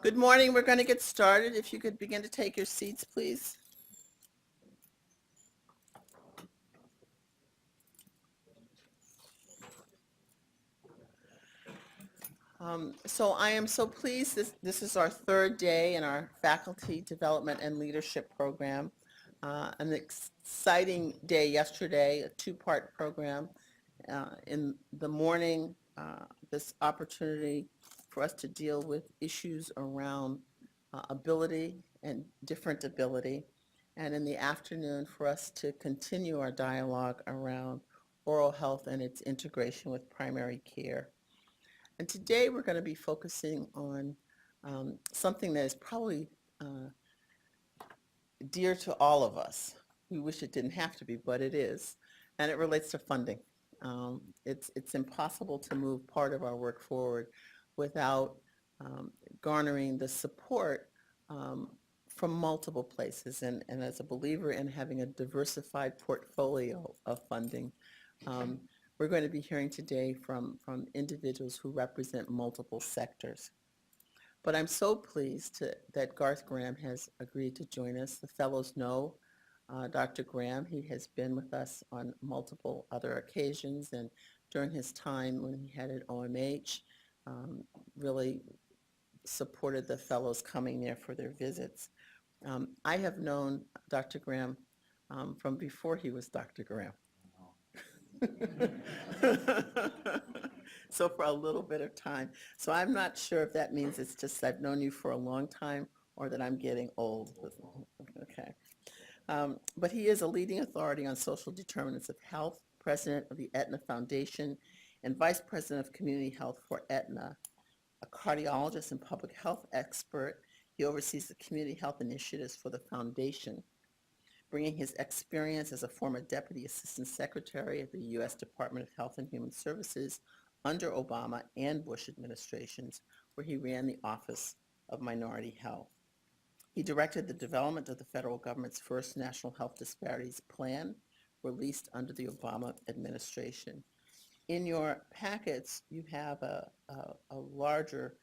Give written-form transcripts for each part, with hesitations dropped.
Good morning. We're going to get started. If you could begin to take your seats, please. So I am so pleased. This is our third day in our Faculty Development and Leadership Program. An exciting day yesterday, a two-part program. In the morning, this opportunity for us to deal with issues around ability and different ability. And in the afternoon, for us to continue our dialogue around oral health and its integration with primary care. And today we're going to be focusing on something that is probably dear to all of us. We wish it didn't have to be, but it is. And it relates to funding. It's impossible to move part of our work forward without garnering the support from multiple places. And as a believer in having a diversified portfolio of funding, we're going to be hearing today from individuals who represent multiple sectors. But I'm so pleased that Garth Graham has agreed to join us. The fellows know Dr. Graham. He has been with us on multiple other occasions, and during his time when he had at OMH, really supported the fellows coming there for their visits. I have known Dr. Graham from before he was Dr. Graham. So for a little bit of time. So I'm not sure if that means it's just I've known you for a long time or that I'm getting old. Okay. But he is a leading authority on social determinants of health, president of the Aetna Foundation, and vice president of community health for Aetna, a cardiologist and public health expert. He oversees the community health initiatives for the foundation, bringing his experience as a former Deputy Assistant Secretary at the U.S. Department of Health and Human Services under Obama and Bush administrations, where he ran the Office of Minority Health. He directed the development of the federal government's first National Health Disparities Plan, released under the Obama administration. In your packets, you have a larger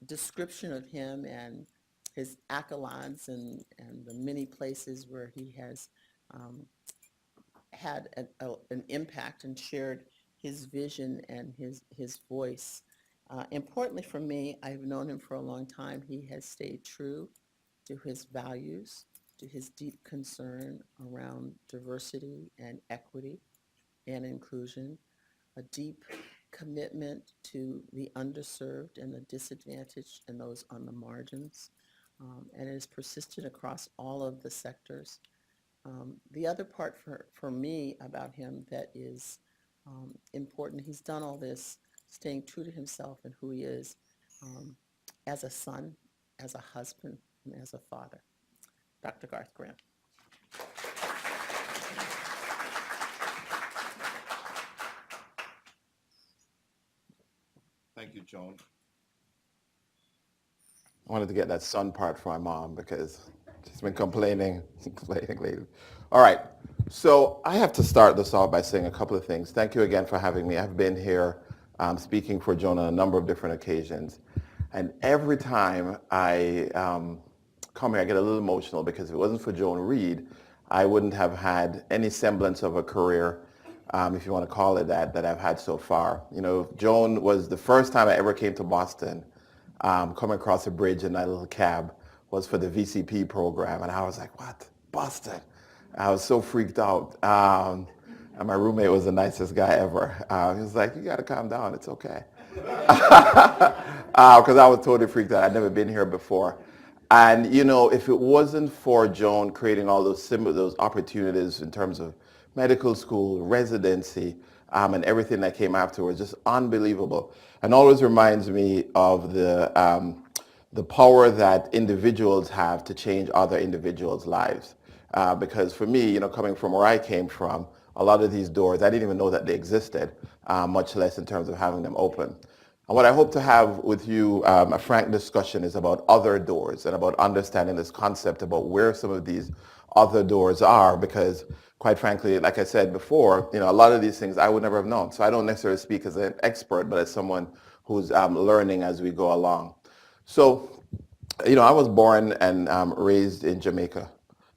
description of him and his accolades and the many places where he has had an impact and shared his vision and his voice. Importantly for me, I've known him for a long time. He has stayed true to his values, to his deep concern around diversity and equity and inclusion, a deep commitment to the underserved and the disadvantaged and those on the margins. And it has persisted across all of the sectors. The other part for me about him that is important, he's done all this staying true to himself and who he is as a son, as a husband, and as a father. Dr. Garth Graham. Thank you, Joan. I wanted to get that son part for my mom because she's been complaining lately. All right, so I have to start this off by saying a couple of things. Thank you again for having me. I've been here speaking for Joan on a number of different occasions. And every time I come here, I get a little emotional because if it wasn't for Joan Reed, I wouldn't have had any semblance of a career, if you want to call it that I've had so far. You know, Joan was the first time I ever came to Boston. Coming across a bridge in that little cab was for the VCP program. And I was like, what? Boston? I was so freaked out. And my roommate was the nicest guy ever. He was like, you got to calm down. It's okay. Because I was totally freaked out. I'd never been here before. And, you know, if it wasn't for Joan creating all those opportunities in terms of medical school, residency, and everything that came afterwards, just unbelievable. And always reminds me of the power that individuals have to change other individuals' lives. Because for me, you know, coming from where I came from, a lot of these doors, I didn't even know that they existed, much less in terms of having them open. And what I hope to have with you, a frank discussion, is about other doors and about understanding this concept about where some of these other doors are, because quite frankly, like I said before, you know, a lot of these things I would never have known. So I don't necessarily speak as an expert, but as someone who's learning as we go along. So, I was born and raised in Jamaica,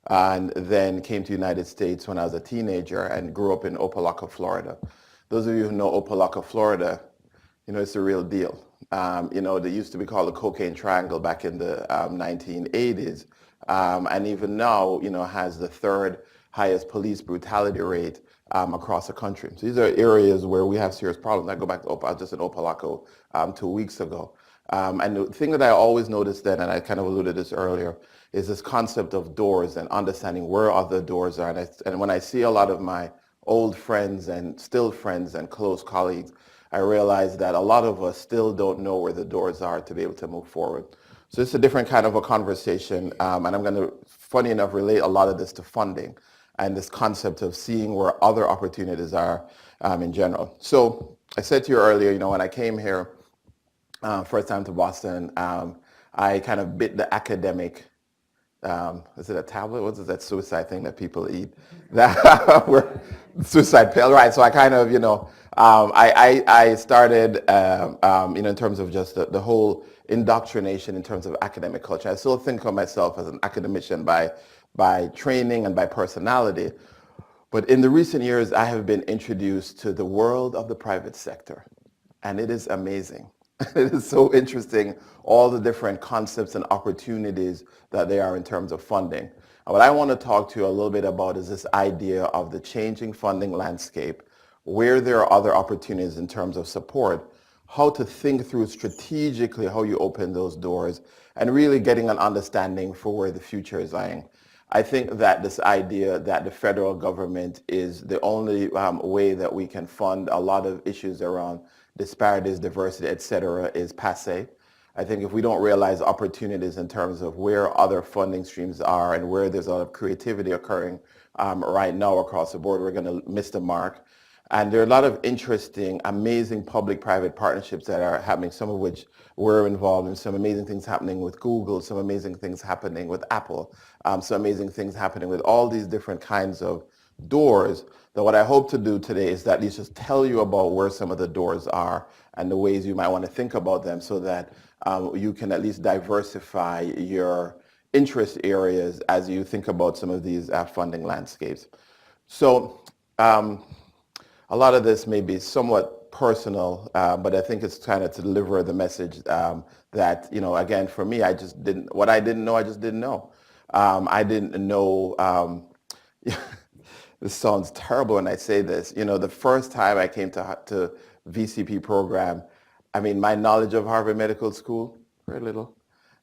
and then came to the United States when I was a teenager and grew up in Opelika, Florida. Those of you who know Opelika, Florida, it's the real deal. They used to be called the Cocaine Triangle back in the 1980s, and even now, has the third highest police brutality rate across the country. So these are areas where we have serious problems. I go back to I was just in Opelika 2 weeks ago. And the thing that I always noticed then, and I kind of alluded to this earlier, is this concept of doors and understanding where other doors are. And when I see a lot of my old friends and still friends and close colleagues, I realize that a lot of us still don't know where the doors are to be able to move forward. So it's a different kind of a conversation, and I'm going to, funny enough, relate a lot of this to funding and this concept of seeing where other opportunities are in general. So I said to you earlier, when I came here, first time to Boston, I kind of bit the academic, is it a tablet? What's that suicide thing that people eat? Suicide pill, right? So I kind of, I started, in terms of just the whole indoctrination in terms of academic culture. I still think of myself as an academician by training and by personality. But in the recent years, I have been introduced to the world of the private sector, and it is amazing. It is so interesting, all the different concepts and opportunities that there are in terms of funding. And what I want to talk to you a little bit about is this idea of the changing funding landscape, where there are other opportunities in terms of support, how to think through strategically how you open those doors, and really getting an understanding for where the future is lying. I think that this idea that the federal government is the only way that we can fund a lot of issues around disparities, diversity, et cetera, is passé. I think if we don't realize opportunities in terms of where other funding streams are and where there's a lot of creativity occurring right now across the board, we're going to miss the mark. And there are a lot of interesting, amazing public-private partnerships that are happening, some of which we're involved in, some amazing things happening with Google, some amazing things happening with Apple, some amazing things happening with all these different kinds of doors. That what I hope to do today is that at least just tell you about where some of the doors are and the ways you might want to think about them so that you can at least diversify your interest areas as you think about some of these funding landscapes. So a lot of this may be somewhat personal, but I think it's kind of to deliver the message that, again, for me, what I didn't know, I just didn't know. I didn't know, this sounds terrible when I say this, the first time I came to VCP program, my knowledge of Harvard Medical School, very little.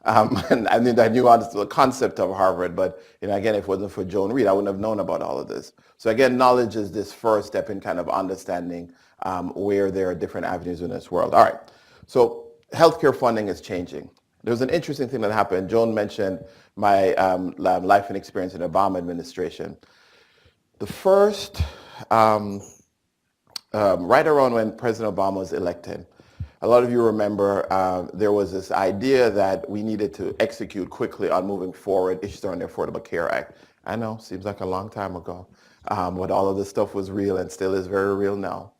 And I knew the concept of Harvard, but again, if it wasn't for Joan Reed, I wouldn't have known about all of this. So again, knowledge is this first step in kind of understanding where there are different avenues in this world. All right, so healthcare funding is changing. There was an interesting thing that happened. Joan mentioned my life and experience in the Obama administration. The first, right around when President Obama was elected, a lot of you remember there was this idea that we needed to execute quickly on moving forward issues around the Affordable Care Act. I know, seems like a long time ago, but all of this stuff was real and still is very real now.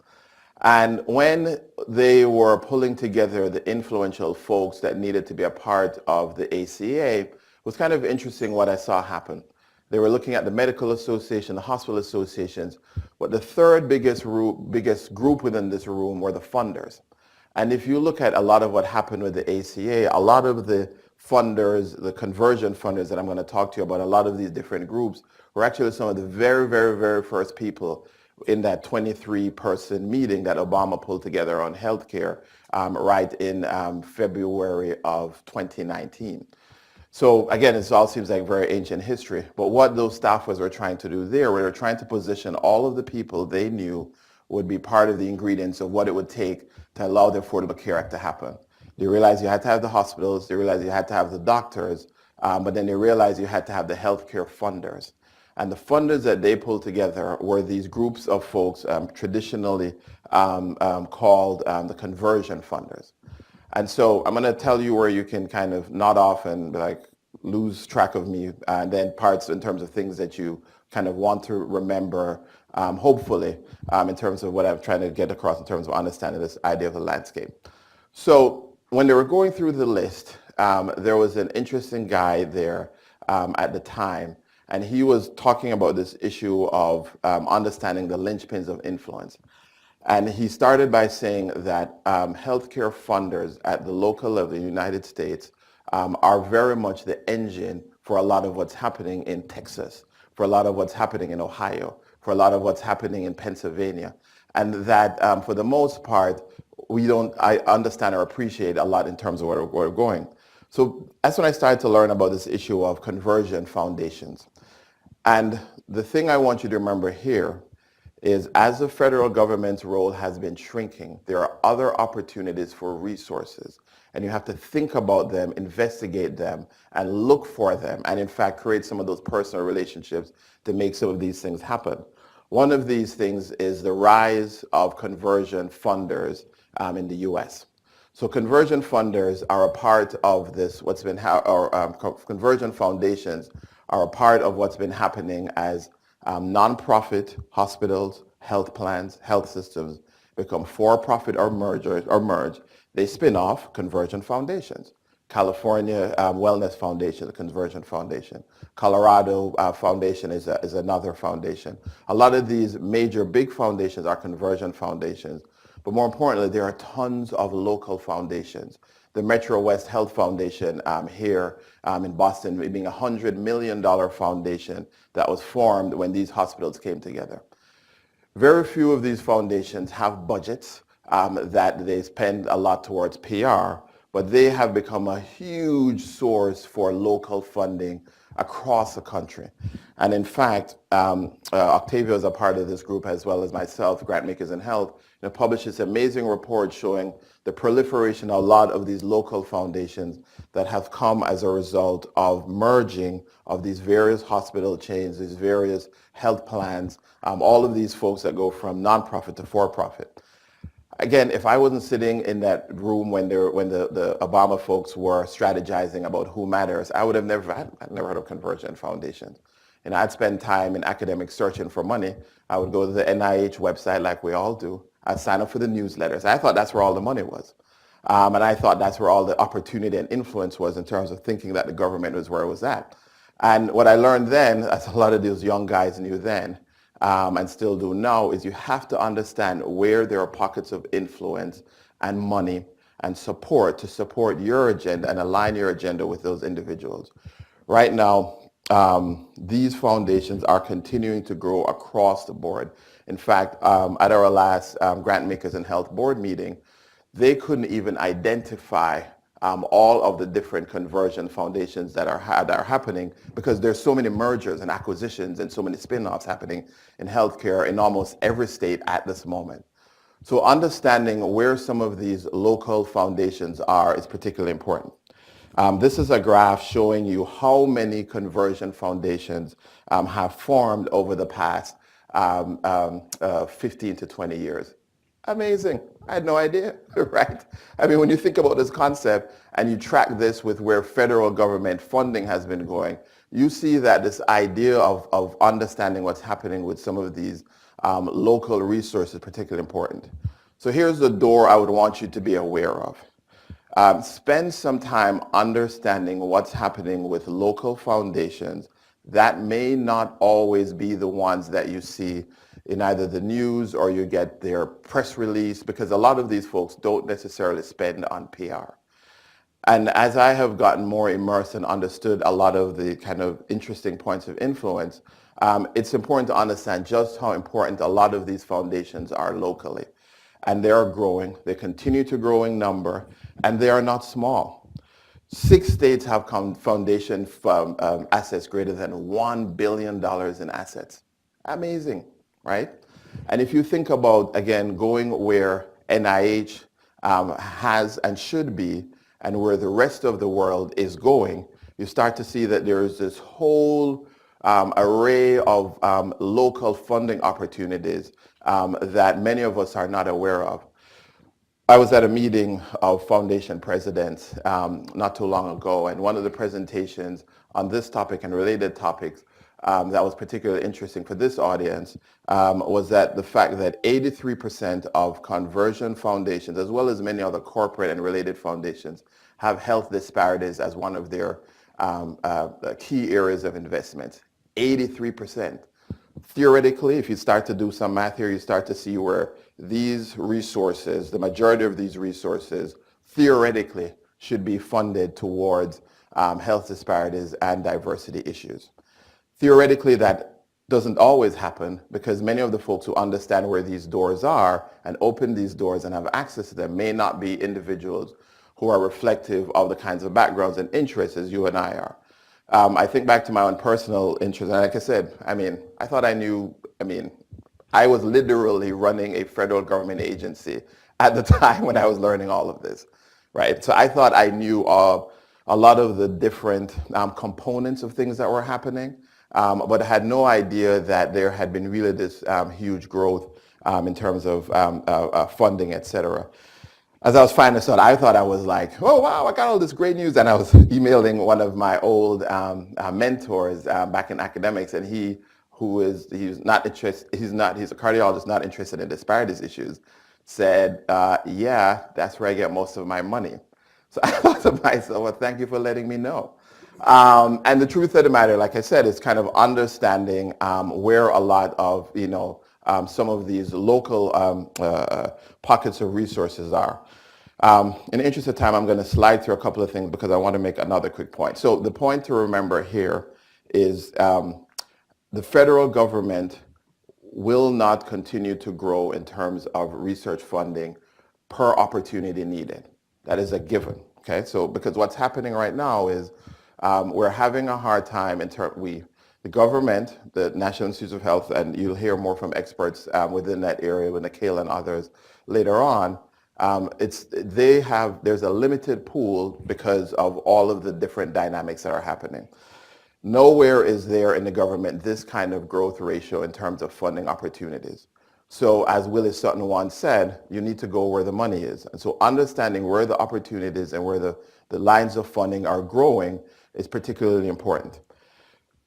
And when they were pulling together the influential folks that needed to be a part of the ACA, it was kind of interesting what I saw happen. They were looking at the medical association, the hospital associations, but the third biggest group within this room were the funders. And if you look at a lot of what happened with the ACA, a lot of the funders, the conversion funders that I'm going to talk to you about, a lot of these different groups were actually some of the very, very, very first people in that 23-person meeting that Obama pulled together on healthcare right in February of 2019. So again, it all seems like very ancient history, but what those staffers were trying to do there, they were trying to position all of the people they knew would be part of the ingredients of what it would take to allow the Affordable Care Act to happen. They realized you had to have the hospitals, they realized you had to have the doctors, but then they realized you had to have the healthcare funders. And the funders that they pulled together were these groups of folks traditionally called the conversion funders. And so I'm going to tell you where you can kind of nod off and like lose track of me, and then parts in terms of things that you kind of want to remember, hopefully, in terms of what I'm trying to get across in terms of understanding this idea of the landscape. So when they were going through the list, there was an interesting guy there at the time, and he was talking about this issue of understanding the linchpins of influence. And he started by saying that healthcare funders at the local level in the United States are very much the engine for a lot of what's happening in Texas, for a lot of what's happening in Ohio, for a lot of what's happening in Pennsylvania. And that for the most part, I understand or appreciate a lot in terms of where we're going. So that's when I started to learn about this issue of conversion foundations. And the thing I want you to remember here is as the federal government's role has been shrinking, there are other opportunities for resources. And you have to think about them, investigate them, and look for them, and in fact create some of those personal relationships to make some of these things happen. One of these things is the rise of conversion funders in the US. So conversion funders are a part of this, conversion foundations are a part of what's been happening as nonprofit hospitals, health plans, health systems become for-profit or merge. They spin off conversion foundations. California Wellness Foundation, the Conversion Foundation. Colorado Foundation is another foundation. A lot of these major big foundations are conversion foundations. But more importantly, there are tons of local foundations. The Metro West Health Foundation here in Boston being a $100 million foundation that was formed when these hospitals came together. Very few of these foundations have budgets that they spend a lot towards PR, but they have become a huge source for local funding across the country. And in fact, Octavio is a part of this group as well as myself, Grantmakers in Health, published this amazing report showing the proliferation of a lot of these local foundations that have come as a result of merging of these various hospital chains, these various health plans, all of these folks that go from nonprofit to for-profit. Again, if I wasn't sitting in that room when the Obama folks were strategizing about who matters, I'd never heard of conversion foundations. And I'd spend time in academic searching for money. I would go to the NIH website like we all do. I'd sign up for the newsletters. I thought that's where all the money was. And I thought that's where all the opportunity and influence was in terms of thinking that the government was where it was at. And what I learned then, as a lot of those young guys knew then, and still do now, is you have to understand where there are pockets of influence and money and support to support your agenda and align your agenda with those individuals. Right now, these foundations are continuing to grow across the board. In fact, at our last Grantmakers in Health board meeting, they couldn't even identify all of the different conversion foundations that are happening because there's so many mergers and acquisitions and so many spin-offs happening in healthcare in almost every state at this moment. So understanding where some of these local foundations are is particularly important. This is a graph showing you how many conversion foundations have formed over the past 15 to 20 years. Amazing. I had no idea, right? I mean, when you think about this concept and you track this with where federal government funding has been going, you see that this idea of understanding what's happening with some of these local resources is particularly important. So here's the door I would want you to be aware of. Spend some time understanding what's happening with local foundations that may not always be the ones that you see in either the news or you get their press release, because a lot of these folks don't necessarily spend on PR. And as I have gotten more immersed and understood a lot of the kind of interesting points of influence, it's important to understand just how important a lot of these foundations are locally. And they are growing. They continue to grow in number, and they are not small. 6 states have foundation assets greater than $1 billion in assets. Amazing, right? And if you think about, again, going where NIH has and should be and where the rest of the world is going, you start to see that there is this whole array of local funding opportunities that many of us are not aware of. I was at a meeting of foundation presidents not too long ago, and one of the presentations on this topic and related topics that was particularly interesting for this audience was that the fact that 83% of conversion foundations, as well as many other corporate and related foundations, have health disparities as one of their key areas of investment. 83%. Theoretically, if you start to do some math here, you start to see where these resources, the majority of these resources, theoretically should be funded towards health disparities and diversity issues. Theoretically, that doesn't always happen because many of the folks who understand where these doors are and open these doors and have access to them may not be individuals who are reflective of the kinds of backgrounds and interests as you and I are. I think back to my own personal interest, and like I said, I thought I knew, I was literally running a federal government agency at the time when I was learning all of this, right? So I thought I knew a lot of the different components of things that were happening, but I had no idea that there had been really this huge growth in terms of funding, et cetera. As I was finding this out, I thought I was like, oh wow, I got all this great news, and I was emailing one of my old mentors back in academics, and he's a cardiologist not interested in disparities issues, said, yeah, that's where I get most of my money. So I thought to myself, well, thank you for letting me know. And the truth of the matter, like I said, is kind of understanding where a lot of, some of these local pockets of resources are. In the interest of time, I'm going to slide through a couple of things because I want to make another quick point. So the point to remember here is the federal government will not continue to grow in terms of research funding per opportunity needed. That is a given. Okay, so because what's happening right now is we're having a hard time the government, the National Institutes of Health, and you'll hear more from experts within that area with Kayla and others later on. There's a limited pool because of all of the different dynamics that are happening. Nowhere is there in the government this kind of growth ratio in terms of funding opportunities. So as Willis Sutton once said, you need to go where the money is. And so understanding where the opportunities and where the lines of funding are growing is particularly important.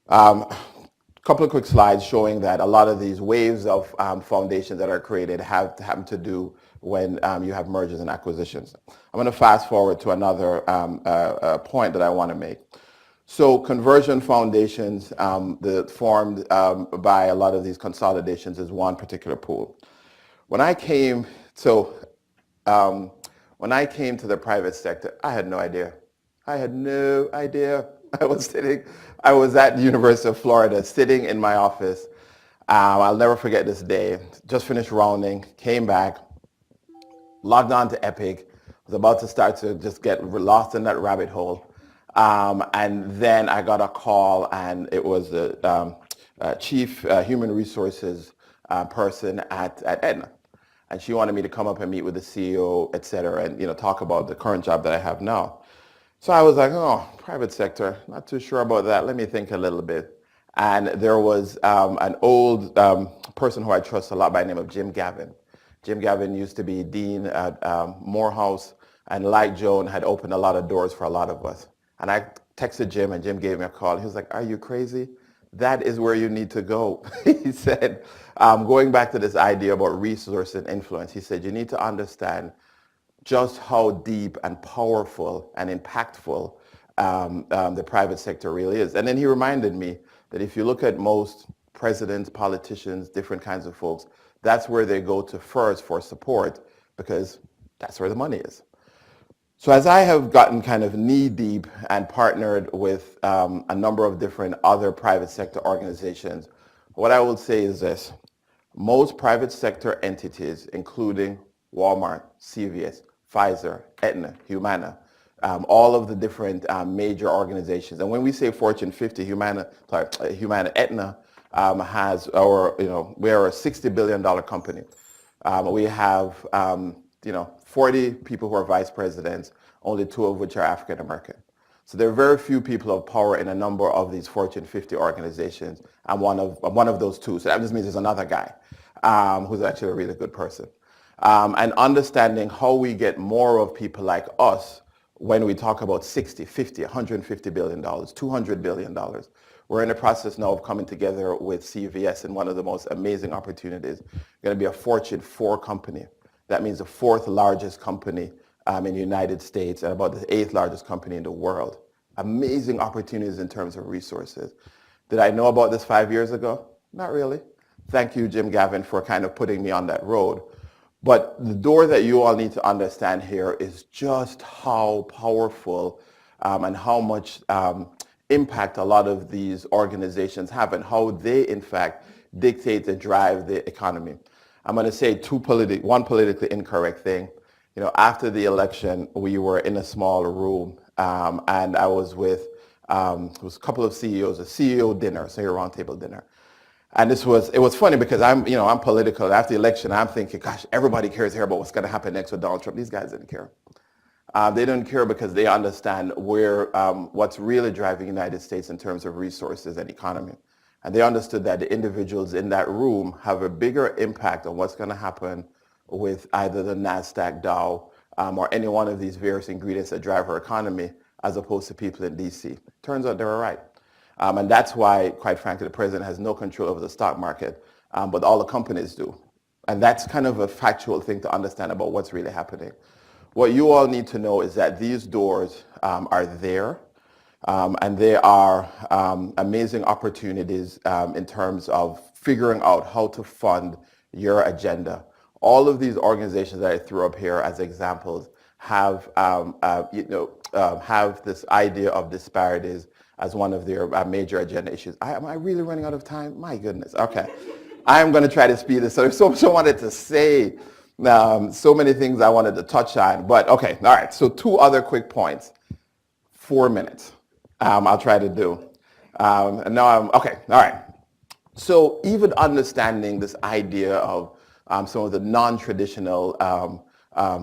Couple of quick slides showing that a lot of these waves of foundations that are created have to do when you have mergers and acquisitions. I'm going to fast forward to another point that I want to make. So conversion foundations formed by a lot of these consolidations is one particular pool. When I came to the private sector, I had no idea. I was at the University of Florida sitting in my office. I'll never forget this day. Just finished rounding, came back, logged on to Epic, was about to start to just get lost in that rabbit hole. And then I got a call, and it was the chief human resources person at Aetna. And she wanted me to come up and meet with the CEO, et cetera, and talk about the current job that I have now. So I was like, oh, private sector, not too sure about that. Let me think a little bit. And there was an old person who I trust a lot by the name of Jim Gavin. Jim Gavin used to be dean at Morehouse, and like Joan, had opened a lot of doors for a lot of us. And I texted Jim, and Jim gave me a call. He was like, are you crazy? That is where you need to go. He said, going back to this idea about resource and influence, he said, you need to understand just how deep and powerful and impactful the private sector really is. And then he reminded me that if you look at most presidents, politicians, different kinds of folks, that's where they go to first for support because that's where the money is. So as I have gotten kind of knee deep and partnered with a number of different other private sector organizations, what I will say is this. Most private sector entities, including Walmart, CVS, Pfizer, Aetna, Humana, all of the different major organizations. And when we say Fortune 50, Aetna has we are a $60 billion company. We have 40 people who are vice presidents, only 2 of which are African American. So there are very few people of power in a number of these Fortune 50 organizations. I'm one of those 2. So that just means there's another guy who's actually a really good person. And understanding how we get more of people like us when we talk about 60, 50, $150 billion, $200 billion. We're in the process now of coming together with CVS in one of the most amazing opportunities. We're going to be a Fortune 4 company. That means the 4th largest company in the United States and about the 8th largest company in the world. Amazing opportunities in terms of resources. Did I know about this 5 years ago? Not really. Thank you, Jim Gavin, for kind of putting me on that road. But the door that you all need to understand here is just how powerful and how much impact a lot of these organizations have and how they, in fact, dictate and drive the economy. I'm going to say one politically incorrect thing. After the election, we were in a small room and I was with it was a couple of CEOs, a CEO dinner, so a roundtable dinner. And it was funny because I'm political. After the election, I'm thinking, gosh, everybody cares here about what's going to happen next with Donald Trump. These guys didn't care. They don't care because they understand what's really driving the United States in terms of resources and economy. And they understood that the individuals in that room have a bigger impact on what's going to happen with either the NASDAQ, Dow, or any one of these various ingredients that drive our economy, as opposed to people in DC. Turns out they were right. And that's why, quite frankly, the president has no control over the stock market, but all the companies do. And that's kind of a factual thing to understand about what's really happening. What you all need to know is that these doors are there, and they are amazing opportunities in terms of figuring out how to fund your agenda. All of these organizations that I threw up here as examples have this idea of disparities as one of their major agenda issues. Am I really running out of time? My goodness. Okay. I'm going to try to speed this. So there's so much I wanted to say, so many things I wanted to touch on. But okay, all right. So 2 other quick points. 4 minutes. I'll try to do. And now okay. All right. So even understanding this idea of some of the non-traditional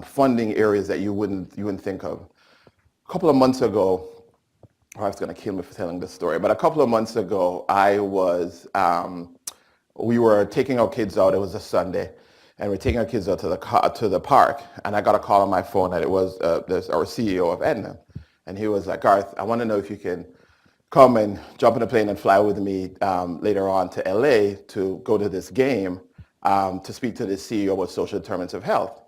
funding areas that you wouldn't think of. A couple of months ago, my wife's going to kill me for telling this story, but a couple of months ago, we were taking our kids out. It was a Sunday, and we're taking our kids out to the park, and I got a call on my phone, and it was our CEO of Aetna, and he was like, Garth, I want to know if you can come and jump in a plane and fly with me later on to LA to go to this game to speak to the CEO about social determinants of health.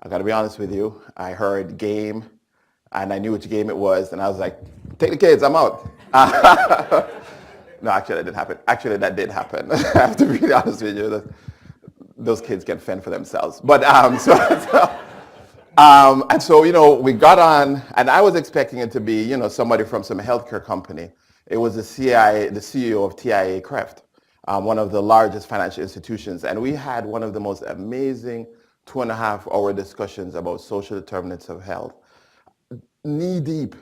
I got to be honest with you, I heard game, and I knew which game it was, and I was like, take the kids, I'm out. No, actually, that didn't happen. Actually, that did happen. I have to be honest with you. Those kids can fend for themselves. But and so, we got on, and I was expecting it to be, somebody from some healthcare company. It was the CEO of TIA Creft, one of the largest financial institutions, and we had one of the most amazing 2.5-hour discussions about social determinants of health. Knee deep.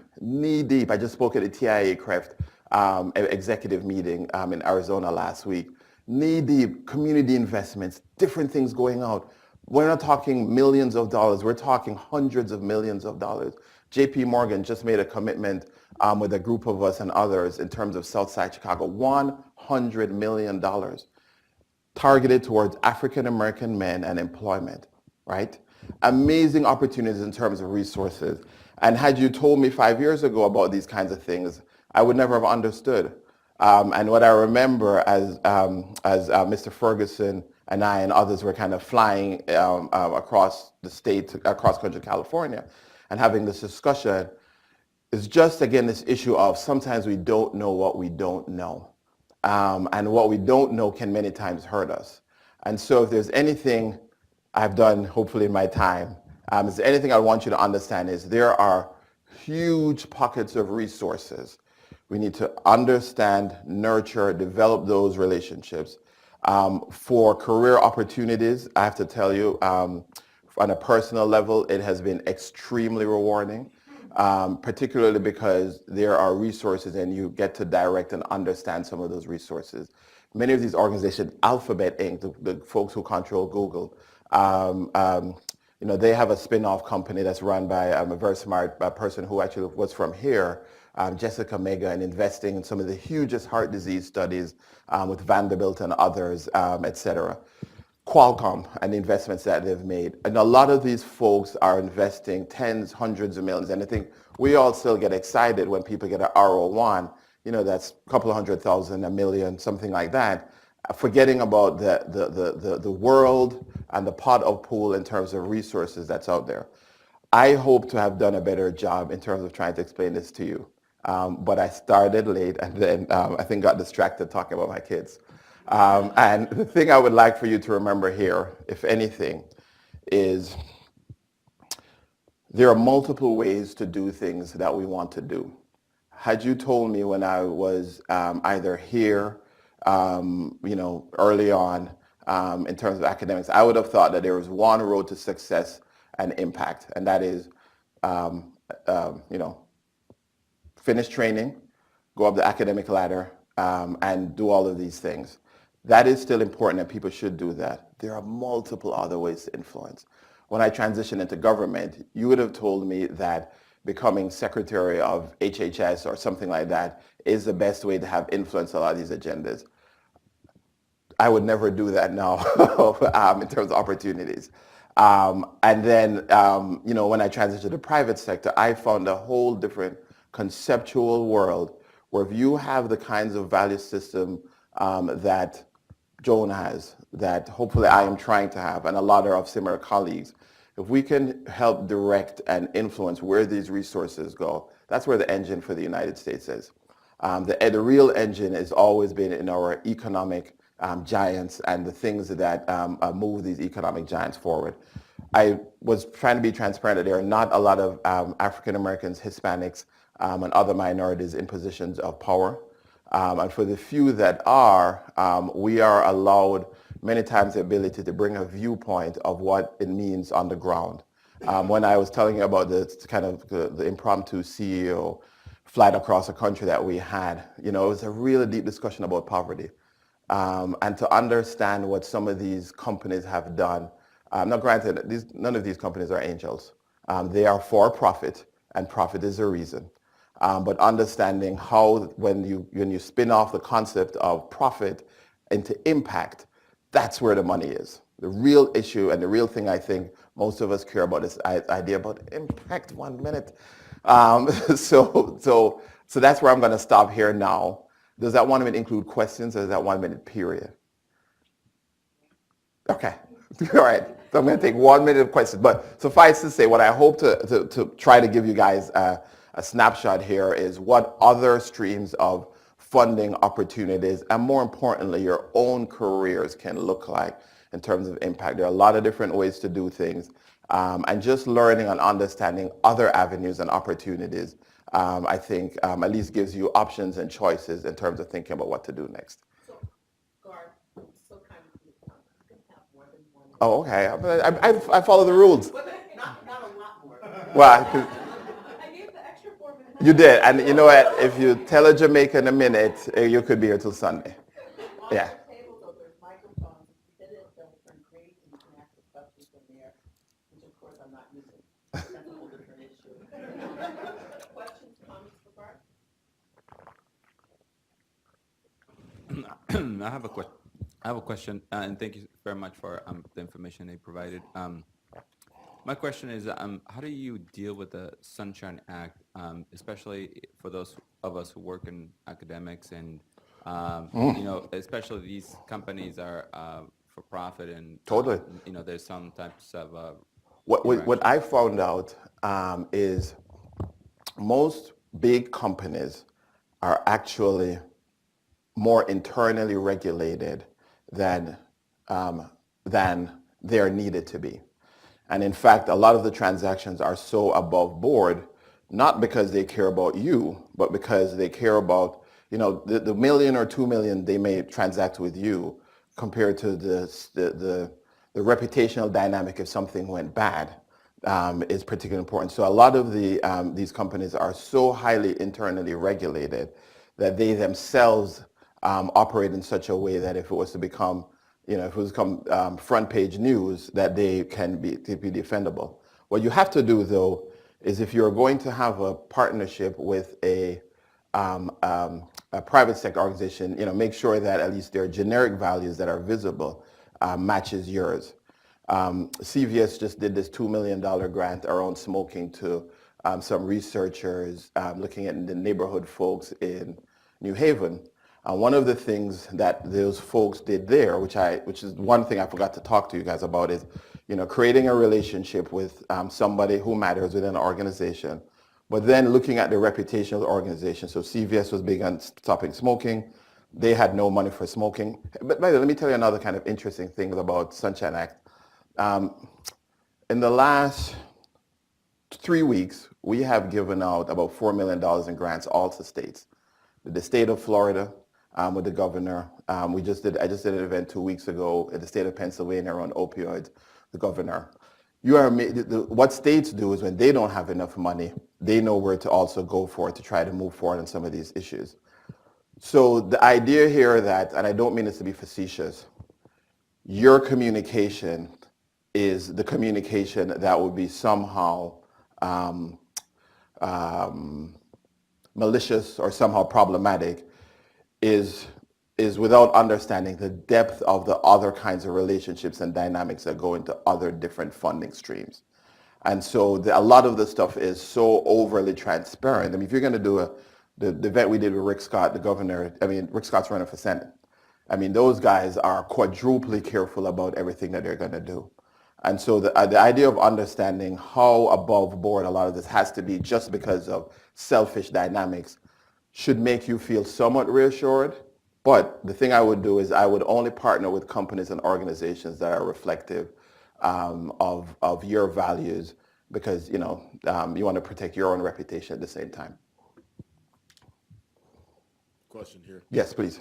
I just spoke at the TIA Creft executive meeting in Arizona last week. Knee deep, community investments, different things going out. We're not talking millions of dollars. We're talking hundreds of millions of dollars. JP Morgan just made a commitment with a group of us and others in terms of Southside Chicago, $100 million targeted towards African American men and employment, right? Amazing opportunities in terms of resources. And had you told me 5 years ago about these kinds of things, I would never have understood. And what I remember as Mr. Ferguson and I and others were kind of flying across the state, across country California, and having this discussion is just, again, this issue of sometimes we don't know what we don't know. And what we don't know can many times hurt us. And so if there's anything I've done, hopefully in my time, is there anything I want you to understand is there are huge pockets of resources. We need to understand, nurture, develop those relationships. For career opportunities, I have to tell you, on a personal level, it has been extremely rewarding, particularly because there are resources and you get to direct and understand some of those resources. Many of these organizations, Alphabet Inc., the folks who control Google, they have a spin-off company that's run by a very smart person who actually was from here, Jessica Mega, and investing in some of the hugest heart disease studies with Vanderbilt and others, et cetera. Qualcomm and the investments that they've made. And a lot of these folks are investing tens, hundreds of millions. And I think we all still get excited when people get an RO1 that's a couple of 100,000, a million, something like that, forgetting about the world and the pot of pool in terms of resources that's out there. I hope to have done a better job in terms of trying to explain this to you. But I started late and then I think got distracted talking about my kids. And the thing I would like for you to remember here, if anything, is there are multiple ways to do things that we want to do. Had you told me when I was either here, early on in terms of academics, I would have thought that there was one road to success and impact, and that is, finish training, go up the academic ladder, and do all of these things. That is still important and people should do that. There are multiple other ways to influence. When I transitioned into government, you would have told me that becoming secretary of HHS or something like that is the best way to have influence on a lot of these agendas. I would never do that now in terms of opportunities. And then, when I transitioned to the private sector, I found a whole different conceptual world where if you have the kinds of value system that Joan has, that hopefully I am trying to have, and a lot of similar colleagues, if we can help direct and influence where these resources go, that's where the engine for the United States is. The real engine has always been in our economic giants and the things that move these economic giants forward. I was trying to be transparent that there are not a lot of African Americans, Hispanics, and other minorities in positions of power. And for the few that are, we are allowed many times the ability to bring a viewpoint of what it means on the ground. When I was telling you about the kind of the impromptu CEO flight across the country that we had, it was a really deep discussion about poverty. And to understand what some of these companies have done. Now granted, none of these companies are angels. They are for profit, and profit is the reason. But understanding how when you spin off the concept of profit into impact, that's where the money is. The real issue and the real thing I think most of us care about is idea about impact. 1 minute. So that's where I'm going to stop here now. Does that 1 minute include questions, or is that 1 minute period? Okay. All right. So I'm going to take 1 minute of questions. But suffice to say, what I hope to try to give you guys a snapshot here is what other streams of funding opportunities and, more importantly, your own careers can look like in terms of impact. There are a lot of different ways to do things. And just learning and understanding other avenues and opportunities, I think at least gives you options and choices in terms of thinking about what to do next. So, Guard, so kind of you can have more than one. Oh, okay. I follow the rules. But not a lot more. Well, I gave the extra 4 minutes. you did. And you know what? If you tell a Jamaican a minute, you could be here till Sunday. Yeah. On the table, though, there's microphones. If you hit it, they'll turn green, and you can ask the questions from there, which of course I'm not using. That's a whole different issue. Questions, comments for Bart? I have a question, and thank you very much for the information they provided. My question is, how do you deal with the Sunshine Act, especially for those of us who work in academics, and especially these companies are for profit, and Totally. there's some types of What I found out is most big companies are actually more internally regulated than they're needed to be. And in fact, a lot of the transactions are so above board, not because they care about you, but because they care about, the million or 2 million they may transact with you compared to the reputational dynamic if something went bad is particularly important. So a lot of these companies are so highly internally regulated that they themselves operate in such a way that if it was to become front page news, that they can be defendable. What you have to do, though, is if you're going to have a partnership with a private sector organization, make sure that at least their generic values that are visible matches yours. CVS just did this $2 million grant around smoking to some researchers looking at the neighborhood folks in New Haven. One of the things that those folks did there, which is one thing I forgot to talk to you guys about, is creating a relationship with somebody who matters within an organization, but then looking at the reputation of the organization. So CVS was big on stopping smoking. They had no money for smoking. But by the way, let me tell you another kind of interesting thing about Sunshine Act. In the last 3 weeks, we have given out about $4 million in grants all to states. The state of Florida, with the governor. I just did an event 2 weeks ago at the state of Pennsylvania on opioids, the governor. What states do is when they don't have enough money, they know where to also go for it to try to move forward on some of these issues. So the idea here that, and I don't mean this to be facetious, your communication is the communication that would be somehow malicious or somehow problematic is without understanding the depth of the other kinds of relationships and dynamics that go into other different funding streams. And so a lot of the stuff is so overly transparent. I mean, if you're going to do the event we did with Rick Scott, the governor, Rick Scott's running for Senate. I mean, those guys are quadruply careful about everything that they're going to do. And so the idea of understanding how above board a lot of this has to be just because of selfish dynamics should make you feel somewhat reassured. But the thing I would do is I would only partner with companies and organizations that are reflective of your values, because you want to protect your own reputation at the same time. Question here. Yes, please.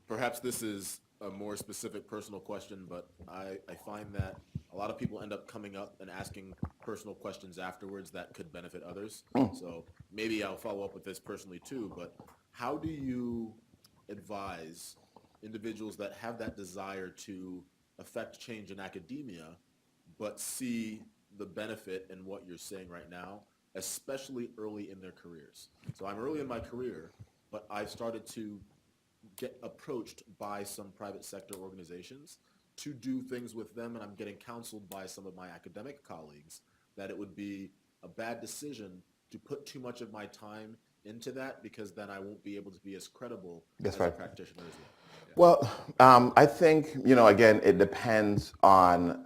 Perhaps this is a more specific personal question, but I find that a lot of people end up coming up and asking personal questions afterwards that could benefit others. So maybe I'll follow up with this personally too, but how do you advise individuals that have that desire to affect change in academia, but see the benefit in what you're saying right now, especially early in their careers? So I'm early in my career, but I've started to get approached by some private sector organizations to do things with them, and I'm getting counseled by some of my academic colleagues that it would be a bad decision to put too much of my time into that, because then I won't be able to be as credible as a practitioner as well. Yeah. Well, I think, again, it depends on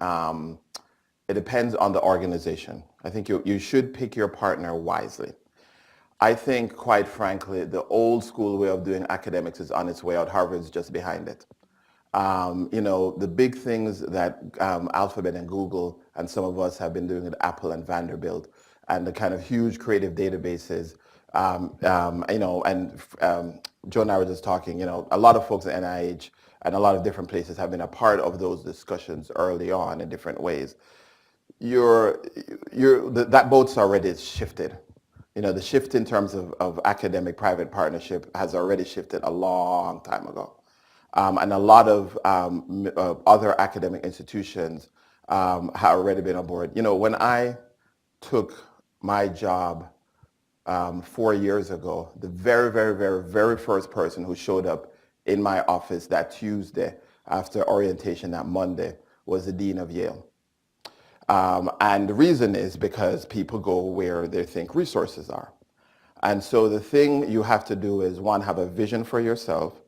the organization. I think you should pick your partner wisely. I think, quite frankly, the old school way of doing academics is on its way out. Harvard's just behind it. The big things that Alphabet and Google and some of us have been doing at Apple and Vanderbilt, and the kind of huge creative databases, and Joe and I were just talking, a lot of folks at NIH and a lot of different places have been a part of those discussions early on in different ways. That boat's already shifted. The shift in terms of academic private partnership has already shifted a long time ago. And a lot of other academic institutions have already been on board. When I took my job 4 years ago, the very, very, very, very first person who showed up in my office that Tuesday after orientation that Monday was the dean of Yale. And the reason is because people go where they think resources are. And so the thing you have to do is, one, have a vision for yourself.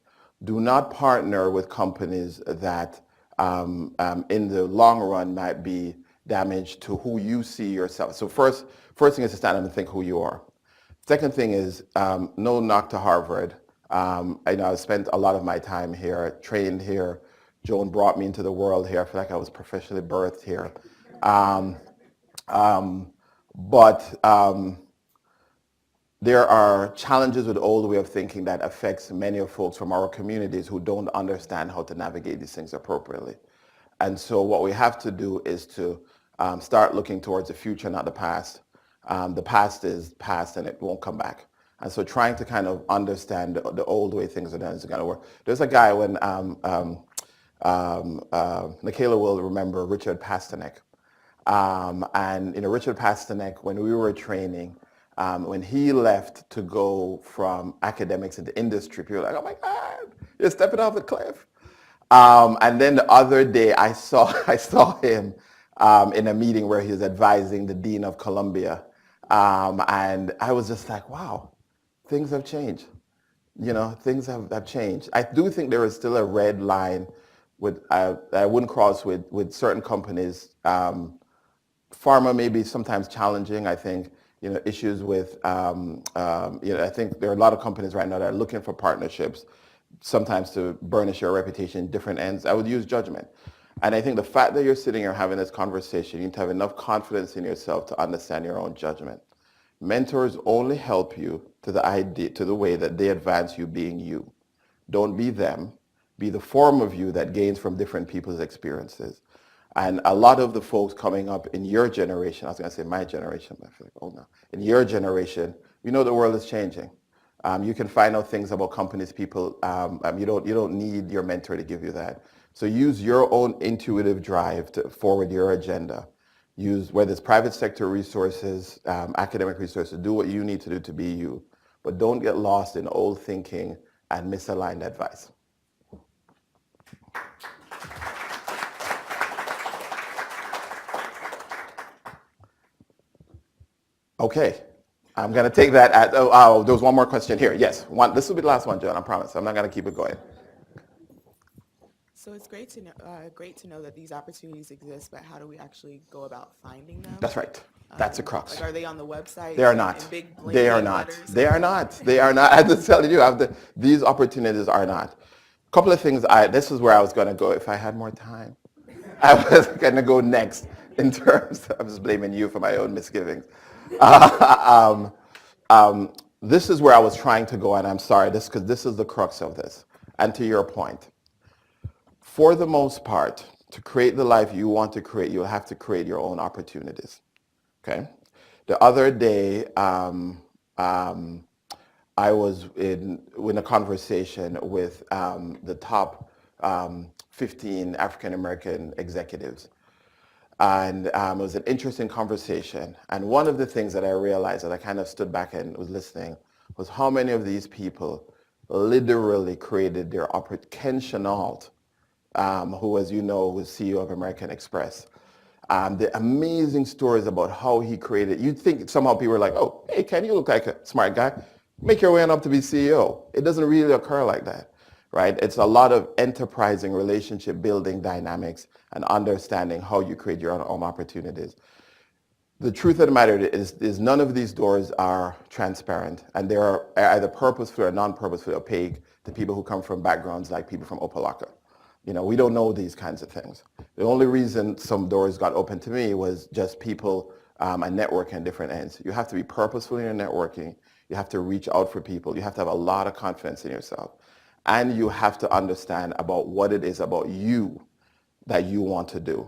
Do not partner with companies that in the long run might be damage to who you see yourself. So first thing is to stand up and think who you are. Second thing is, no knock to Harvard. I spent a lot of my time here, trained here. Joan brought me into the world here. I feel like I was professionally birthed here. But there are challenges with the old way of thinking that affects many of folks from our communities who don't understand how to navigate these things appropriately. And so what we have to do is to start looking towards the future, not the past. The past is past and it won't come back. And so trying to kind of understand the old way things are done is going to work. There's a guy when Kayla will remember Richard Pasternak. Richard Pasternak, when we were training, when he left to go from academics into industry, people were like, oh my God, you're stepping off the cliff. And then the other day I saw him in a meeting where he was advising the Dean of Columbia. And I was just like, wow, things have changed. things have changed. I do think there is still a red line with I wouldn't cross with certain companies. Pharma may be sometimes challenging. I think issues with I think there are a lot of companies right now that are looking for partnerships, sometimes to burnish your reputation in different ends. I would use judgment. And I think the fact that you're sitting here having this conversation, you need to have enough confidence in yourself to understand your own judgment. Mentors only help you to the way that they advance you being you. Don't be them. Be the form of you that gains from different people's experiences. And a lot of the folks coming up in your generation, I was going to say my generation, but I feel like, oh no, in your generation, the world is changing. You can find out things about companies, people. You don't need your mentor to give you that. So use your own intuitive drive to forward your agenda. Use whether it's private sector resources, academic resources. Do what you need to do to be you, but don't get lost in old thinking and misaligned advice. Okay, I'm going to take that at, there was one more question here. Yes, this will be the last one, John, I promise. I'm not going to keep it going. So it's great to know that these opportunities exist, but how do we actually go about finding them? That's right. That's the crux. Like, are they on the website? They are not. In big They are blinking not. letters? They are not. They are not. I'm just telling you, these opportunities are not. A couple of things, this is where I was going to go if I had more time. I was going to go next in terms of, I'm just blaming you for my own misgivings. This is where I was trying to go, and I'm sorry, because this is the crux of this. And to your point, for the most part, to create the life you want to create, you'll have to create your own opportunities. Okay? The other day, I was in a conversation with the top 15 African American executives. And it was an interesting conversation. And one of the things that I realized as I kind of stood back and was listening was how many of these people literally created their Ken Chenault, who, as you know, was CEO of American Express. The amazing stories about how he created. You'd think somehow people were like, oh, hey, Ken, you look like a smart guy. Make your way on up to be CEO. It doesn't really occur like that, right? It's a lot of enterprising relationship building dynamics and understanding how you create your own opportunities. The truth of the matter is none of these doors are transparent, and they are either purposeful or non-purposeful, opaque to people who come from backgrounds like people from Opelika. We don't know these kinds of things. The only reason some doors got open to me was just people and networking at different ends. You have to be purposeful in your networking. You have to reach out for people. You have to have a lot of confidence in yourself. And you have to understand about what it is about you that you want to do.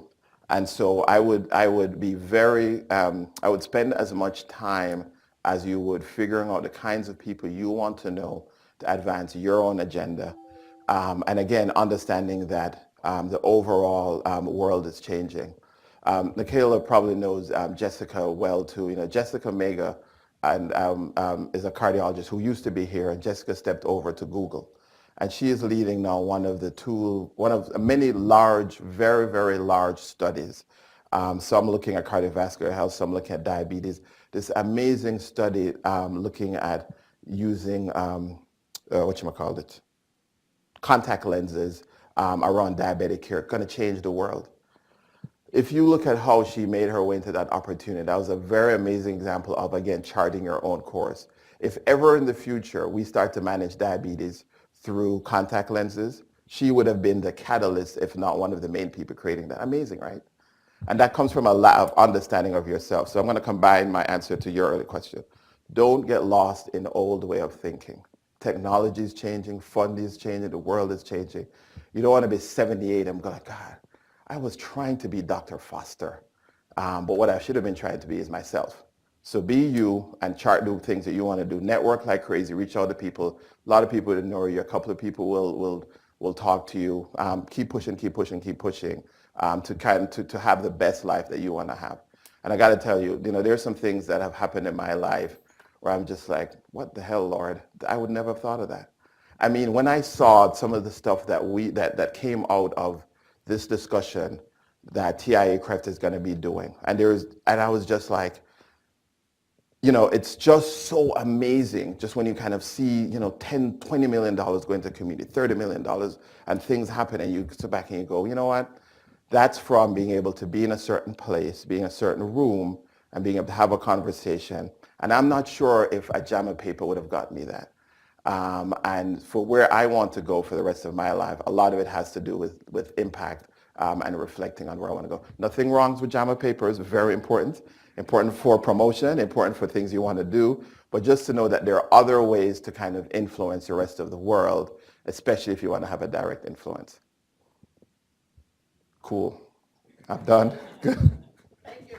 And so I would be very, I would spend as much time as you would figuring out the kinds of people you want to know to advance your own agenda. And again, understanding that the overall world is changing. Kayla probably knows Jessica well too. Jessica Mega is a cardiologist who used to be here, and Jessica stepped over to Google. And she is leading now one of many large, very, very large studies. Some looking at cardiovascular health, some looking at diabetes. This amazing study looking at using, contact lenses around diabetic care, going to change the world. If you look at how she made her way into that opportunity, that was a very amazing example of, again, charting your own course. If ever in the future we start to manage diabetes through contact lenses, she would have been the catalyst, if not one of the main people creating that. Amazing, right? And that comes from a lot of understanding of yourself. So I'm going to combine my answer to your earlier question. Don't get lost in the old way of thinking. Technology is changing, funding is changing, the world is changing. You don't want to be 78 and go like, God, I was trying to be Dr. Foster, but what I should have been trying to be is myself. So be you and chart the things that you want to do. Network like crazy, reach out to people. A lot of people ignore you. A couple of people will talk to you. Keep pushing to have the best life that you want to have. And I got to tell you, there's some things that have happened in my life where I'm just like, what the hell, Lord? I would never have thought of that. I mean, when I saw some of the stuff that came out of this discussion that TIA-CREFT is going to be doing, and I was just like, you know, it's just so amazing just when you kind of see, you know, $10, $20 million going to the community, $30 million, and things happen, and you sit back and you go, you know what? That's from being able to be in a certain place, be in a certain room, and being able to have a conversation. And I'm not sure if a jam of paper would have got me that. And for where I want to go for the rest of my life, a lot of it has to do with impact and reflecting on where I want to go. Nothing wrong with JAMA paper. It's very important. Important for promotion, important for things you want to do, but just to know that there are other ways to kind of influence the rest of the world, especially if you want to have a direct influence. Cool. I'm done. Thank you.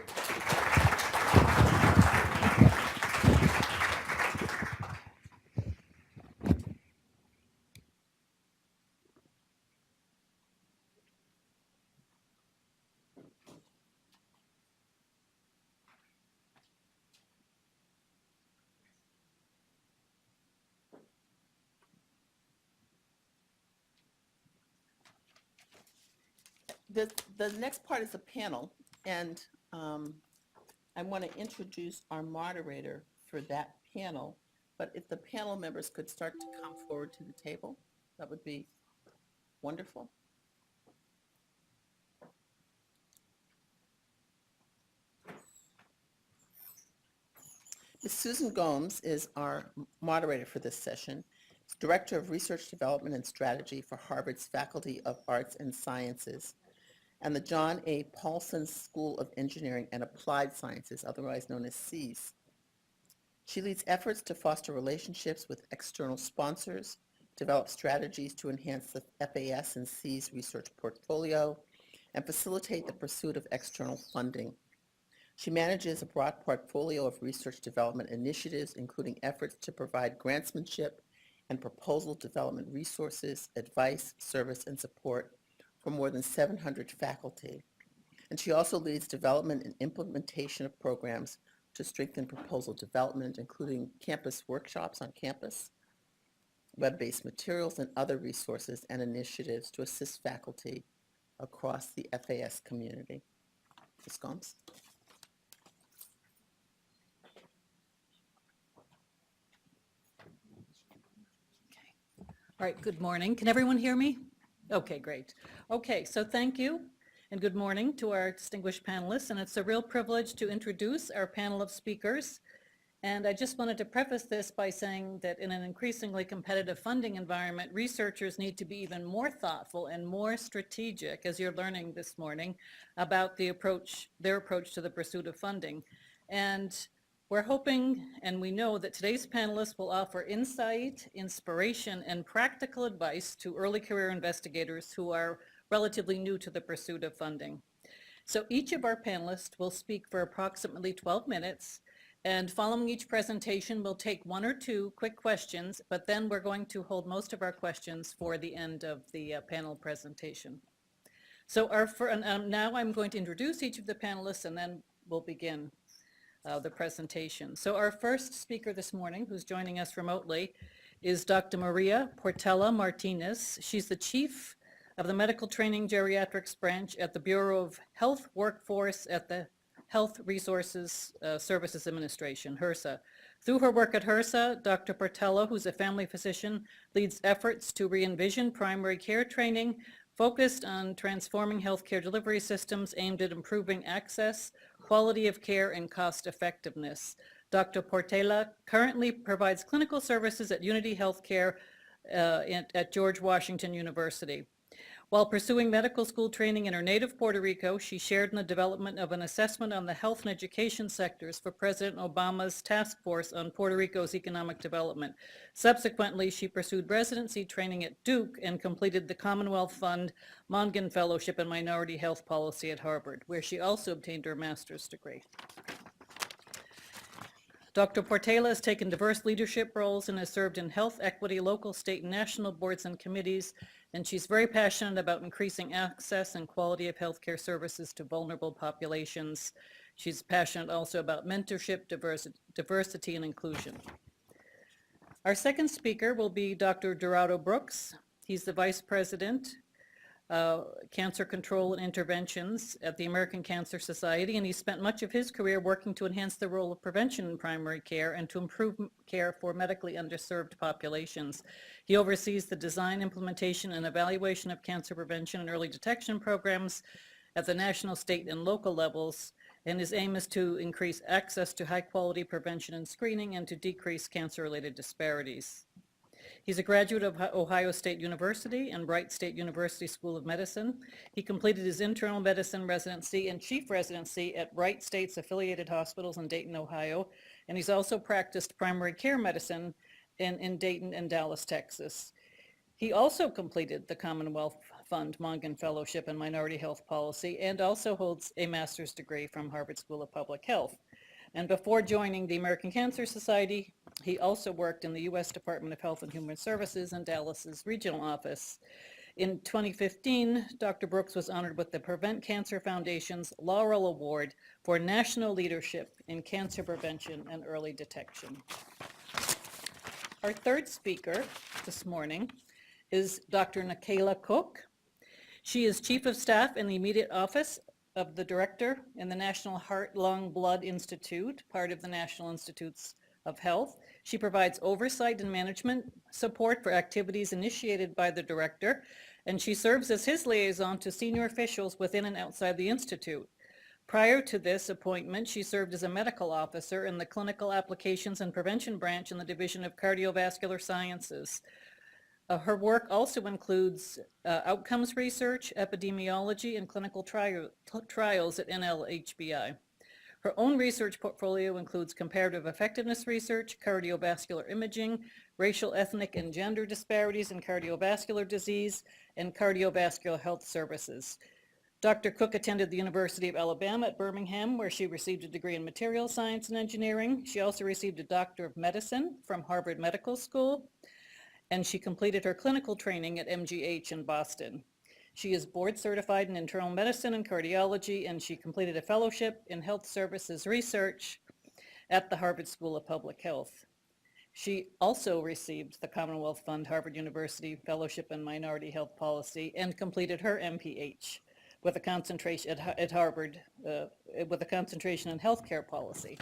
The next part is a panel, and I want to introduce our moderator for that panel. But if the panel members could start to come forward to the table, that would be wonderful. Ms. Susan Gomes is our moderator for this session. She's Director of Research Development and Strategy for Harvard's Faculty of Arts and Sciences and the John A. Paulson School of Engineering and Applied Sciences, otherwise known as SEAS. She leads efforts to foster relationships with external sponsors, develop strategies to enhance the FAS and SEAS research portfolio, and facilitate the pursuit of external funding. She manages a broad portfolio of research development initiatives, including efforts to provide grantsmanship and proposal development resources, advice, service, and support for more than 700 faculty. And she also leads development and implementation of programs to strengthen proposal development, including campus workshops on campus, web-based materials, and other resources and initiatives to assist faculty across the FAS community. Ms. Gomes? All right, good morning. Can everyone hear me? Okay, great. Okay, so thank you and good morning to our distinguished panelists, and it's a real privilege to introduce our panel of speakers. And I just wanted to preface this by saying that in an increasingly competitive funding environment, researchers need to be even more thoughtful and more strategic, as you're learning this morning, about their approach to the pursuit of funding. And we're hoping, and we know that today's panelists will offer insight, inspiration, and practical advice to early career investigators who are relatively new to the pursuit of funding. So each of our panelists will speak for approximately 12 minutes, and following each presentation, we'll take one or two quick questions, but then we're going to hold most of our questions for the end of the panel presentation. So now I'm going to introduce each of the panelists, and then we'll begin the presentation. So our first speaker this morning, who's joining us remotely, is Dr. Maria Portela Martinez. She's the Chief of the Medical Training Geriatrics Branch at the Bureau of Health Workforce at the Health Resources Services Administration, HRSA. Through her work at HRSA, Dr. Portela, who's a family physician, leads efforts to re-envision primary care training focused on transforming healthcare delivery systems aimed at improving access, quality of care, and cost effectiveness. Dr. Portela currently provides clinical services at Unity Healthcare at George Washington University. While pursuing medical school training in her native Puerto Rico, she shared in the development of an assessment on the health and education sectors for President Obama's task force on Puerto Rico's economic development. Subsequently, she pursued residency training at Duke and completed the Commonwealth Fund Mongan Fellowship in Minority Health Policy at Harvard, where she also obtained her master's degree. Dr. Portela has taken diverse leadership roles and has served in health equity, local, state, and national boards and committees, and she's very passionate about increasing access and quality of healthcare services to vulnerable populations. She's passionate also about mentorship, diversity, and inclusion. Our second speaker will be Dr. Dorado Brooks. He's the Vice President cancer control and interventions at the American Cancer Society, and he spent much of his career working to enhance the role of prevention in primary care and to improve care for medically underserved populations. He oversees the design, implementation, and evaluation of cancer prevention and early detection programs at the national, state, and local levels, and his aim is to increase access to high-quality prevention and screening and to decrease cancer-related disparities. He's a graduate of Ohio State University and Wright State University School of Medicine. He completed his internal medicine residency and chief residency at Wright State's affiliated hospitals in Dayton, Ohio, and he's also practiced primary care medicine in Dayton and Dallas, Texas. He also completed the Commonwealth Fund Mongan Fellowship in Minority Health Policy and also holds a master's degree from Harvard School of Public Health. And before joining the American Cancer Society, he also worked in the U.S. Department of Health and Human Services in Dallas's regional office. In 2015, Dr. Brooks was honored with the Prevent Cancer Foundation's Laurel Award for National Leadership in Cancer Prevention and Early Detection. Our third speaker this morning is Dr. Kayla Cook. She is Chief of Staff in the immediate office of the Director in the National Heart, Lung, Blood Institute, part of the National Institutes of Health. She provides oversight and management support for activities initiated by the Director, and she serves as his liaison to senior officials within and outside the Institute. Prior to this appointment, she served as a medical officer in the Clinical Applications and Prevention Branch in the Division of Cardiovascular Sciences. Her work also includes outcomes research, epidemiology, and clinical trials at Nhlbi. Her own research portfolio includes comparative effectiveness research, cardiovascular imaging, racial, ethnic, and gender disparities in cardiovascular disease, and cardiovascular health services. Dr. Cook attended the University of Alabama at Birmingham, where she received a degree in material science and engineering. She also received a Doctor of Medicine from Harvard Medical School, and she completed her clinical training at MGH in Boston. She is board certified in internal medicine and cardiology, and she completed a fellowship in health services research at the Harvard School of Public Health. She also received the Commonwealth Fund Harvard University Fellowship in Minority Health Policy and completed her MPH with a concentration at Harvard with a concentration in healthcare policy.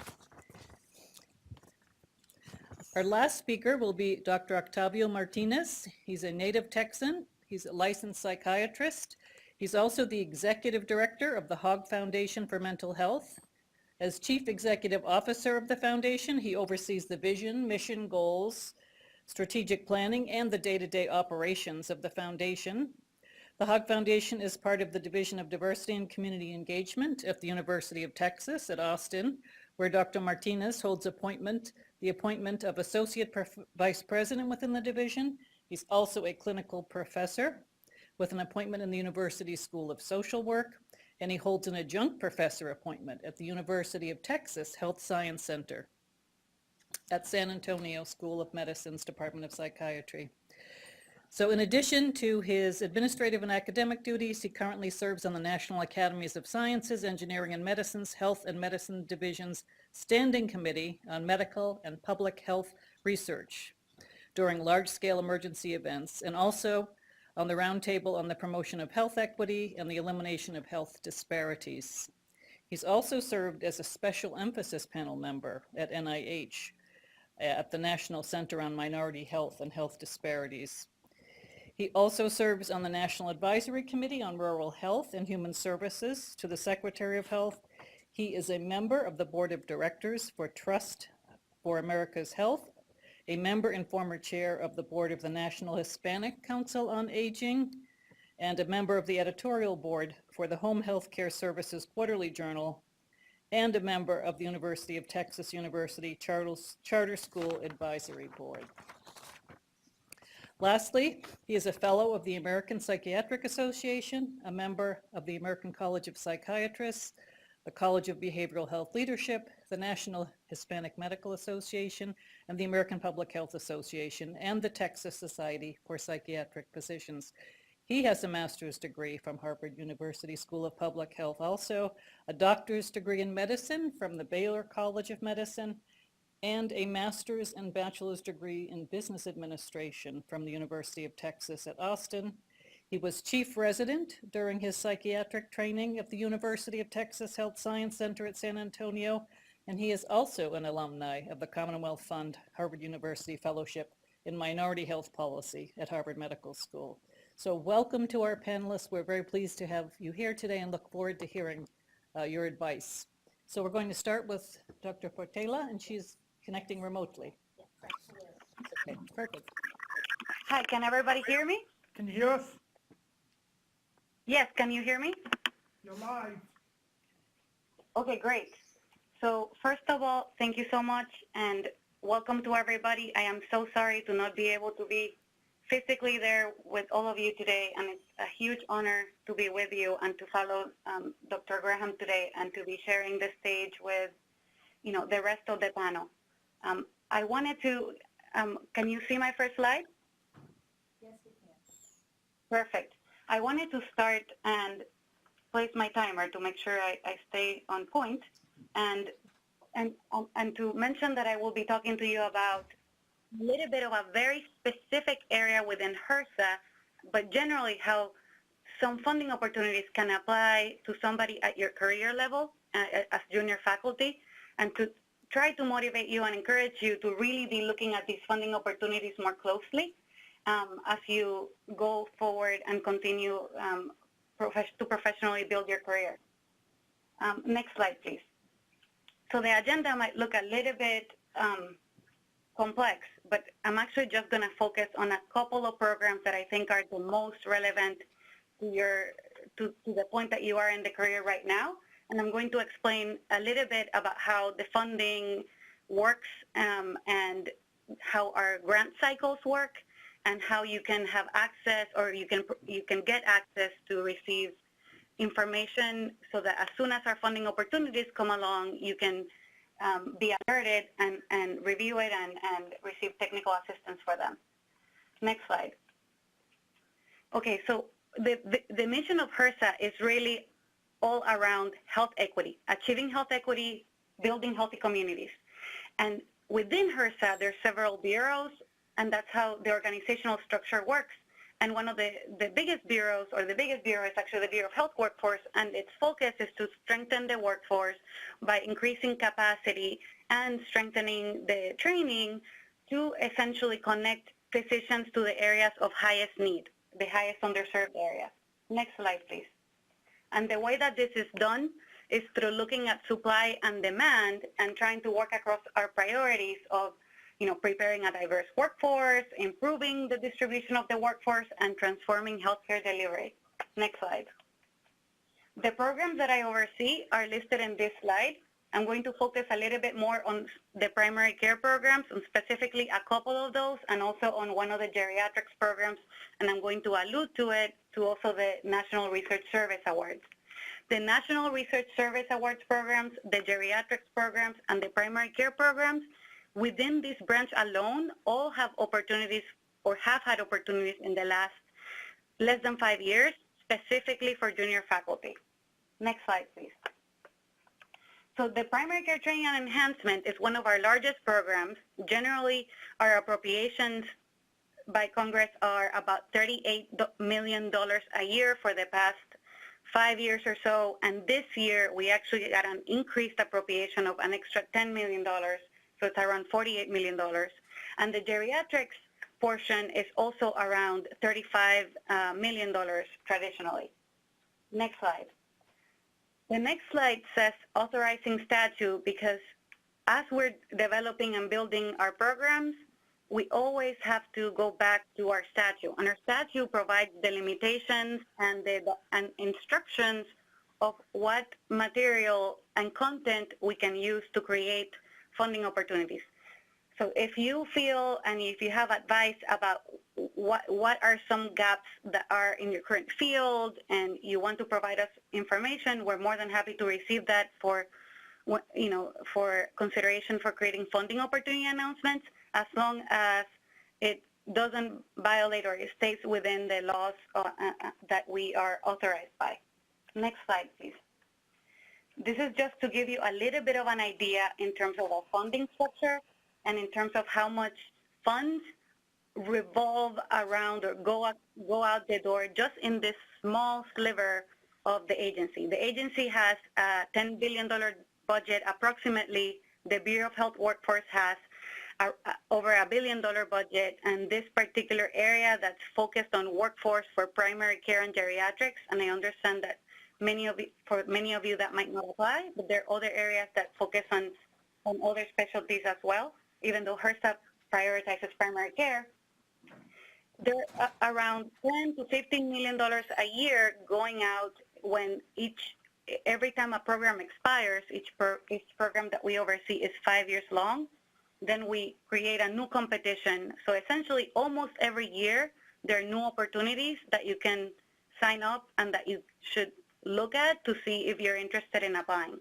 Our last speaker will be Dr. Octavio Martinez. He's a native Texan. He's a licensed psychiatrist. He's also the executive director of the Hogg Foundation for Mental Health. As chief executive officer of the foundation, he oversees the vision, mission, goals, strategic planning, and the day-to-day operations of the foundation. The Hogg Foundation is part of the Division of Diversity and Community Engagement at the University of Texas at Austin, where Dr. Martinez holds the appointment of Associate Vice President within the division. He's also a clinical professor with an appointment in the University School of Social Work, and he holds an adjunct professor appointment at the University of Texas Health Science Center at San Antonio School of Medicine's Department of Psychiatry. So in addition to his administrative and academic duties, he currently serves on the National Academies of Sciences, Engineering and Medicine's Health and Medicine Division's Standing Committee on Medical and Public Health Research during large-scale emergency events, and also on the Roundtable on the Promotion of Health Equity and the Elimination of Health Disparities. He's also served as a special emphasis panel member at NIH at the National Center on Minority Health and Health Disparities. He also serves on the National Advisory Committee on Rural Health and Human Services to the Secretary of Health. He is a member of the Board of Directors for Trust for America's Health, a member and former chair of the board of the National Hispanic Council on Aging, and a member of the editorial board for the Home Health Care Services Quarterly Journal, and a member of the University of Texas University Charter School Advisory Board. Lastly, he is a fellow of the American Psychiatric Association, a member of the American College of Psychiatrists, the College of Behavioral Health Leadership, the National Hispanic Medical Association, and the American Public Health Association, and the Texas Society for Psychiatric Physicians. He has a master's degree from Harvard University School of Public Health, also a doctor's degree in medicine from the Baylor College of Medicine, and a master's and bachelor's degree in business administration from the University of Texas at Austin. He was chief resident during his psychiatric training of the University of Texas Health Science Center at San Antonio, and he is also an alumni of the Commonwealth Fund Harvard University Fellowship in Minority Health Policy at Harvard Medical School. So welcome to our panelists. We're very pleased to have you here today and look forward to hearing your advice. So we're going to start with Dr. Portela, and she's connecting remotely. Okay, perfect. Hi, can everybody hear me? Can you hear us? Yes, can you hear me? You're live. Okay, great. So first of all, thank you so much and welcome to everybody. I am so sorry to not be able to be physically there with all of you today, and it's a huge honor to be with you and to follow Dr. Graham today and to be sharing the stage with, the rest of the panel. I wanted to, can you see my first slide? Yes, we can. Perfect. I wanted to start and place my timer to make sure I stay on point, and to mention that I will be talking to you about a little bit of a very specific area within HRSA, but generally how some funding opportunities can apply to somebody at your career level as junior faculty, and to try to motivate you and encourage you to really be looking at these funding opportunities more closely as you go forward and continue to professionally build your career. Next slide, please. So the agenda might look a little bit complex, but I'm actually just going to focus on a couple of programs that I think are the most relevant to the point that you are in the career right now. And I'm going to explain a little bit about how the funding works and how our grant cycles work, and how you can have access, or you can get access to receive information, so that as soon as our funding opportunities come along, you can be alerted and review it and receive technical assistance for them. Next slide. Okay, so the mission of HRSA is really all around health equity, achieving health equity, building healthy communities. And within HRSA, there's several bureaus, and that's how the organizational structure works. And one of the biggest bureaus, or the biggest bureau, is actually the Bureau of Health Workforce, and its focus is to strengthen the workforce by increasing capacity and strengthening the training to essentially connect physicians to the areas of highest need, the highest underserved areas. Next slide, please. And the way that this is done is through looking at supply and demand and trying to work across our priorities of preparing a diverse workforce, improving the distribution of the workforce, and transforming healthcare delivery. Next slide. The programs that I oversee are listed in this slide. I'm going to focus a little bit more on the primary care programs, and specifically a couple of those, and also on one of the geriatrics programs, and I'm going to allude to it, to also the National Research Service Awards. The National Research Service Awards programs, the geriatrics programs, and the primary care programs, within this branch alone, all have opportunities, or have had opportunities in the last less than 5 years, specifically for junior faculty. Next slide, please. So the primary care training and enhancement is one of our largest programs. Generally, our appropriations by Congress are about $38 million a year for the past 5 years or so, and this year we actually got an increased appropriation of an extra $10 million, so it's around $48 million. And the geriatrics portion is also around $35 million traditionally. Next slide. The next slide says authorizing statute, because as we're developing and building our programs, we always have to go back to our statute. And our statute provides the limitations and instructions of what material and content we can use to create funding opportunities. So if you feel and if you have advice about what are some gaps that are in your current field and you want to provide us information, we're more than happy to receive that for consideration for creating funding opportunity announcements, as long as it doesn't violate or it stays within the laws that we are authorized by. Next slide, please. This is just to give you a little bit of an idea in terms of our funding structure and in terms of how much funds revolve around or go out the door just in this small sliver of the agency. The agency has a $10 billion budget approximately. The Bureau of Health Workforce has over $1 billion budget, and this particular area that's focused on workforce for primary care and geriatrics, and I understand that for many of you that might not apply, but there are other areas that focus on other specialties as well, even though HRSA prioritizes primary care. There are around $10 to $15 million a year going out when every time a program expires, each program that we oversee is 5 years long. Then we create a new competition. So essentially, almost every year, there are new opportunities that you can sign up and that you should look at to see if you're interested in applying.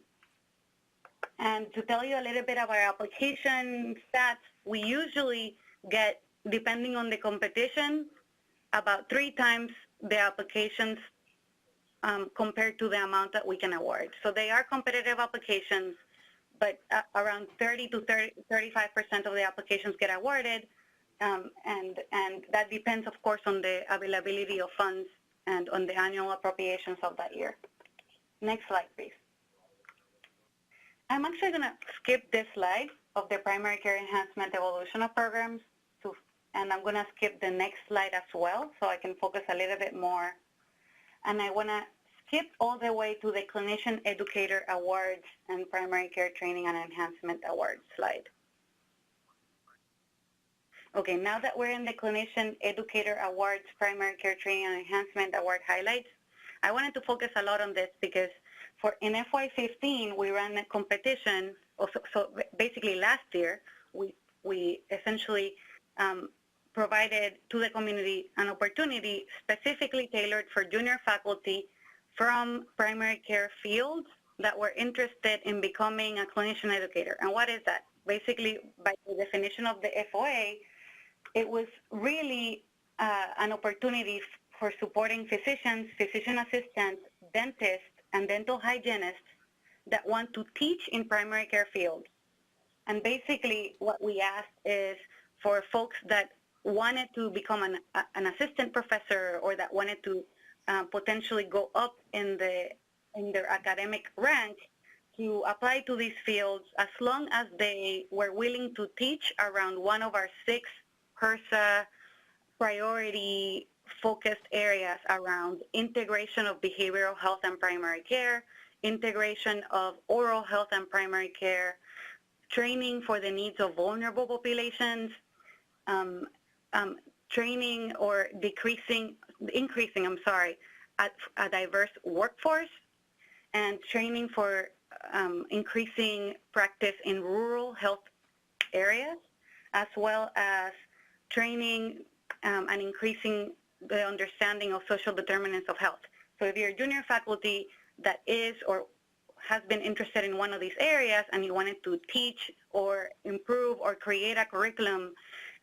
And to tell you a little bit about our application stats, we usually get, depending on the competition, about 3 times the applications compared to the amount that we can award. So they are competitive applications, but around 30 to 35% of the applications get awarded, and that depends, of course, on the availability of funds and on the annual appropriations of that year. Next slide, please. I'm actually going to skip this slide of the primary care enhancement evolution of programs, and I'm going to skip the next slide as well so I can focus a little bit more. And I want to skip all the way to the Clinician Educator Awards and Primary Care Training and Enhancement Awards slide. Okay, now that we're in the Clinician Educator Awards, Primary Care Training and Enhancement Award highlights, I wanted to focus a lot on this because in FY15, we ran a competition. So basically last year, we essentially provided to the community an opportunity specifically tailored for junior faculty from primary care fields that were interested in becoming a clinician educator. And what is that? Basically, by the definition of the FOA, it was really an opportunity for supporting physicians, physician assistants, dentists, and dental hygienists that want to teach in primary care fields. And basically what we asked is for folks that wanted to become an assistant professor or that wanted to potentially go up in their academic rank to apply to these fields as long as they were willing to teach around one of our 6 HRSA priority focused areas around integration of behavioral health and primary care, integration of oral health and primary care, training for the needs of vulnerable populations, training or increasing a diverse workforce, and training for increasing practice in rural health areas, as well as training and increasing the understanding of social determinants of health. So if you're a junior faculty that is or has been interested in one of these areas and you wanted to teach or improve or create a curriculum,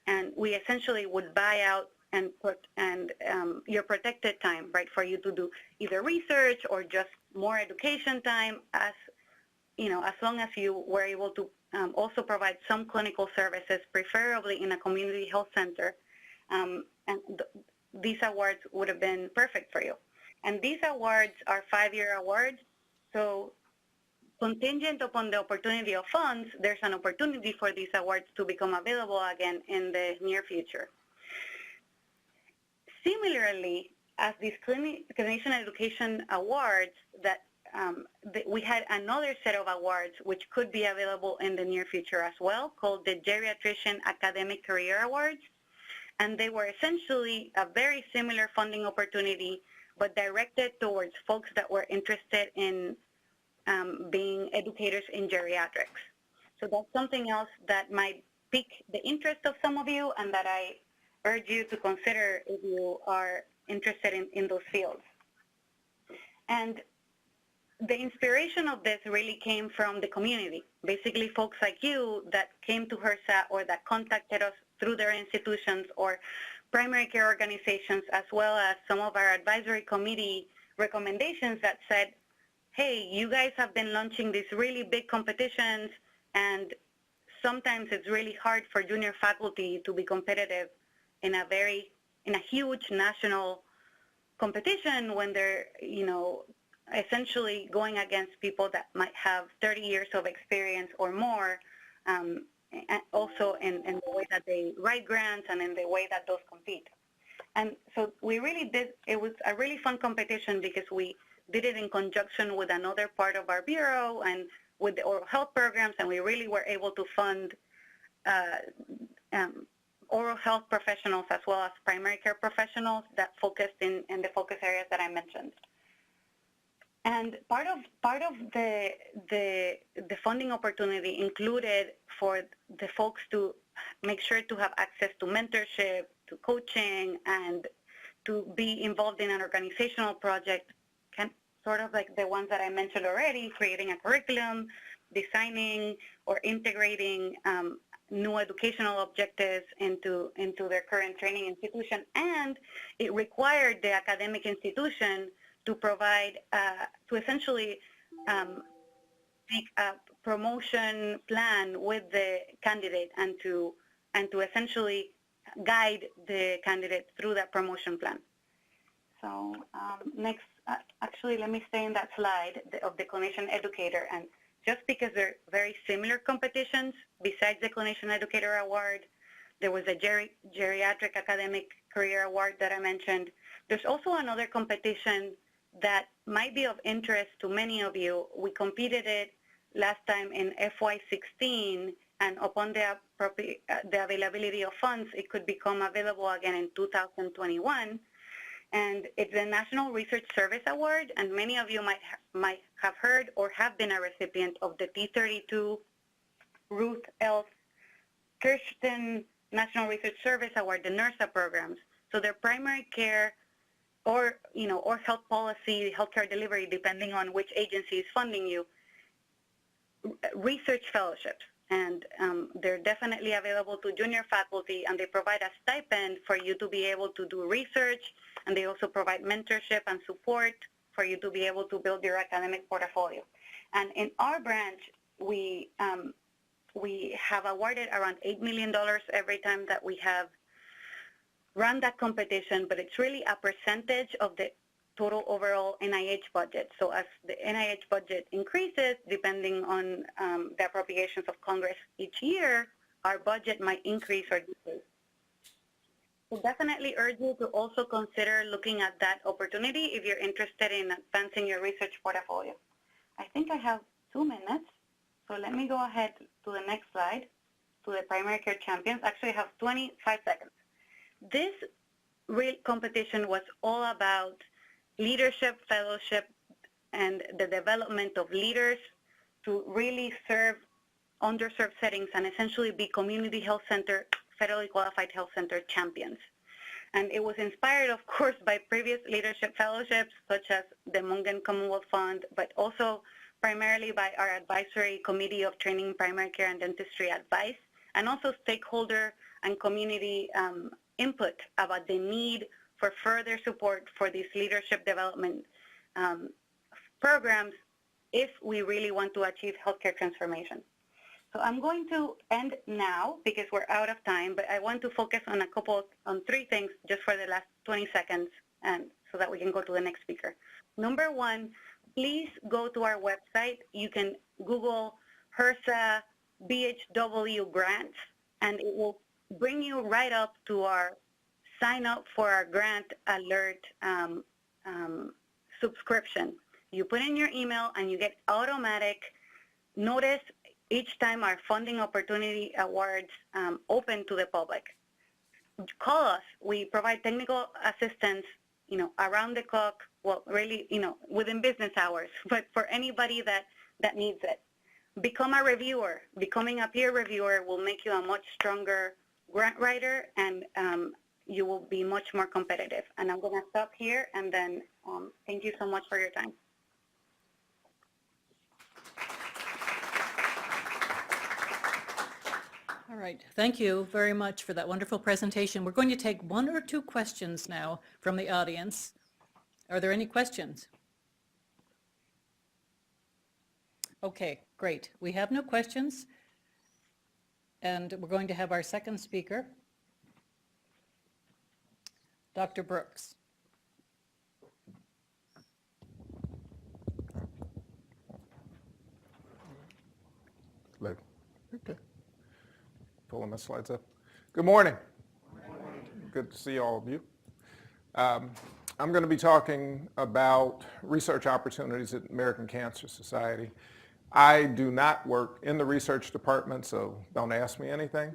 and we essentially would buy out and your protected time, right, for you to do either research or just more education time, as long as you were able to also provide some clinical services, preferably in a community health center, these awards would have been perfect for you. And these awards are 5-year awards, so contingent upon the opportunity of funds, there's an opportunity for these awards to become available again in the near future. Similarly, as these clinician education awards, we had another set of awards which could be available in the near future as well, called the Geriatrician Academic Career Awards. And they were essentially a very similar funding opportunity, but directed towards folks that were interested in being educators in geriatrics. So that's something else that might pique the interest of some of you and that I urge you to consider if you are interested in those fields. And the inspiration of this really came from the community, basically folks like you that came to HRSA or that contacted us through their institutions or primary care organizations, as well as some of our advisory committee recommendations that said, hey, you guys have been launching these really big competitions, and sometimes it's really hard for junior faculty to be competitive in a huge national competition when they're, essentially going against people that might have 30 years of experience or more, and also in the way that they write grants and in the way that those compete. And so we really did, it was a really fun competition because we did it in conjunction with another part of our bureau and with the oral health programs, and we really were able to fund oral health professionals as well as primary care professionals that focused in the focus areas that I mentioned. And part of the funding opportunity included for the folks to make sure to have access to mentorship, to coaching, and to be involved in an organizational project, sort of like the ones that I mentioned already, creating a curriculum, designing or integrating new educational objectives into their current training institution. And it required the academic institution to provide, to essentially make a promotion plan with the candidate and to essentially guide the candidate through that promotion plan. So next, actually, let me stay in that slide of the Clinician Educator. And just because they're very similar competitions, besides the Clinician Educator Award, there was a Geriatric Academic Career Award that I mentioned. There's also another competition that might be of interest to many of you. We competed it last time in FY16, and upon the availability of funds, it could become available again in 2021. And it's the National Research Service Award, and many of you might have heard or have been a recipient of the T32 Ruth L. Kirsten National Research Service Award, the NRSA programs. So they're primary care or health policy, healthcare delivery, depending on which agency is funding you, research fellowships. And they're definitely available to junior faculty, and they provide a stipend for you to be able to do research, and they also provide mentorship and support for you to be able to build your academic portfolio. And in our branch, we have awarded around $8 million every time that we have run that competition, but it's really a percentage of the total overall NIH budget. So as the NIH budget increases, depending on the appropriations of Congress each year, our budget might increase or decrease. So definitely urge you to also consider looking at that opportunity if you're interested in advancing your research portfolio. I think I have 2 minutes, so let me go ahead to the next slide, to the primary care champions. Actually, I have 25 seconds. This real competition was all about leadership, fellowship, and the development of leaders to really serve underserved settings and essentially be community health center, federally qualified health center champions. And it was inspired, of course, by previous leadership fellowships, such as the Mungan Commonwealth Fund, but also primarily by our advisory committee of training primary care and dentistry advice, and also stakeholder and community input about the need for further support for these leadership development programs if we really want to achieve healthcare transformation. So I'm going to end now because we're out of time, but I want to focus on on 3 things just for the last 20 seconds, and so that we can go to the next speaker. Number 1, please go to our website. You can Google HRSA BHW grants, and it will bring you right up to our sign up for our grant alert subscription. You put in your email and you get automatic notice each time our funding opportunity awards open to the public. Call us. We provide technical assistance, around the clock, well, really, within business hours, but for anybody that needs it. Become a reviewer. Becoming a peer reviewer will make you a much stronger grant writer, and you will be much more competitive. And I'm going to stop here, and then thank you so much for your time. All right, thank you very much for that wonderful presentation. We're going to take 1 or 2 questions now from the audience. Are there any questions? Okay, great. We have no questions, and we're going to have our second speaker. Dr. Brooks. Okay. Pulling my slides up. Good morning. Good to see all of you. I'm going to be talking about research opportunities at American Cancer Society. I do not work in the research department, so don't ask me anything.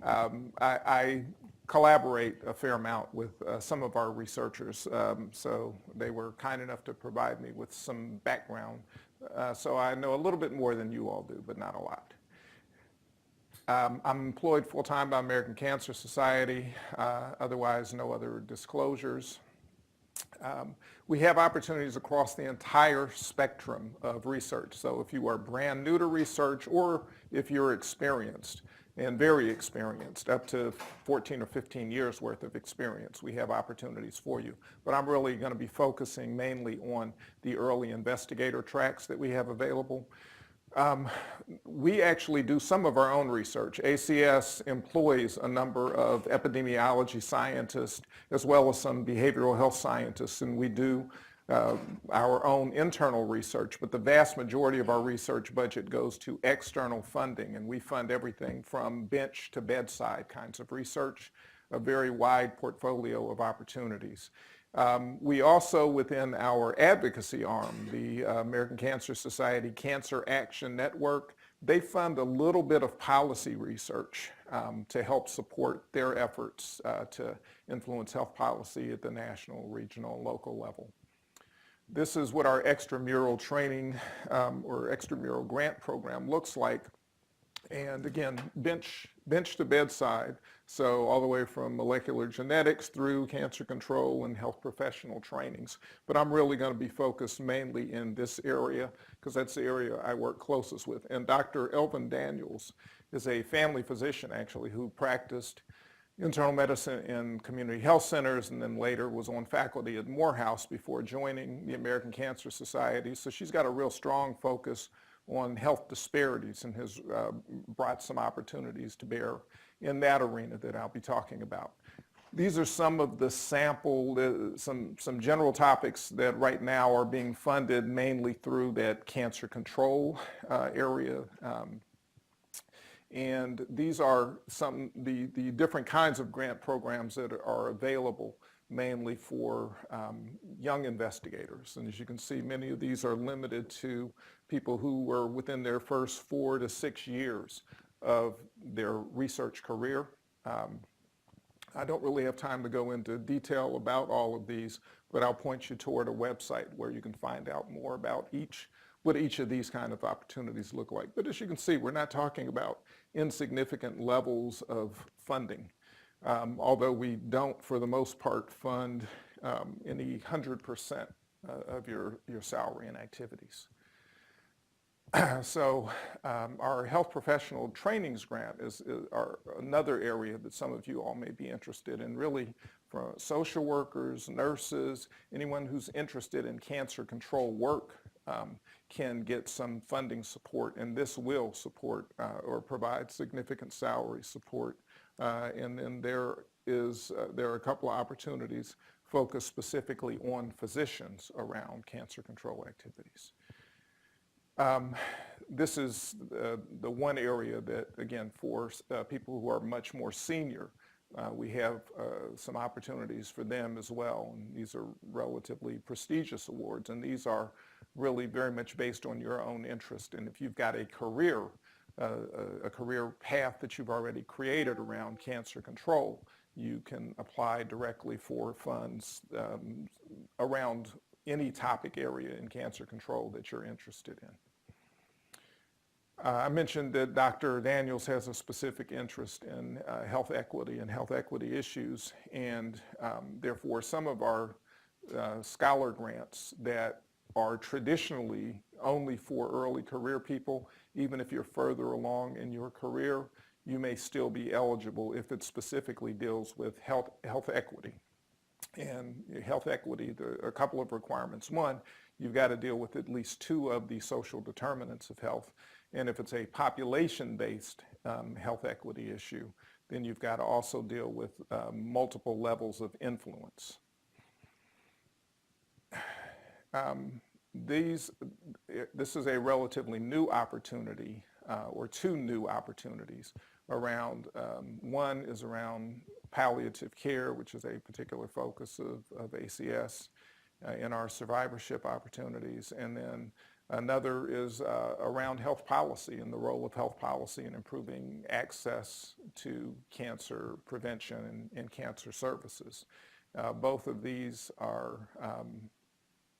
I collaborate a fair amount with some of our researchers, so they were kind enough to provide me with some background. So I know a little bit more than you all do, but not a lot. I'm employed full-time by American Cancer Society, otherwise no other disclosures. We have opportunities across the entire spectrum of research. So if you are brand new to research or if you're experienced and very experienced, up to 14 or 15 years worth of experience, we have opportunities for you. But I'm really going to be focusing mainly on the early investigator tracks that we have available. We actually do some of our own research. ACS employs a number of epidemiology scientists as well as some behavioral health scientists, and we do our own internal research, but the vast majority of our research budget goes to external funding, and we fund everything from bench to bedside kinds of research, a very wide portfolio of opportunities. We also, within our advocacy arm, the American Cancer Society Cancer Action Network, they fund a little bit of policy research to help support their efforts to influence health policy at the national, regional, and local level. This is what our extramural training or extramural grant program looks like. And again, bench to bedside, so all the way from molecular genetics through cancer control and health professional trainings. But I'm really going to be focused mainly in this area because that's the area I work closest with. And Dr. Elvin Daniels is a family physician actually who practiced internal medicine in community health centers and then later was on faculty at Morehouse before joining the American Cancer Society. So she's got a real strong focus on health disparities and has brought some opportunities to bear in that arena that I'll be talking about. These are some of the sample, some general topics that right now are being funded mainly through that cancer control area. And these are the different kinds of grant programs that are available mainly for young investigators. And as you can see, many of these are limited to people who were within their first 4 to 6 years of their research career. I don't really have time to go into detail about all of these, but I'll point you toward a website where you can find out more about what each of these kind of opportunities look like. But as you can see, we're not talking about insignificant levels of funding. Although we don't, for the most part, fund any 100% of your salary and activities. So our health professional trainings grant is another area that some of you all may be interested in, really for social workers, nurses, anyone who's interested in cancer control work can get some funding support, and this will support or provide significant salary support. And then there are a couple of opportunities focused specifically on physicians around cancer control activities. This is the one area that, again, for people who are much more senior, we have some opportunities for them as well. And these are relatively prestigious awards, and these are really very much based on your own interest. And if you've got a career path that you've already created around cancer control, you can apply directly for funds around any topic area in cancer control that you're interested in. I mentioned that Dr. Daniels has a specific interest in health equity and health equity issues, and therefore some of our scholar grants that are traditionally only for early career people, even if you're further along in your career, you may still be eligible if it specifically deals with health equity. And health equity, there are a couple of requirements. One, you've got to deal with at least 2 of the social determinants of health. And if it's a population-based health equity issue, then you've got to also deal with multiple levels of influence. This is a relatively new opportunity, or two new opportunities around, one is around palliative care, which is a particular focus of ACS in our survivorship opportunities, and then another is around health policy and the role of health policy in improving access to cancer prevention and cancer services. Both of these are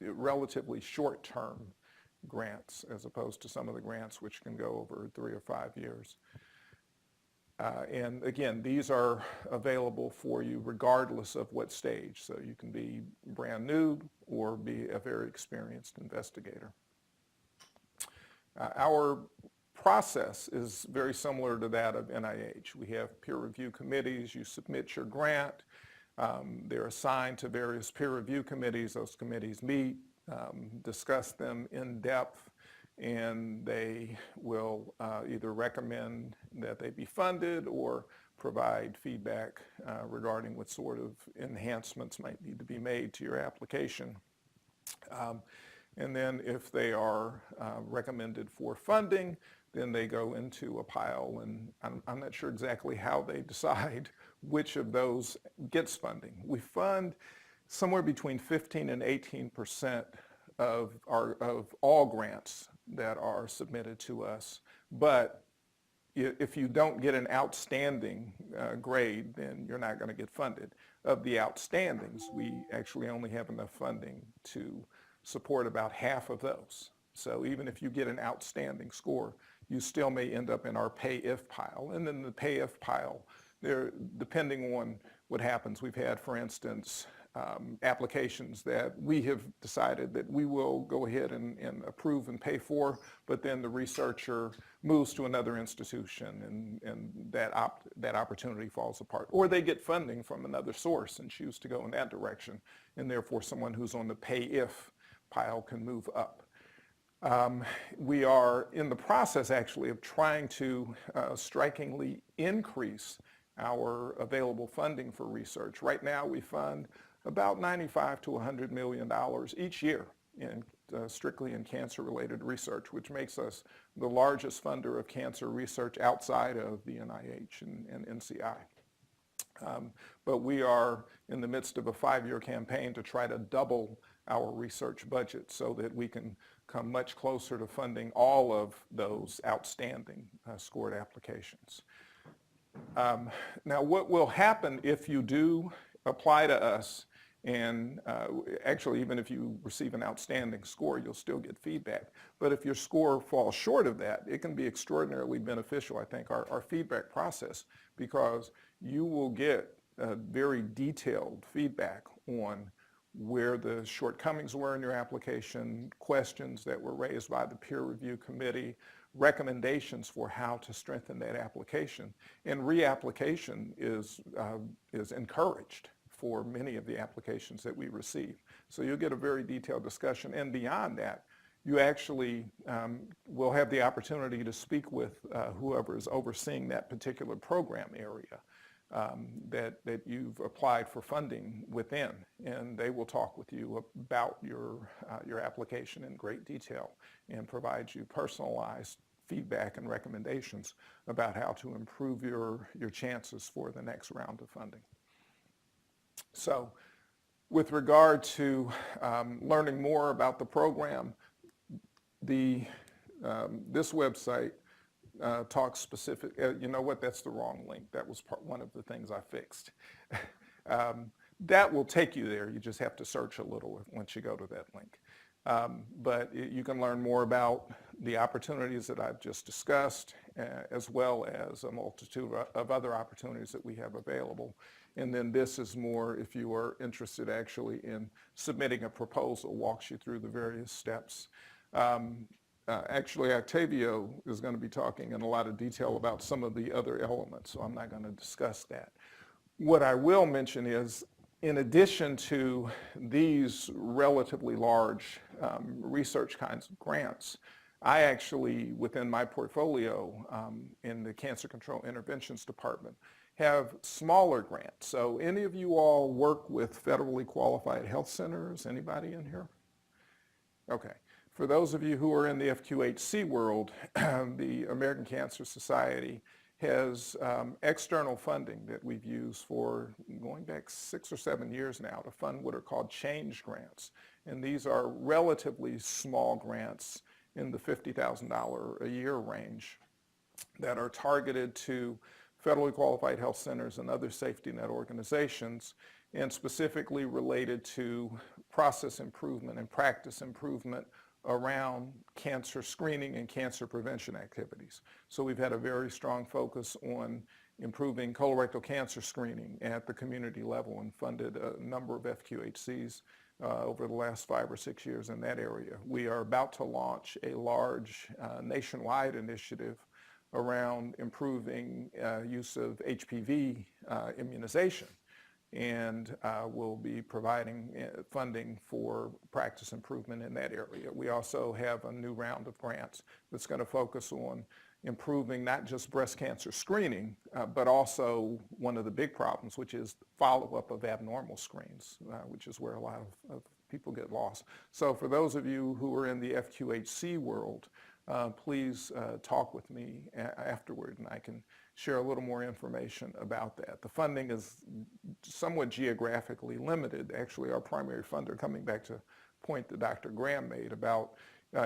relatively short-term grants as opposed to some of the grants which can go over 3 or 5 years. And again, these are available for you regardless of what stage. So you can be brand new or be a very experienced investigator. Our process is very similar to that of NIH. We have peer review committees. You submit your grant. They're assigned to various peer review committees. Those committees meet, discuss them in depth, and they will either recommend that they be funded or provide feedback regarding what sort of enhancements might need to be made to your application. And then if they are recommended for funding, then they go into a pile, and I'm not sure exactly how they decide which of those gets funding. We fund somewhere between 15 and 18% of all grants that are submitted to us, but if you don't get an outstanding grade, then you're not going to get funded. Of the outstandings, we actually only have enough funding to support about half of those. So even if you get an outstanding score, you still may end up in our pay if pile. And then the pay if pile, depending on what happens, we've had, for instance, applications that we have decided that we will go ahead and approve and pay for, but then the researcher moves to another institution and that opportunity falls apart. Or they get funding from another source and choose to go in that direction, and therefore someone who's on the pay if pile can move up. We are in the process actually of trying to strikingly increase our available funding for research. Right now we fund about $95 to $100 million each year strictly in cancer-related research, which makes us the largest funder of cancer research outside of the NIH and NCI. But we are in the midst of a 5-year campaign to try to double our research budget so that we can come much closer to funding all of those outstanding scored applications. Now, what will happen if you do apply to us, and actually even if you receive an outstanding score, you'll still get feedback. But if your score falls short of that, it can be extraordinarily beneficial, I think, our feedback process, because you will get very detailed feedback on where the shortcomings were in your application, questions that were raised by the peer review committee, recommendations for how to strengthen that application. And reapplication is encouraged for many of the applications that we receive. So you'll get a very detailed discussion. And beyond that, you actually will have the opportunity to speak with whoever is overseeing that particular program area that you've applied for funding within, and they will talk with you about your application in great detail and provide you personalized feedback and recommendations about how to improve your chances for the next round of funding. So with regard to learning more about the program, this website talks specific, you know what, that's the wrong link. That was one of the things I fixed. That will take you there. You just have to search a little once you go to that link. But you can learn more about the opportunities that I've just discussed, as well as a multitude of other opportunities that we have available. And then this is more if you are interested actually in submitting a proposal, walks you through the various steps. Actually, Octavio is going to be talking in a lot of detail about some of the other elements, so I'm not going to discuss that. What I will mention is, in addition to these relatively large research kinds of grants, I actually, within my portfolio in the Cancer Control Interventions Department, have smaller grants. So any of you all work with federally qualified health centers? Anybody in here? Okay. For those of you who are in the FQHC world, the American Cancer Society has external funding that we've used for going back 6 or 7 years now to fund what are called change grants. And these are relatively small grants in the $50,000 a year range that are targeted to federally qualified health centers and other safety net organizations, and specifically related to process improvement and practice improvement around cancer screening and cancer prevention activities. So we've had a very strong focus on improving colorectal cancer screening at the community level and funded a number of FQHCs over the last 5 or 6 years in that area. We are about to launch a large nationwide initiative around improving use of HPV immunization, and we'll be providing funding for practice improvement in that area. We also have a new round of grants that's going to focus on improving not just breast cancer screening, but also one of the big problems, which is follow-up of abnormal screens, which is where a lot of people get lost. So for those of you who are in the FQHC world, please talk with me afterward, and I can share a little more information about that. The funding is somewhat geographically limited. Actually, our primary funder, coming back to a point that Dr. Graham made about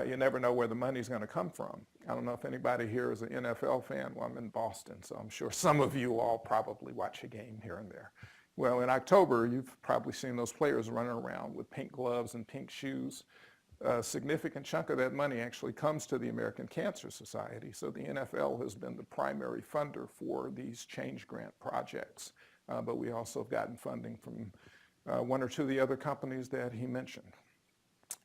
you never know where the money's going to come from. I don't know if anybody here is an NFL fan. Well, I'm in Boston, so I'm sure some of you all probably watch a game here and there. Well, in October, you've probably seen those players running around with pink gloves and pink shoes. A significant chunk of that money actually comes to the American Cancer Society. So the NFL has been the primary funder for these change grant projects. But we also have gotten funding from 1 or 2 of the other companies that he mentioned.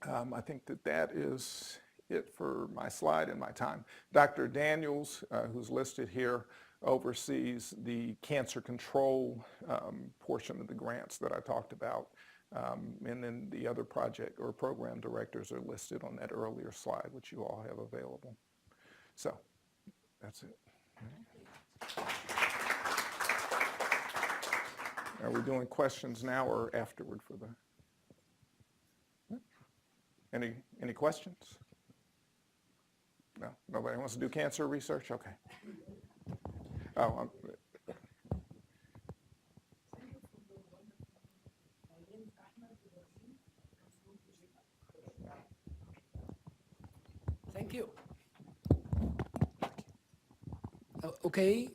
I think that is it for my slide and my time. Dr. Daniels, who's listed here, oversees the cancer control portion of the grants that I talked about. And then the other project or program directors are listed on that earlier slide, which you all have available. So that's it. Are we doing questions now or afterward for the? Any questions? No, nobody wants to do cancer research? Okay. Oh, Thank you. Okay,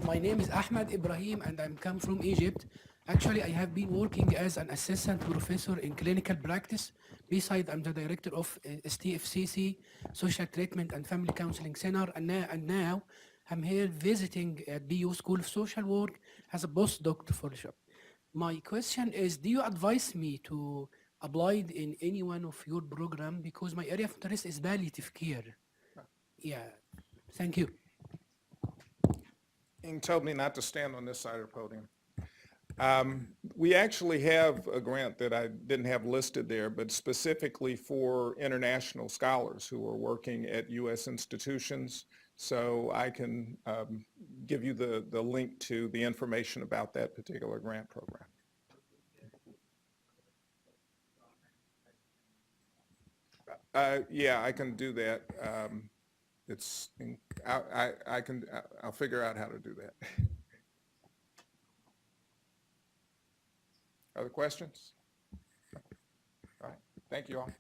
my name is Ahmed Ibrahim and I'm come from Egypt. Actually, I have been working as an assistant professor in clinical practice. Besides, I'm the director of STFCC, Social Treatment and Family Counseling Center, and now I'm here visiting at BU School of Social Work as a postdoc fellowship. My question is, do you advise me to apply in any one of your program because my area of interest is palliative care? Yeah, thank you. Ing told me not to stand on this side of the podium. We actually have a grant that I didn't have listed there, but specifically for international scholars who are working at U.S. institutions. So I can give you the link to the information about that particular grant program. Yeah, I can do that. I'll figure out how to do that. Other questions? All right, thank you all.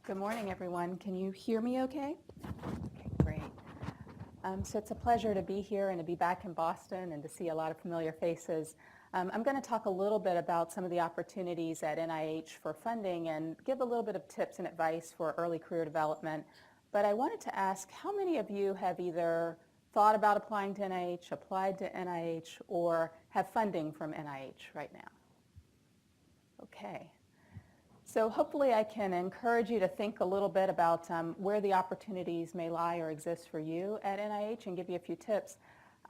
Good morning, everyone. Can you hear me okay? Okay, great. So it's a pleasure to be here and to be back in Boston and to see a lot of familiar faces. I'm going to talk a little bit about some of the opportunities at NIH for funding and give a little bit of tips and advice for early career development. But I wanted to ask, how many of you have either thought about applying to NIH, applied to NIH, or have funding from NIH right now? Okay. So hopefully I can encourage you to think a little bit about where the opportunities may lie or exist for you at NIH and give you a few tips.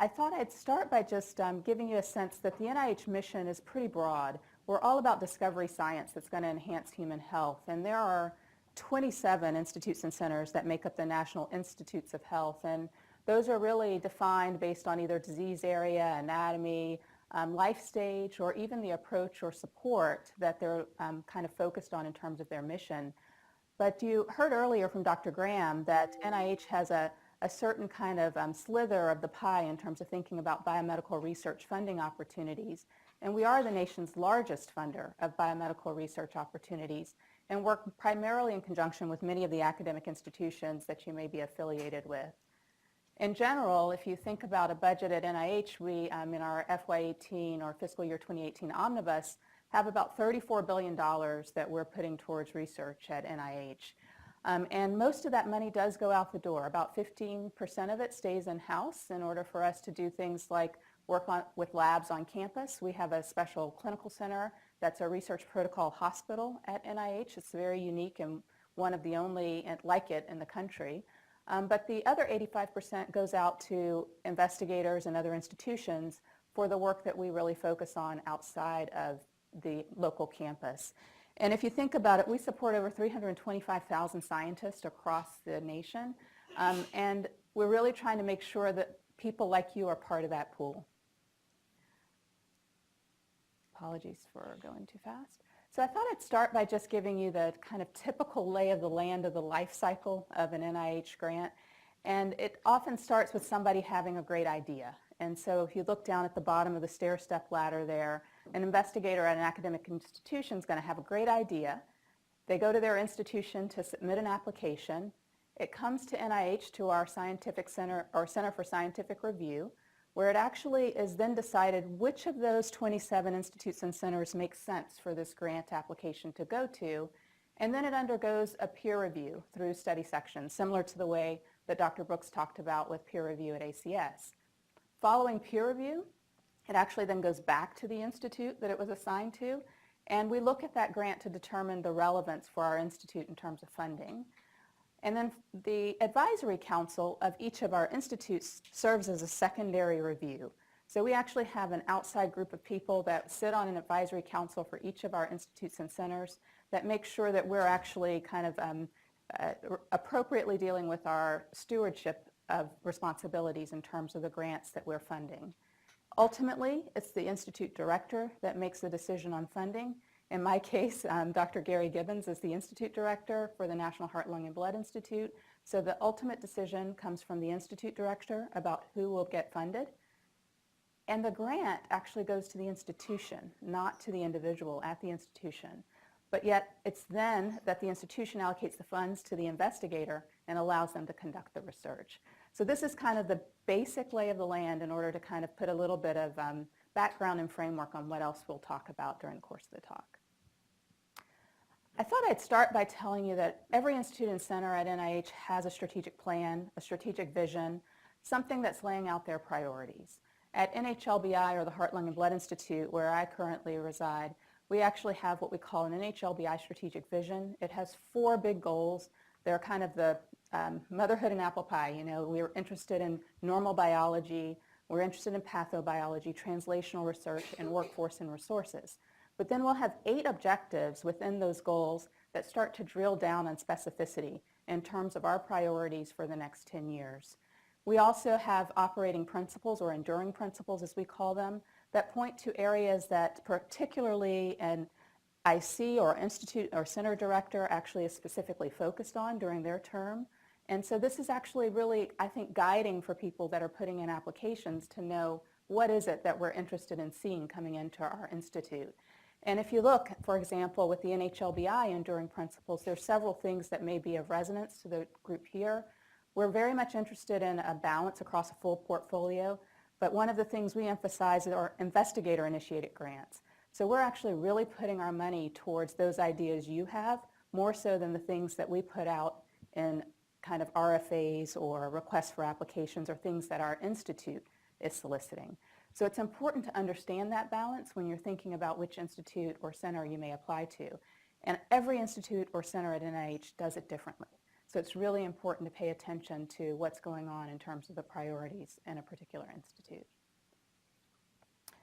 I thought I'd start by just giving you a sense that the NIH mission is pretty broad. We're all about discovery science that's going to enhance human health, and there are 27 institutes and centers that make up the National Institutes of Health, and those are really defined based on either disease area, anatomy, life stage, or even the approach or support that they're kind of focused on in terms of their mission. But you heard earlier from Dr. Graham that NIH has a certain kind of slither of the pie in terms of thinking about biomedical research funding opportunities. And we are the nation's largest funder of biomedical research opportunities and work primarily in conjunction with many of the academic institutions that you may be affiliated with. In general, if you think about a budget at NIH, we, in our FY18 or fiscal year 2018 omnibus, have about $34 billion that we're putting towards research at NIH. And most of that money does go out the door. About 15% of it stays in-house in order for us to do things like work with labs on campus. We have a special clinical center that's a research protocol hospital at NIH. It's very unique and one of the only like it in the country. But the other 85% goes out to investigators and other institutions for the work that we really focus on outside of the local campus. And if you think about it, we support over 325,000 scientists across the nation. And we're really trying to make sure that people like you are part of that pool. Apologies for going too fast. So I thought I'd start by just giving you the kind of typical lay of the land of the life cycle of an NIH grant. And it often starts with somebody having a great idea. And so if you look down at the bottom of the stair-step ladder there, an investigator at an academic institution is going to have a great idea. They go to their institution to submit an application. It comes to NIH, to our scientific center, or Center for Scientific Review, where it actually is then decided which of those 27 institutes and centers makes sense for this grant application to go to. And then it undergoes a peer review through study sections, similar to the way that Dr. Brooks talked about with peer review at ACS. Following peer review, it actually then goes back to the institute that it was assigned to, and we look at that grant to determine the relevance for our institute in terms of funding. And then the advisory council of each of our institutes serves as a secondary review. So we actually have an outside group of people that sit on an advisory council for each of our institutes and centers that make sure that we're actually kind of appropriately dealing with our stewardship of responsibilities in terms of the grants that we're funding. Ultimately, it's the institute director that makes the decision on funding. In my case, Dr. Gary Gibbons is the institute director for the National Heart, Lung, and Blood Institute. So the ultimate decision comes from the institute director about who will get funded. And the grant actually goes to the institution, not to the individual at the institution. But yet it's then that the institution allocates the funds to the investigator and allows them to conduct the research. So this is kind of the basic lay of the land in order to kind of put a little bit of background and framework on what else we'll talk about during the course of the talk. I thought I'd start by telling you that every institute and center at NIH has a strategic plan, a strategic vision, something that's laying out their priorities. At Nhlbi, or the Heart, Lung, and Blood Institute, where I currently reside, we actually have what we call an Nhlbi strategic vision. It has 4 big goals. They're kind of the motherhood and apple pie. You know, we're interested in normal biology, we're interested in pathobiology, translational research, and workforce and resources. But then we'll have 8 objectives within those goals that start to drill down on specificity in terms of our priorities for the next 10 years. We also have operating principles, or enduring principles as we call them, that point to areas that particularly an IC or institute or center director actually is specifically focused on during their term. And so this is actually really, I think, guiding for people that are putting in applications to know what is it that we're interested in seeing coming into our institute. And if you look, for example, with the Nhlbi enduring principles, there's several things that may be of resonance to the group here. We're very much interested in a balance across a full portfolio, but one of the things we emphasize are investigator-initiated grants. So we're actually really putting our money towards those ideas you have, more so than the things that we put out in kind of RFAs or requests for applications or things that our institute is soliciting. So it's important to understand that balance when you're thinking about which institute or center you may apply to. And every institute or center at NIH does it differently. So it's really important to pay attention to what's going on in terms of the priorities in a particular institute.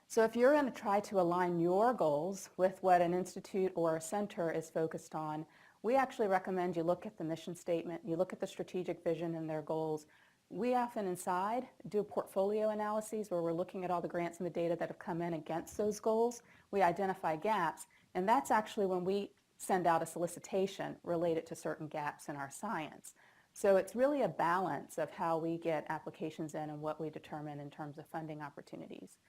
So if you're going to try to align your goals with what an institute or a center is focused on, we actually recommend you look at the mission statement, you look at the strategic vision and their goals. We often inside do portfolio analyses where we're looking at all the grants and the data that have come in against those goals. We identify gaps, and that's actually when we send out a solicitation related to certain gaps in our science. So it's really a balance of how we get applications in and what we determine in terms of funding opportunities.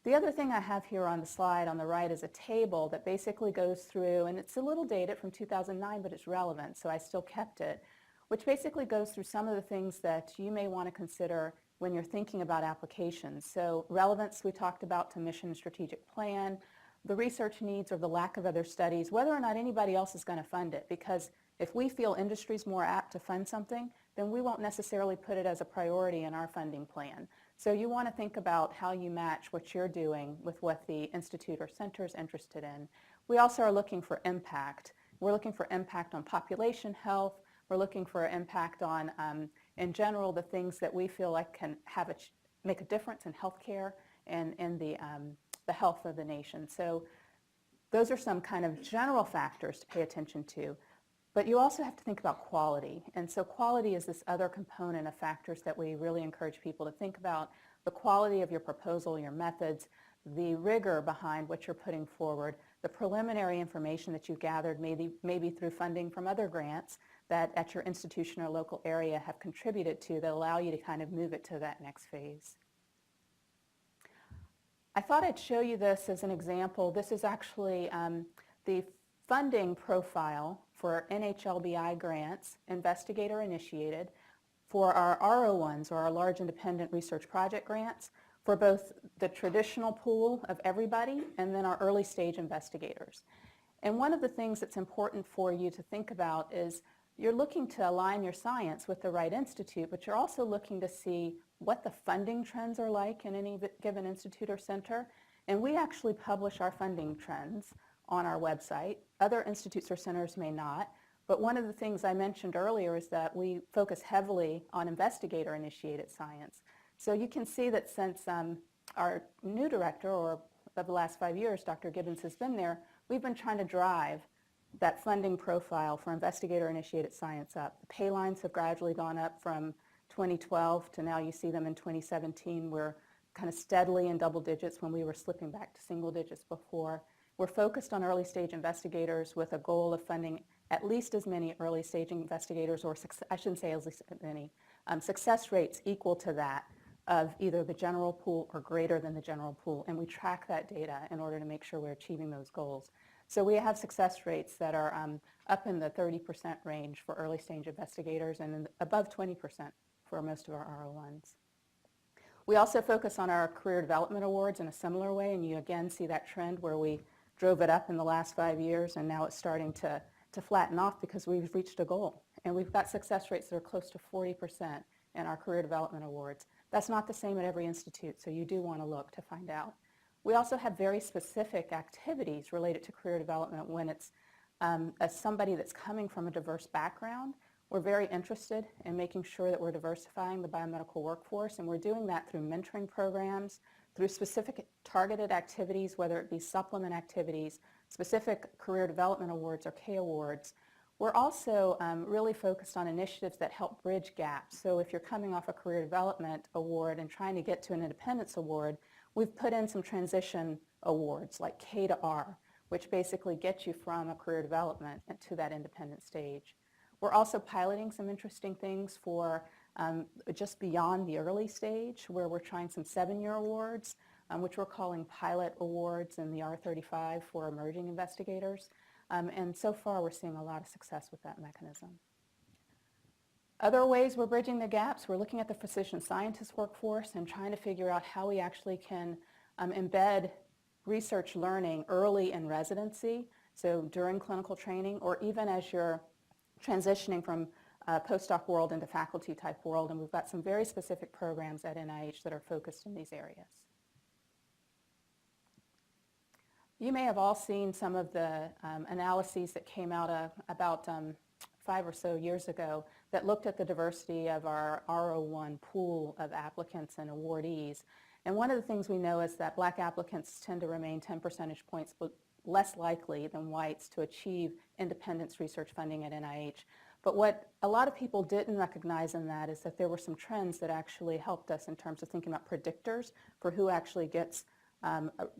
The other thing I have here on the slide on the right is a table that basically goes through, and it's a little dated from 2009, but it's relevant, so I still kept it, which basically goes through some of the things that you may want to consider when you're thinking about applications. So relevance we talked about to mission and strategic plan, the research needs or the lack of other studies, whether or not anybody else is going to fund it, because if we feel industry is more apt to fund something, then we won't necessarily put it as a priority in our funding plan. So you want to think about how you match what you're doing with what the institute or center is interested in. We also are looking for impact. We're looking for impact on population health. We're looking for impact on, in general, the things that we feel like can have make a difference in healthcare and in the health of the nation. So those are some kind of general factors to pay attention to. But you also have to think about quality. And so quality is this other component of factors that we really encourage people to think about. The quality of your proposal, your methods, the rigor behind what you're putting forward, the preliminary information that you've gathered maybe through funding from other grants that at your institution or local area have contributed to that allow you to kind of move it to that next phase. I thought I'd show you this as an example. This is actually the funding profile for Nhlbi grants, investigator initiated, for our RO1s or our large independent research project grants for both the traditional pool of everybody and then our early stage investigators. And one of the things that's important for you to think about is you're looking to align your science with the right institute, but you're also looking to see what the funding trends are like in any given institute or center. And we actually publish our funding trends on our website. Other institutes or centers may not. But one of the things I mentioned earlier is that we focus heavily on investigator-initiated science. So you can see that since our new director, or of the last 5 years, Dr. Gibbons has been there, we've been trying to drive that funding profile for investigator-initiated science up. The pay lines have gradually gone up from 2012 to now you see them in 2017. We're kind of steadily in double digits when we were slipping back to single digits before. We're focused on early stage investigators with a goal of funding at least as many early stage investigators, or I shouldn't say as many, success rates equal to that of either the general pool or greater than the general pool. And we track that data in order to make sure we're achieving those goals. So we have success rates that are up in the 30% range for early stage investigators and above 20% for most of our RO1s. We also focus on our career development awards in a similar way, and you again see that trend where we drove it up in the last 5 years, and now it's starting to flatten off because we've reached a goal. And we've got success rates that are close to 40% in our career development awards. That's not the same at every institute, so you do want to look to find out. We also have very specific activities related to career development when it's as somebody that's coming from a diverse background. We're very interested in making sure that we're diversifying the biomedical workforce, and we're doing that through mentoring programs, through specific targeted activities, whether it be supplement activities, specific career development awards or K awards. We're also really focused on initiatives that help bridge gaps. So if you're coming off a career development award and trying to get to an independence award, we've put in some transition awards like K to R, which basically get you from a career development to that independent stage. We're also piloting some interesting things for just beyond the early stage, where we're trying some 7-year awards, which we're calling pilot awards in the R35 for emerging investigators. And so far, we're seeing a lot of success with that mechanism. Other ways we're bridging the gaps, we're looking at the physician scientist workforce and trying to figure out how we actually can embed research learning early in residency, so during clinical training, or even as you're transitioning from postdoc world into faculty type world, and we've got some very specific programs at NIH that are focused in these areas. You may have all seen some of the analyses that came out about 5 or so years ago that looked at the diversity of our RO1 pool of applicants and awardees. And one of the things we know is that black applicants tend to remain 10 percentage points less likely than whites to achieve independence research funding at NIH. But what a lot of people didn't recognize in that is that there were some trends that actually helped us in terms of thinking about predictors for who actually gets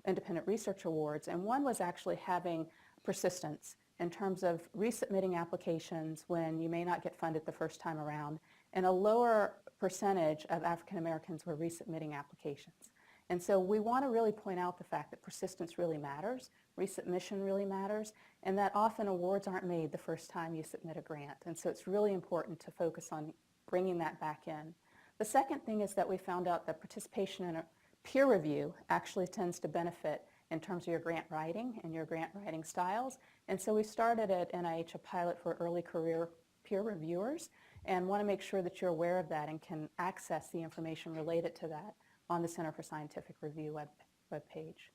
independent research awards. And one was actually having persistence in terms of resubmitting applications when you may not get funded the first time around. And a lower percentage of African Americans were resubmitting applications. And so we want to really point out the fact that persistence really matters, resubmission really matters, and that often awards aren't made the first time you submit a grant. And so it's really important to focus on bringing that back in. The second thing is that we found out that participation in a peer review actually tends to benefit in terms of your grant writing and your grant writing styles. And so we started at NIH a pilot for early career peer reviewers and want to make sure that you're aware of that and can access the information related to that on the Center for Scientific Review webpage.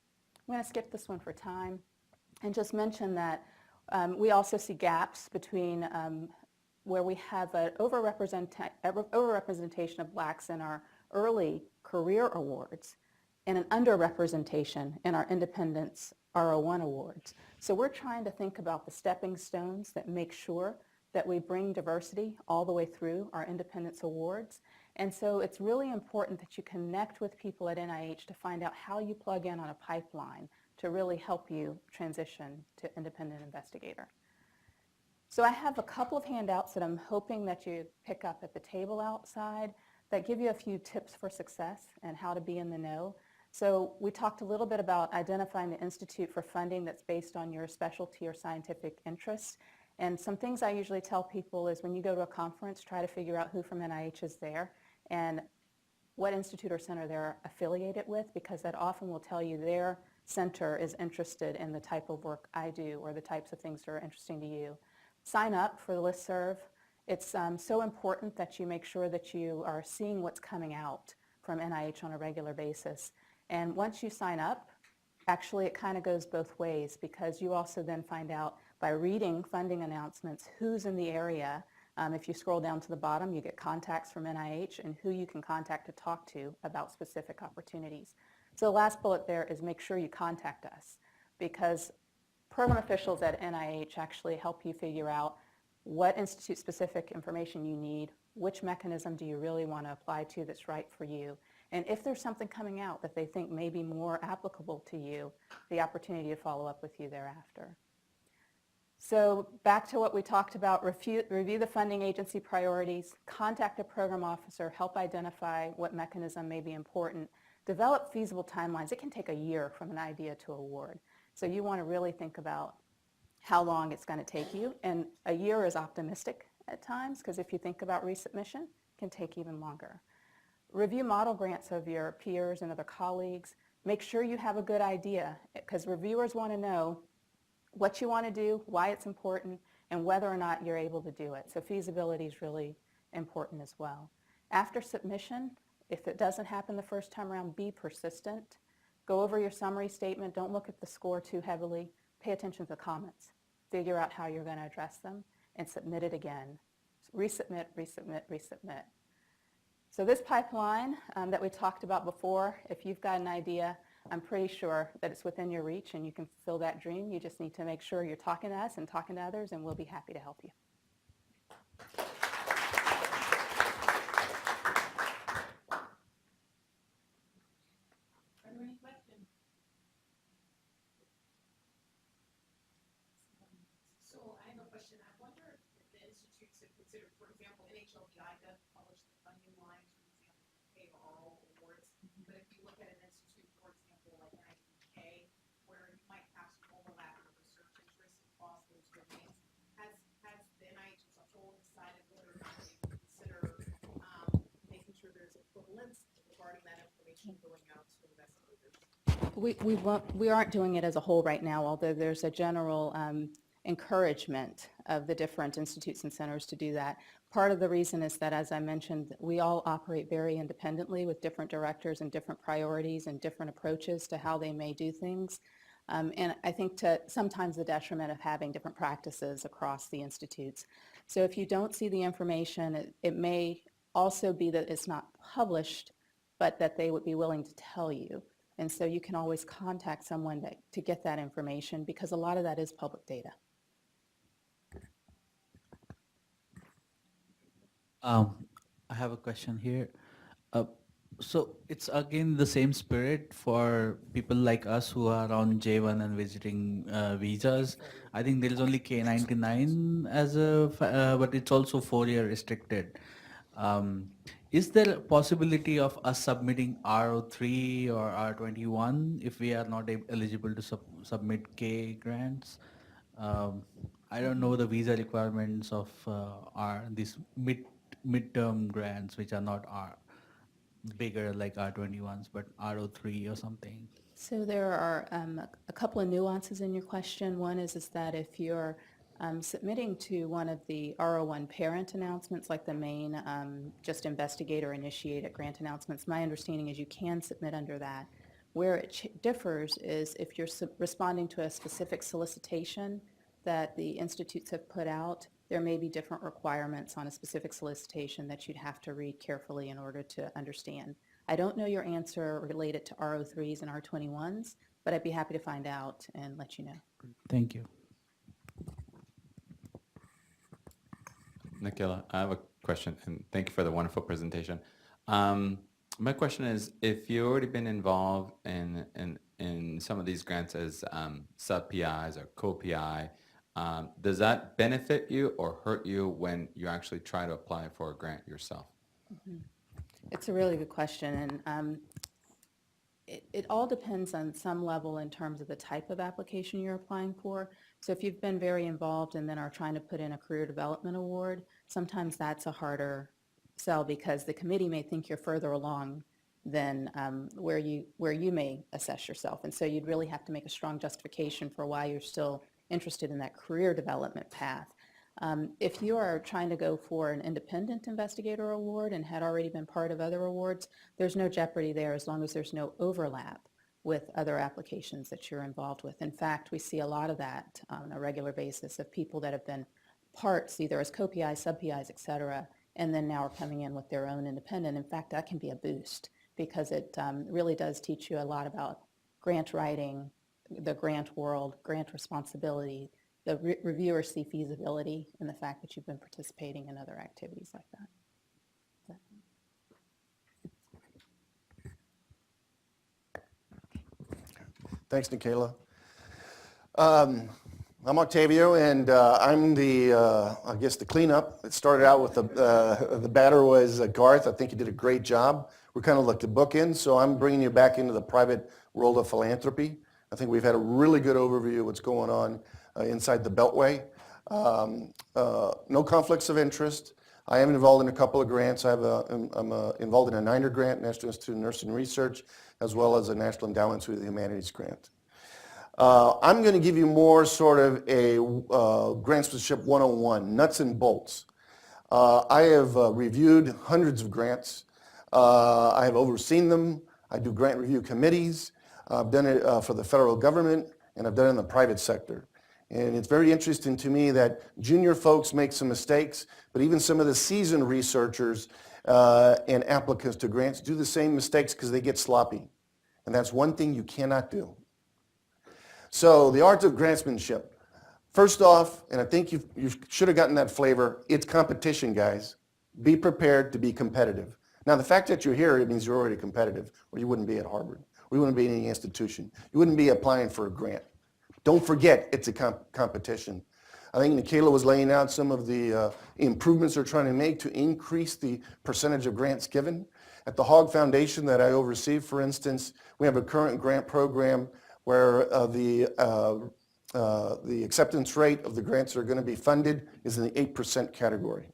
I'm going to skip this one for time and just mention that we also see gaps between where we have an overrepresentation of blacks in our early career awards and an underrepresentation in our Independence R01 awards. So we're trying to think about the stepping stones that make sure that we bring diversity all the way through our Independence awards. And so it's really important that you connect with people at NIH to find out how you plug in on a pipeline to really help you transition to independent investigator. So I have a couple of handouts that I'm hoping that you pick up at the table outside that give you a few tips for success and how to be in the know. So we talked a little bit about identifying the institute for funding that's based on your specialty or scientific interests. And some things I usually tell people is when you go to a conference, try to figure out who from NIH is there and what institute or center they're affiliated with, because that often will tell you their center is interested in the type of work I do or the types of things that are interesting to you. Sign up for the listserv. It's so important that you make sure that you are seeing what's coming out from NIH on a regular basis. And once you sign up, actually it kind of goes both ways, because you also then find out by reading funding announcements who's in the area. If you scroll down to the bottom, you get contacts from NIH and who you can contact to talk to about specific opportunities. So the last bullet there is make sure you contact us, because program officials at NIH actually help you figure out what institute-specific information you need, which mechanism do you really want to apply to that's right for you, and if there's something coming out that they think may be more applicable to you, the opportunity to follow up with you thereafter. So back to what we talked about, review the funding agency priorities, contact a program officer, help identify what mechanism may be important, develop feasible timelines. It can take a year from an idea to award. So you want to really think about how long it's going to take you. And a year is optimistic at times, because if you think about resubmission, it can take even longer. Review model grants of your peers and other colleagues. Make sure you have a good idea, because reviewers want to know what you want to do, why it's important, and whether or not you're able to do it. So feasibility is really important as well. After submission, if it doesn't happen the first time around, be persistent. Go over your summary statement. Don't look at the score too heavily. Pay attention to the comments. Figure out how you're going to address them and submit it again. Resubmit, resubmit, resubmit. So this pipeline that we talked about before, if you've got an idea, I'm pretty sure that it's within your reach and you can fulfill that dream. You just need to make sure you're talking to us and talking to others, and we'll be happy to help you. Are there any questions? So I have a question. I wonder if the institutes have considered, for example, Nhlbi does publish the funding lines, for example, pay all awards. But if you look at an institute, for example, like NIPK, where you might have some overlap in research interests across those domains, has the NIH as a whole decided whether or not they consider making sure there's equivalence regarding that information going out to investigators? We aren't doing it as a whole right now, although there's a general encouragement of the different institutes and centers to do that. Part of the reason is that, as I mentioned, we all operate very independently with different directors and different priorities and different approaches to how they may do things. And I think to sometimes the detriment of having different practices across the institutes. So if you don't see the information, it may also be that it's not published, but that they would be willing to tell you And so you can always contact someone to get that information because a lot of that is public data. I have a question here. So it's again the same spirit for people like us who are on J1 and visiting visas. I think there is only K99 as but it's also 4-year restricted. Is there a possibility of us submitting R03 or R21 if we are not eligible to submit K grants? I don't know the visa requirements of these midterm grants, which are not bigger like R21s, but R03 or something. So there are a couple of nuances in your question. One is that if you're submitting to one of the R01 parent announcements, like the main just investigator initiated grant announcements, my understanding is you can submit under that. Where it differs is if you're responding to a specific solicitation that the institutes have put out, there may be different requirements on a specific solicitation that you'd have to read carefully in order to understand. I don't know your answer related to R03s and R21s, but I'd be happy to find out and let you know. Thank you. Kayla, I have a question, and thank you for the wonderful presentation. My question is, if you've already been involved in some of these grants as sub-PIs or co-PI, does that benefit you or hurt you when you actually try to apply for a grant yourself? Mm-hmm. It's a really good question, and it all depends on some level in terms of the type of application you're applying for. So if you've been very involved and then are trying to put in a career development award, sometimes that's a harder sell because the committee may think you're further along than where you may assess yourself. And so you'd really have to make a strong justification for why you're still interested in that career development path. If you are trying to go for an independent investigator award and had already been part of other awards, there's no jeopardy there as long as there's no overlap with other applications that you're involved with. In fact, we see a lot of that on a regular basis of people that have been parts either as co-PIs, sub-PIs, et cetera, and then now are coming in with their own independent. In fact, that can be a boost because it really does teach you a lot about grant writing, the grant world, grant responsibility. The reviewers see feasibility in the fact that you've been participating in other activities like that. Thanks, Kayla. I'm Octavio, and I'm I guess the cleanup. It started out with the batter was Garth. I think he did a great job. We're kind of like the bookend, so I'm bringing you back into the private world of philanthropy. I think we've had a really good overview of what's going on inside the Beltway. No conflicts of interest. I am involved in a couple of grants. I'm involved in a Niner grant, National Institute of Nursing Research, as well as a National Endowment for the Humanities grant. I'm going to give you more sort of a Grantsmanship 101, nuts and bolts. I have reviewed hundreds of grants. I have overseen them. I do grant review committees. I've done it for the federal government, and I've done it in the private sector. And it's very interesting to me that junior folks make some mistakes, but even some of the seasoned researchers and applicants to grants do the same mistakes because they get sloppy. And that's one thing you cannot do. So the art of grantsmanship. First off, and I think you should have gotten that flavor, it's competition, guys. Be prepared to be competitive. Now, the fact that you're here, it means you're already competitive, or you wouldn't be at Harvard, or you wouldn't be in any institution. You wouldn't be applying for a grant. Don't forget, it's a competition. I think Kayla was laying out some of the improvements they're trying to make to increase the percentage of grants given. At the Hogg Foundation that I oversee, for instance, we have a current grant program where the acceptance rate of the grants that are going to be funded is in the 8% category.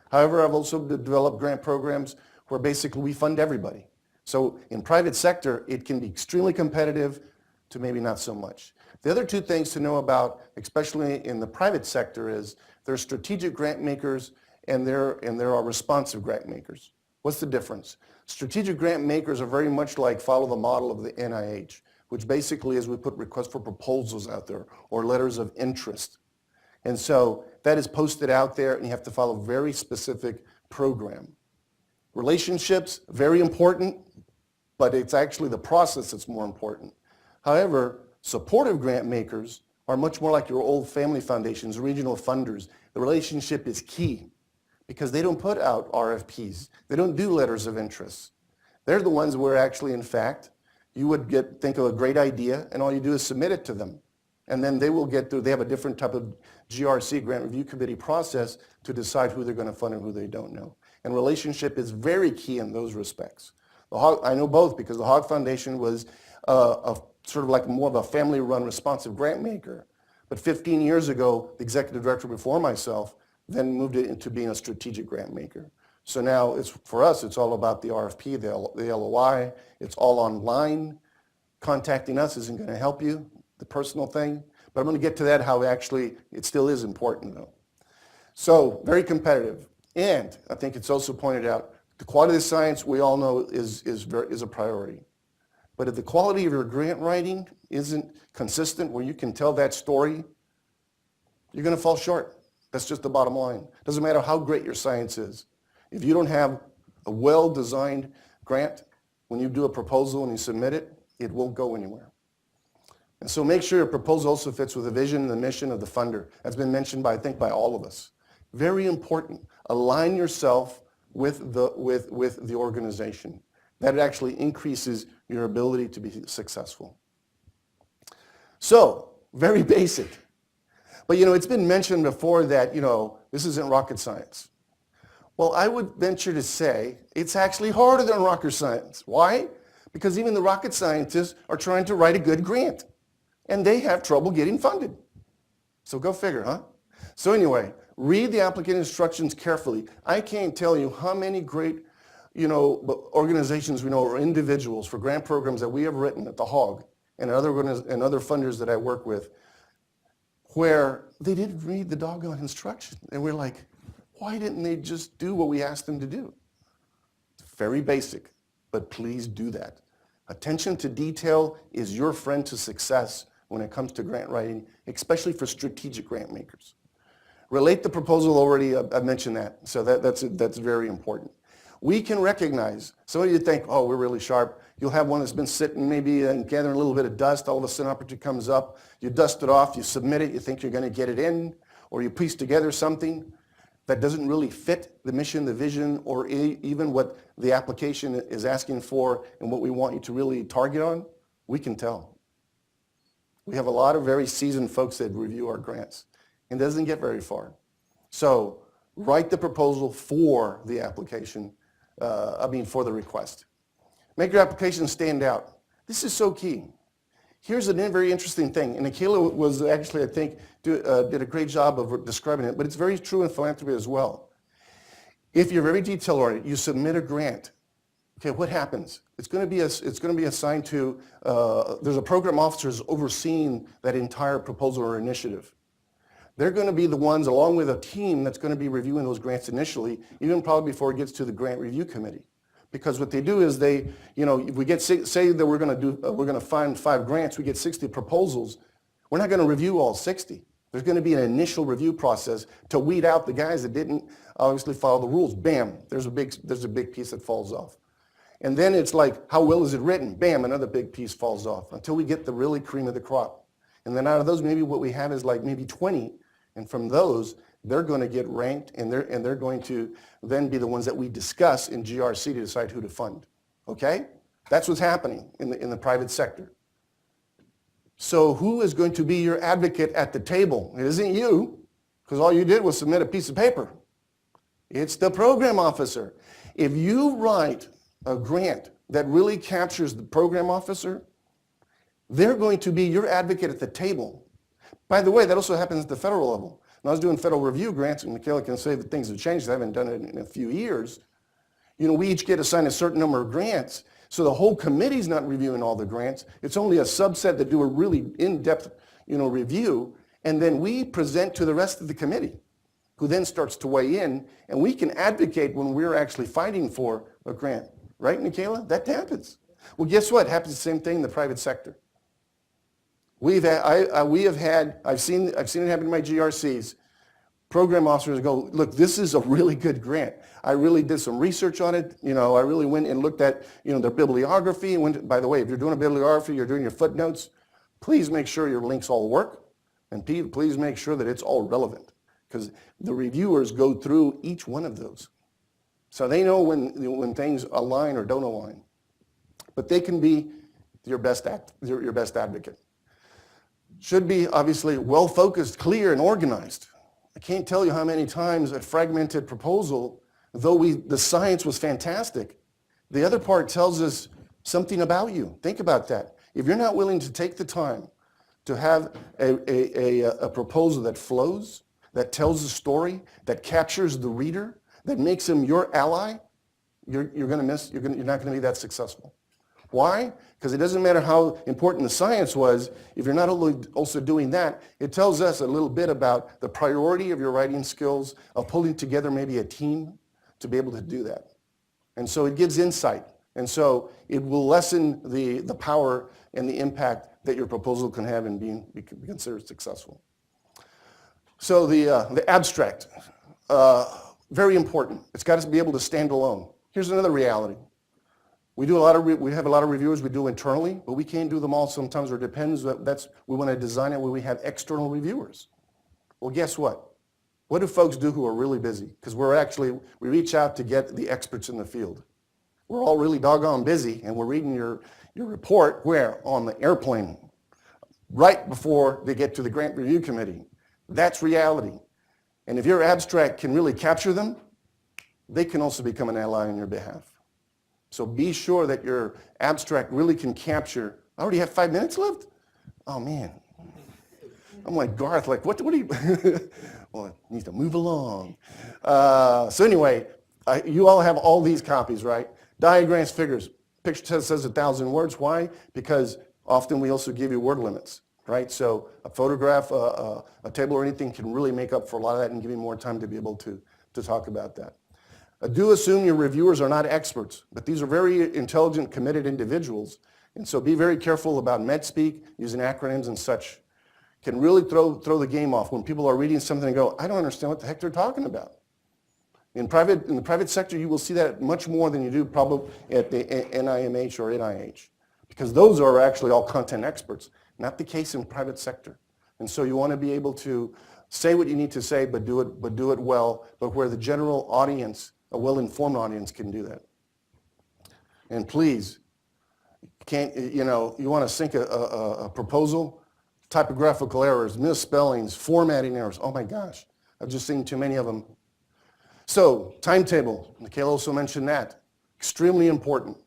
However, I've also developed grant programs where basically we fund everybody. So in private sector, it can be extremely competitive to maybe not so much. The other two things to know about, especially in the private sector, is there are strategic grant makers and there are responsive grant makers. What's the difference? Strategic grant makers are very much like follow the model of the NIH, which basically is we put requests for proposals out there or letters of interest. And so that is posted out there and you have to follow a very specific program. Relationships, very important. but it's actually the process that's more important. However, supportive grant makers are much more like your old family foundations, regional funders. The relationship is key because they don't put out RFPs. They don't do letters of interest. They're the ones where actually, in fact, you would think of a great idea and all you do is submit it to them. And then they will get through, they have a different type of GRC, Grant Review Committee process to decide who they're going to fund and who they don't know. And relationship is very key in those respects. I know both because the Hogg Foundation was sort of like more of a family-run responsive grant maker. But 15 years ago, the executive director before myself then moved it into being a strategic grant maker. So now for us, it's all about the RFP, the LOI. It's all online. Contacting us isn't going to help you, the personal thing. But I'm going to get to that, how actually it still is important though. So very competitive. And I think it's also pointed out, the quality of the science we all know is a priority. But if the quality of your grant writing isn't consistent where you can tell that story, you're going to fall short. That's just the bottom line. Doesn't matter how great your science is. If you don't have a well-designed grant, when you do a proposal and you submit it, it won't go anywhere. And so make sure your proposal also fits with the vision and the mission of the funder. That's been mentioned by, I think, by all of us. Very important. Align yourself with the organization. That actually increases your ability to be successful. So, very basic. But it's been mentioned before that, this isn't rocket science. Well, I would venture to say it's actually harder than rocket science. Why? Because even the rocket scientists are trying to write a good grant, and they have trouble getting funded. So go figure, huh? So anyway, read the applicant instructions carefully. I can't tell you how many great organizations we know or individuals for grant programs that we have written at the Hogg and other funders that I work with where they didn't read the doggone instruction. And we're like, why didn't they just do what we asked them to do? It's very basic, but please do that. Attention to detail is your friend to success when it comes to grant writing, especially for strategic grant makers. Relate the proposal already, I mentioned that, so that's very important. We can recognize, some of you think, oh, we're really sharp. You'll have one that's been sitting maybe and gathering a little bit of dust, all of a sudden opportunity comes up, you dust it off, you submit it, you think you're going to get it in, or you piece together something that doesn't really fit the mission, the vision, or even what the application is asking for and what we want you to really target on, we can tell. We have a lot of very seasoned folks that review our grants. It doesn't get very far. So write the proposal for the application, for the request. Make your application stand out. This is so key. Here's a very interesting thing, and Kayla was actually, I think, did a great job of describing it, but it's very true in philanthropy as well. If you're very detail-oriented, you submit a grant. Okay, what happens? It's going to be assigned to, there's a program officer overseeing that entire proposal or initiative. They're going to be the ones, along with a team, that's going to be reviewing those grants initially, even probably before it gets to the Grant Review Committee. Because what they do is they, if we get, say that we're going to find 5 grants, we get 60 proposals, we're not going to review all 60. There's going to be an initial review process to weed out the guys that didn't obviously follow the rules. Bam, there's a big piece that falls off. And then it's like, how well is it written? Bam, another big piece falls off until we get the really cream of the crop. And then out of those, maybe what we have is like maybe 20. And from those, they're going to get ranked, and they're going to then be the ones that we discuss in GRC to decide who to fund. Okay? That's what's happening in the private sector. So who is going to be your advocate at the table? It isn't you, because all you did was submit a piece of paper. It's the program officer. If you write a grant that really captures the program officer, they're going to be your advocate at the table. By the way, that also happens at the federal level. When I was doing federal review grants, and Kayla can say that things have changed, I haven't done it in a few years, we each get assigned a certain number of grants, so the whole committee's not reviewing all the grants. It's only a subset that do a really in-depth review, and then we present to the rest of the committee, who then starts to weigh in, and we can advocate when we're actually fighting for a grant. Right, Kayla? That happens. Well, guess what? It happens the same thing in the private sector. I've seen it happen in my GRCs. program officers go, look, this is a really good grant. I really did some research on it. You know, I really went and looked at, you know, their bibliography. And by the way, if you're doing a bibliography, you're doing your footnotes, please make sure your links all work. And please make sure that it's all relevant, because the reviewers go through each one of those. So they know when things align or don't align. But they can be your best advocate. Should be obviously well-focused, clear, and organized. I can't tell you how many times a fragmented proposal, though the science was fantastic, the other part tells us something about you. Think about that. If you're not willing to take the time to have a proposal that flows, that tells a story, that captures the reader, that makes him your ally, you're not going to be that successful. Why? Because it doesn't matter how important the science was, if you're not also doing that, it tells us a little bit about the priority of your writing skills, of pulling together maybe a team to be able to do that. And so it gives insight. And so it will lessen the power and the impact that your proposal can have in being considered successful. So the abstract, very important. It's got to be able to stand alone. Here's another reality. We have a lot of reviewers we do internally, but we can't do them all sometimes, or it depends. We want to design it where we have external reviewers. Well, guess what? What do folks do who are really busy? Because we reach out to get the experts in the field. We're all really doggone busy, and we're reading your report where? On the airplane, right before they get to the grant review committee. That's reality. And if your abstract can really capture them, they can also become an ally on your behalf. So be sure that your abstract really can capture. I already have 5 minutes left? Oh man. I'm like Garth, like what do you, well, it needs to move along. So anyway, you all have all these copies, right? Diagrams, figures. Picture says 1,000 words. Why? Because often we also give you word limits, right? So a photograph, a table or anything can really make up for a lot of that and give you more time to be able to talk about that. Do assume your reviewers are not experts, but these are very intelligent, committed individuals. And so be very careful about MedSpeak, using acronyms and such. Can really throw the game off when people are reading something and go, I don't understand what the heck they're talking about. In the private sector, you will see that much more than you do probably at the NIMH or NIH, because those are actually all content experts, not the case in private sector. And so you want to be able to say what you need to say, but do it well, but where the general audience, a well-informed audience, can do that. And please, you want to sync a proposal, typographical errors, misspellings, formatting errors. Oh my gosh, I've just seen too many of them. So, timetable, Kayla also mentioned that. Extremely important.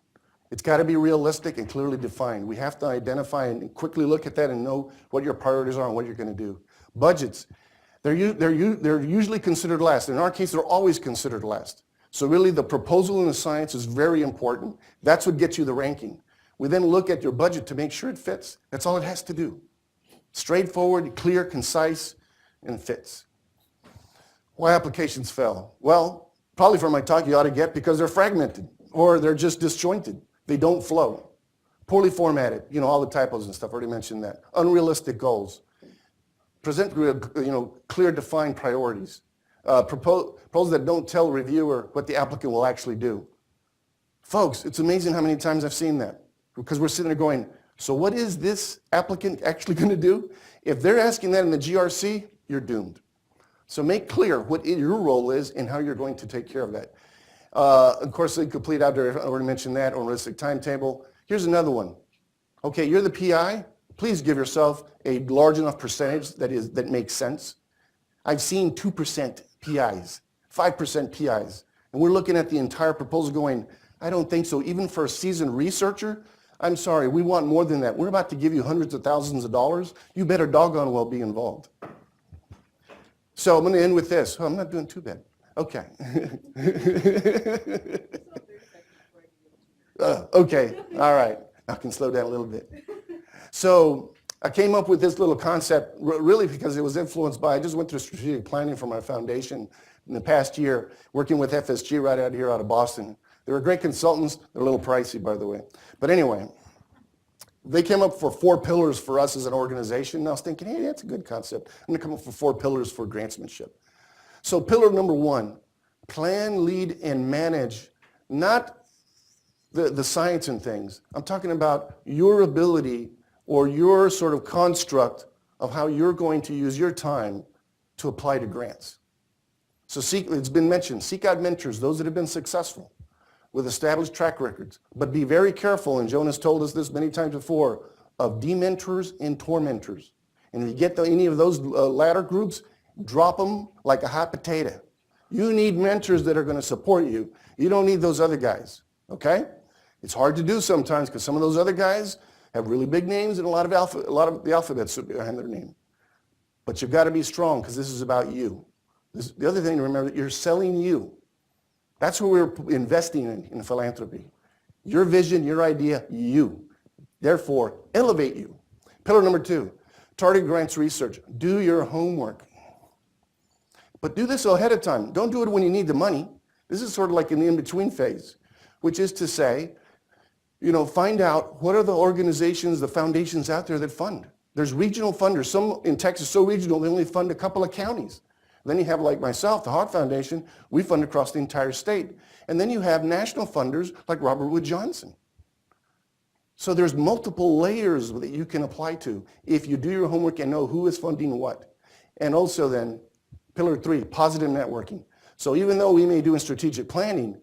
It's got to be realistic and clearly defined. We have to identify and quickly look at that and know what your priorities are and what you're going to do. Budgets, they're usually considered last. In our case, they're always considered last. So really the proposal and the science is very important. That's what gets you the ranking. We then look at your budget to make sure it fits. That's all it has to do. Straightforward, clear, concise, and fits. Why applications fail? Well, probably from my talk you ought to get because they're fragmented or they're just disjointed. They don't flow. Poorly formatted, all the typos and stuff, I already mentioned that. Unrealistic goals. Present, clear, defined priorities. Proposals that don't tell reviewer what the applicant will actually do. Folks, it's amazing how many times I've seen that because we're sitting there going, so what is this applicant actually going to do? If they're asking that in the GRC, you're doomed. So make clear what your role is and how you're going to take care of that. Of course, the complete outdoor, I already mentioned that, or realistic timetable. Here's another one. Okay, you're the PI. Please give yourself a large enough percentage that makes sense. I've seen 2% PIs, 5% PIs, and we're looking at the entire proposal going, I don't think so. Even for a seasoned researcher, I'm sorry, we want more than that. We're about to give you hundreds of thousands of dollars. You better doggone well be involved. So I'm going to end with this. Oh, I'm not doing too bad. Okay. Okay, all right. I can slow down a little bit. So I came up with this little concept really because it was influenced by, I just went through strategic planning for my foundation in the past year, working with FSG right out here out of Boston. They were great consultants. They're a little pricey, by the way. But anyway, they came up for 4 pillars for us as an organization. And I was thinking, hey, that's a good concept. I'm going to come up with 4 pillars for grantsmanship. So pillar number one, plan, lead, and manage, not the science and things. I'm talking about your ability or your sort of construct of how you're going to use your time to apply to grants. So it's been mentioned, seek out mentors, those that have been successful with established track records. But be very careful, and Jonas told us this many times before, of dementors and tormentors. And if you get any of those latter groups, drop them like a hot potato. You need mentors that are going to support you. You don't need those other guys, okay? It's hard to do sometimes because some of those other guys have really big names and a lot of the alphabets behind their name. But you've got to be strong because this is about you. The other thing to remember, you're selling you. That's what we're investing in philanthropy. Your vision, your idea, you. Therefore, elevate you. Pillar number two, target grants research. Do your homework. But do this ahead of time. Don't do it when you need the money. This is sort of like in the in-between phase, which is to say, find out what are the organizations, the foundations out there that fund. There's regional funders. Some in Texas so regional, they only fund a couple of counties. Then you have, like myself, the Hawk Foundation, we fund across the entire state. And then you have national funders like Robert Wood Johnson. So there's multiple layers that you can apply to if you do your homework and know who is funding what. And also then, pillar three, positive networking. So even though we may do in strategic planning,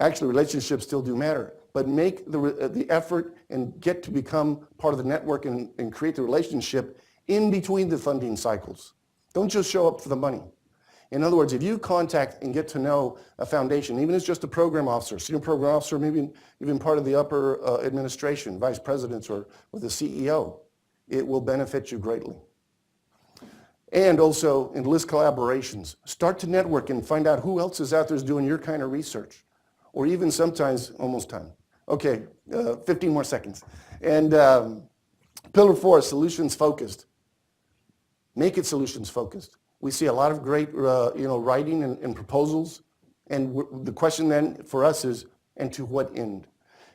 actually relationships still do matter. But make the effort and get to become part of the network and create the relationship in between the funding cycles. Don't just show up for the money. In other words, if you contact and get to know a foundation, even if it's just a program officer, senior program officer, maybe even part of the upper administration, vice presidents or the CEO, it will benefit you greatly. And also enlist collaborations. Start to network and find out who else is out there doing your kind of research. Or even sometimes, almost time. Okay, 15 more seconds. And pillar four, solutions focused. Make it solutions focused. We see a lot of great writing and proposals. And the question then for us is, and to what end?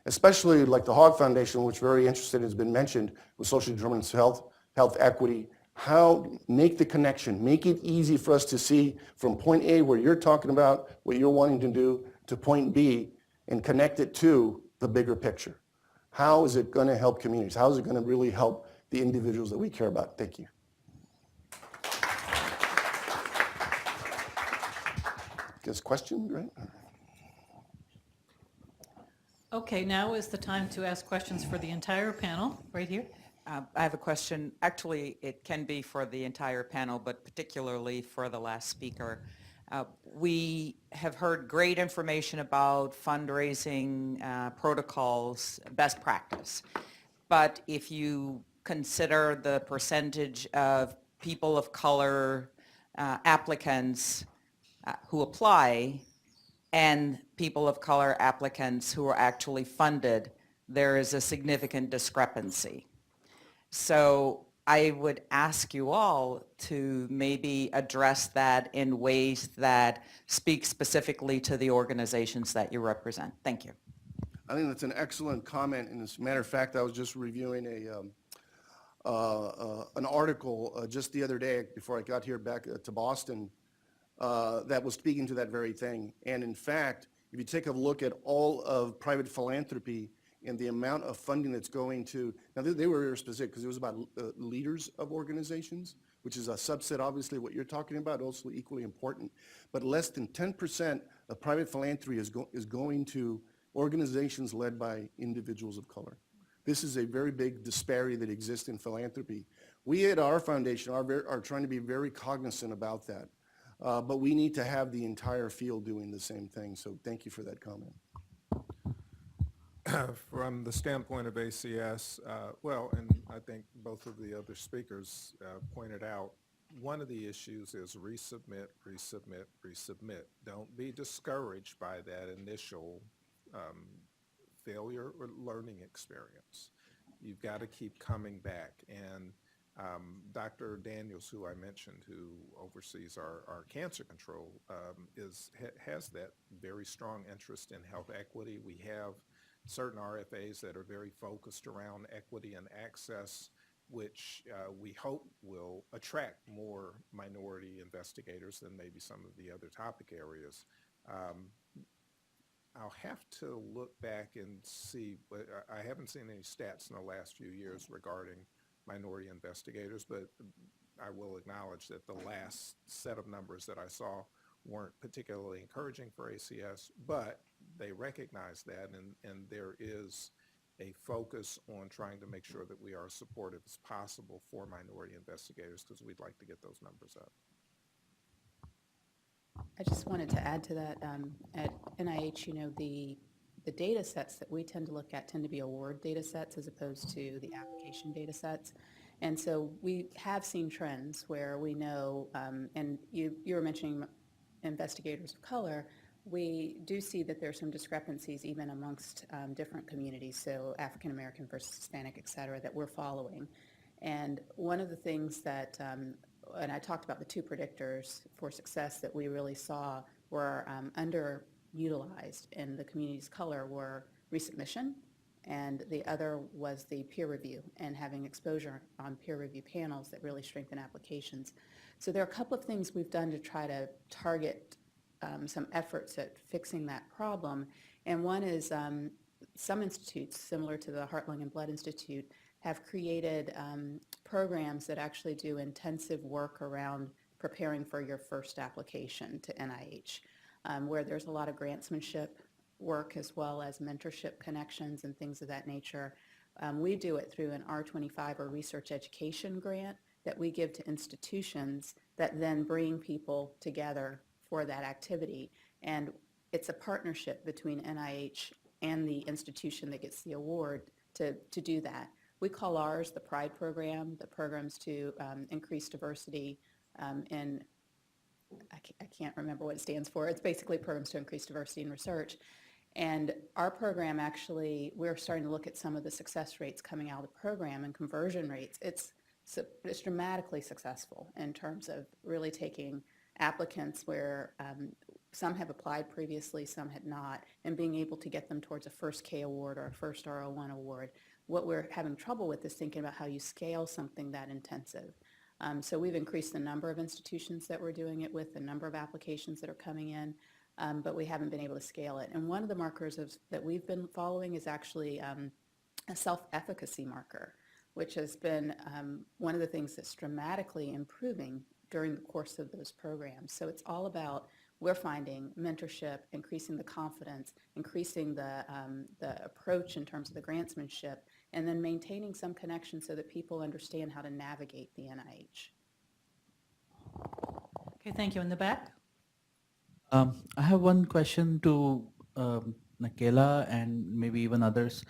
Especially like the Hogg Foundation, which very interested has been mentioned with social determinants of health equity. How make the connection, make it easy for us to see from point A where you're talking about what you're wanting to do to point B and connect it to the bigger picture. How is it going to help communities? How is it going to really help the individuals that we care about? Thank you. Guess question, right? Okay, now is the time to ask questions for the entire panel, right here. I have a question. Actually, it can be for the entire panel, but particularly for the last speaker. We have heard great information about fundraising protocols, best practice. But if you consider the percentage of people of color applicants who apply and people of color applicants who are actually funded, there is a significant discrepancy. So I would ask you all to maybe address that in ways that speak specifically to the organizations that you represent. Thank you. I think that's an excellent comment. And as a matter of fact, I was just reviewing an article just the other day before I got here back to Boston that was speaking to that very thing. And in fact, if you take a look at all of private philanthropy and the amount of funding that's going to, now they were very specific because it was about leaders of organizations, which is a subset obviously of what you're talking about, also equally important, but less than 10% of private philanthropy is going to organizations led by individuals of color. This is a very big disparity that exists in philanthropy. We at our foundation are trying to be very cognizant about that, but we need to have the entire field doing the same thing, so thank you for that comment. From the standpoint of ACS, well, and I think both of the other speakers pointed out, one of the issues is resubmit, resubmit, resubmit. Don't be discouraged by that initial failure or learning experience. You've got to keep coming back. And Dr. Daniels, who I mentioned, who oversees our cancer control, has that very strong interest in health equity. We have certain RFAs that are very focused around equity and access which we hope will attract more minority investigators than maybe some of the other topic areas. I'll have to look back and see, but I haven't seen any stats in the last few years regarding minority investigators, but I will acknowledge that the last set of numbers that I saw weren't particularly encouraging for ACS, but they recognize that, and there is a focus on trying to make sure that we are as supportive as possible for minority investigators, because we'd like to get those numbers up. I just wanted to add to that, at NIH, you know, the data sets that we tend to look at tend to be award data sets as opposed to the application data sets. And so we have seen trends where we know, and you were mentioning investigators of color, we do see that there's some discrepancies even amongst different communities, so African American versus Hispanic, et cetera, that we're following. And one of the things that, and I talked about the two predictors for success that we really saw were underutilized in the communities of color were resubmission, and the other was the peer review and having exposure on peer review panels that really strengthen applications. So there are a couple of things we've done to try to target some efforts at fixing that problem. And one is some institutes, similar to the Heart, Lung, and Blood Institute, have created programs that actually do intensive work around preparing for your first application to NIH, where there's a lot of grantsmanship work as well as mentorship connections and things of that nature. We do it through an R25 or research education grant that we give to institutions that then bring people together for that activity. And it's a partnership between NIH and the institution that gets the award to do that. We call ours the PRIDE program, the programs to increase diversity in, I can't remember what it stands for. It's basically programs to increase diversity in research. And our program actually, we're starting to look at some of the success rates coming out of the program and conversion rates. It's dramatically successful in terms of really taking applicants where some have applied previously, some had not, and being able to get them towards a first K award or a first R01 award. What we're having trouble with is thinking about how you scale something that intensive. So we've increased the number of institutions that we're doing it with, the number of applications that are coming in, but we haven't been able to scale it. And one of the markers that we've been following is actually a self-efficacy marker, which has been one of the things that's dramatically improving during the course of those programs. So it's all about, we're finding mentorship, increasing the confidence, increasing the approach in terms of the grantsmanship, and then maintaining some connection so that people understand how to navigate the NIH. Okay, thank you. In the back? I have one question to Kayla and maybe even others.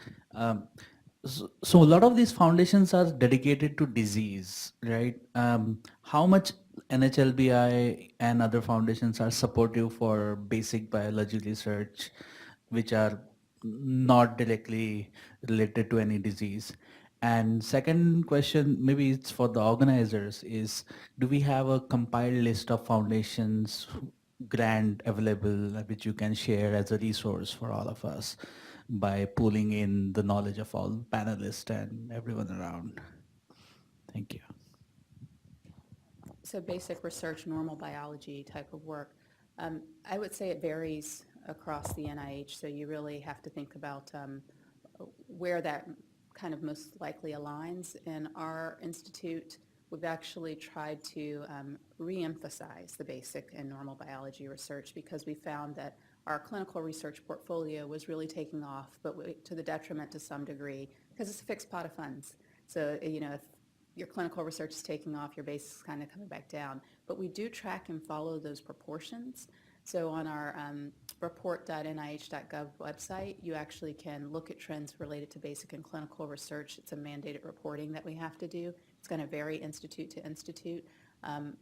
So a lot of these foundations are dedicated to disease, right? How much NHLBI and other foundations are supportive for basic biology research, which are not directly related to any disease? And second question, maybe it's for the organizers, is do we have a compiled list of foundations grant available which you can share as a resource for all of us by pulling in the knowledge of all panelists and everyone around? Thank you. So basic research, normal biology type of work. I would say it varies across the NIH, so you really have to think about where that kind of most likely aligns. In our institute, we've actually tried to re-emphasize the basic and normal biology research because we found that our clinical research portfolio was really taking off, but to the detriment to some degree, because it's a fixed pot of funds. So, you know, if your clinical research is taking off, your base is kind of coming back down. But we do track and follow those proportions. So on our report.nih.gov website, you actually can look at trends related to basic and clinical research. It's a mandated reporting that we have to do. It's going to vary institute to institute.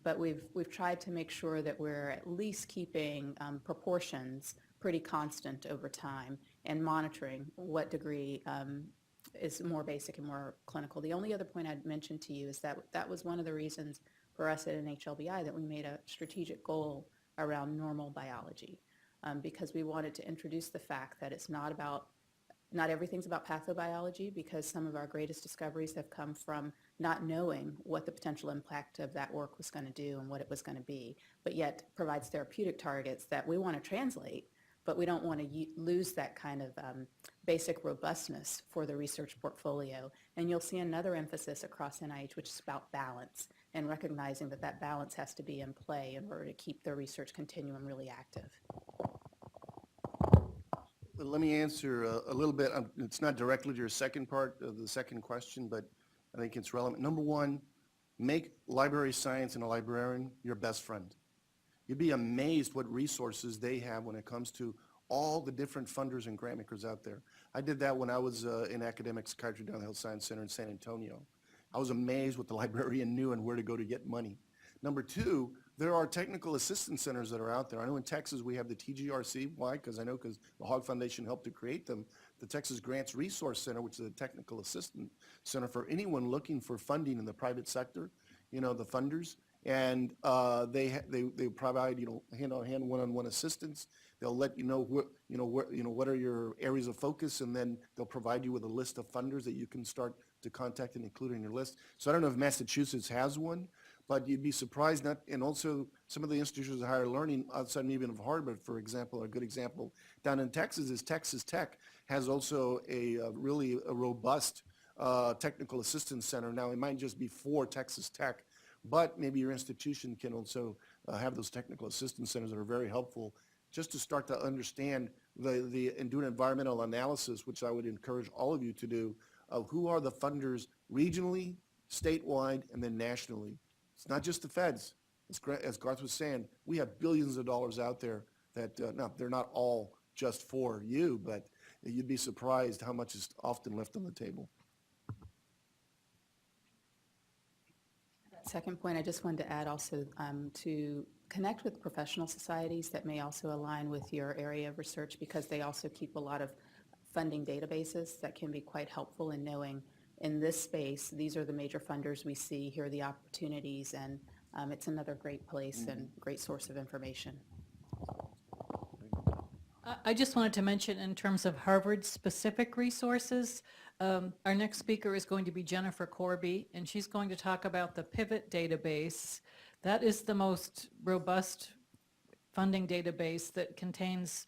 But we've tried to make sure that we're at least keeping proportions pretty constant over time and monitoring what degree is more basic and more clinical. The only other point I'd mention to you is that that was one of the reasons for us at Nhlbi that we made a strategic goal around normal biology because we wanted to introduce the fact that it's not about Not everything's about pathobiology, because some of our greatest discoveries have come from not knowing what the potential impact of that work was going to do and what it was going to be, but yet provides therapeutic targets that we want to translate, but we don't want to lose that kind of basic robustness for the research portfolio. And you'll see another emphasis across NIH, which is about balance, and recognizing that that balance has to be in play in order to keep the research continuum really active. Let me answer a little bit. It's not directly to your second part of the second question, but I think it's relevant. Number one, make library science and a librarian your best friend. You'd be amazed what resources they have when it comes to all the different funders and grant makers out there. I did that when I was in academic psychiatry down at the Health Science Center in San Antonio. I was amazed what the librarian knew and where to go to get money. Number two, there are technical assistance centers that are out there. I know in Texas we have the TGRC. Why? Because I know because the Hogg Foundation helped to create them. The Texas Grants Resource Center, which is a technical assistance center for anyone looking for funding in the private sector, the funders. And they provide, hand-on-hand, one-on-one assistance. They'll let you know what are your areas of focus, and then they'll provide you with a list of funders that you can start to contact and include in your list. So I don't know if Massachusetts has one, but you'd be surprised. And also some of the institutions of higher learning outside maybe of Harvard, for example, a good example down in Texas is Texas Tech has also a really robust technical assistance center. Now it might just be for Texas Tech, but maybe your institution can also have those technical assistance centers that are very helpful just to start to understand and do an environmental analysis, which I would encourage all of you to do, of who are the funders regionally, statewide, and then nationally. It's not just the feds. As Garth was saying, we have billions of dollars out there that, now they're not all just for you, but you'd be surprised how much is often left on the table. Second point, I just wanted to add also to connect with professional societies that may also align with your area of research, because they also keep a lot of funding databases that can be quite helpful in knowing in this space, these are the major funders we see, here are the opportunities, and it's another great place and great source of information. I just wanted to mention in terms of Harvard-specific resources, our next speaker is going to be Jennifer Corby, and she's going to talk about the Pivot database. That is the most robust funding database that contains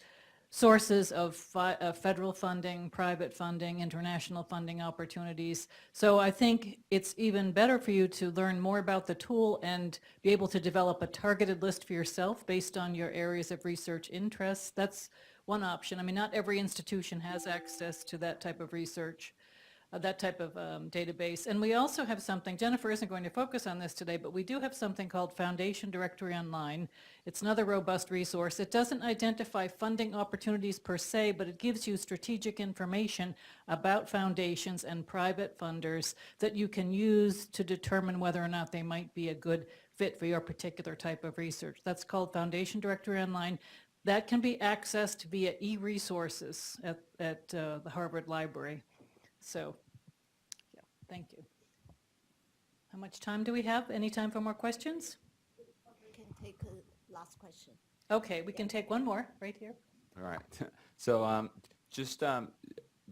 sources of federal funding, private funding, international funding opportunities. So I think it's even better for you to learn more about the tool and be able to develop a targeted list for yourself based on your areas of research interests. That's one option. I mean, not every institution has access to that type of research, that type of database. And we also have something, Jennifer isn't going to focus on this today, but we do have something called Foundation Directory Online. It's another robust resource. It doesn't identify funding opportunities per se, but it gives you strategic information about foundations and private funders that you can use to determine whether or not they might be a good fit for your particular type of research. That's called Foundation Directory Online. That can be accessed via e-resources at the Harvard Library. So, yeah, thank you. How much time do we have? Any time for more questions? We can take a last question. Okay, we can take one more right here. All right. So just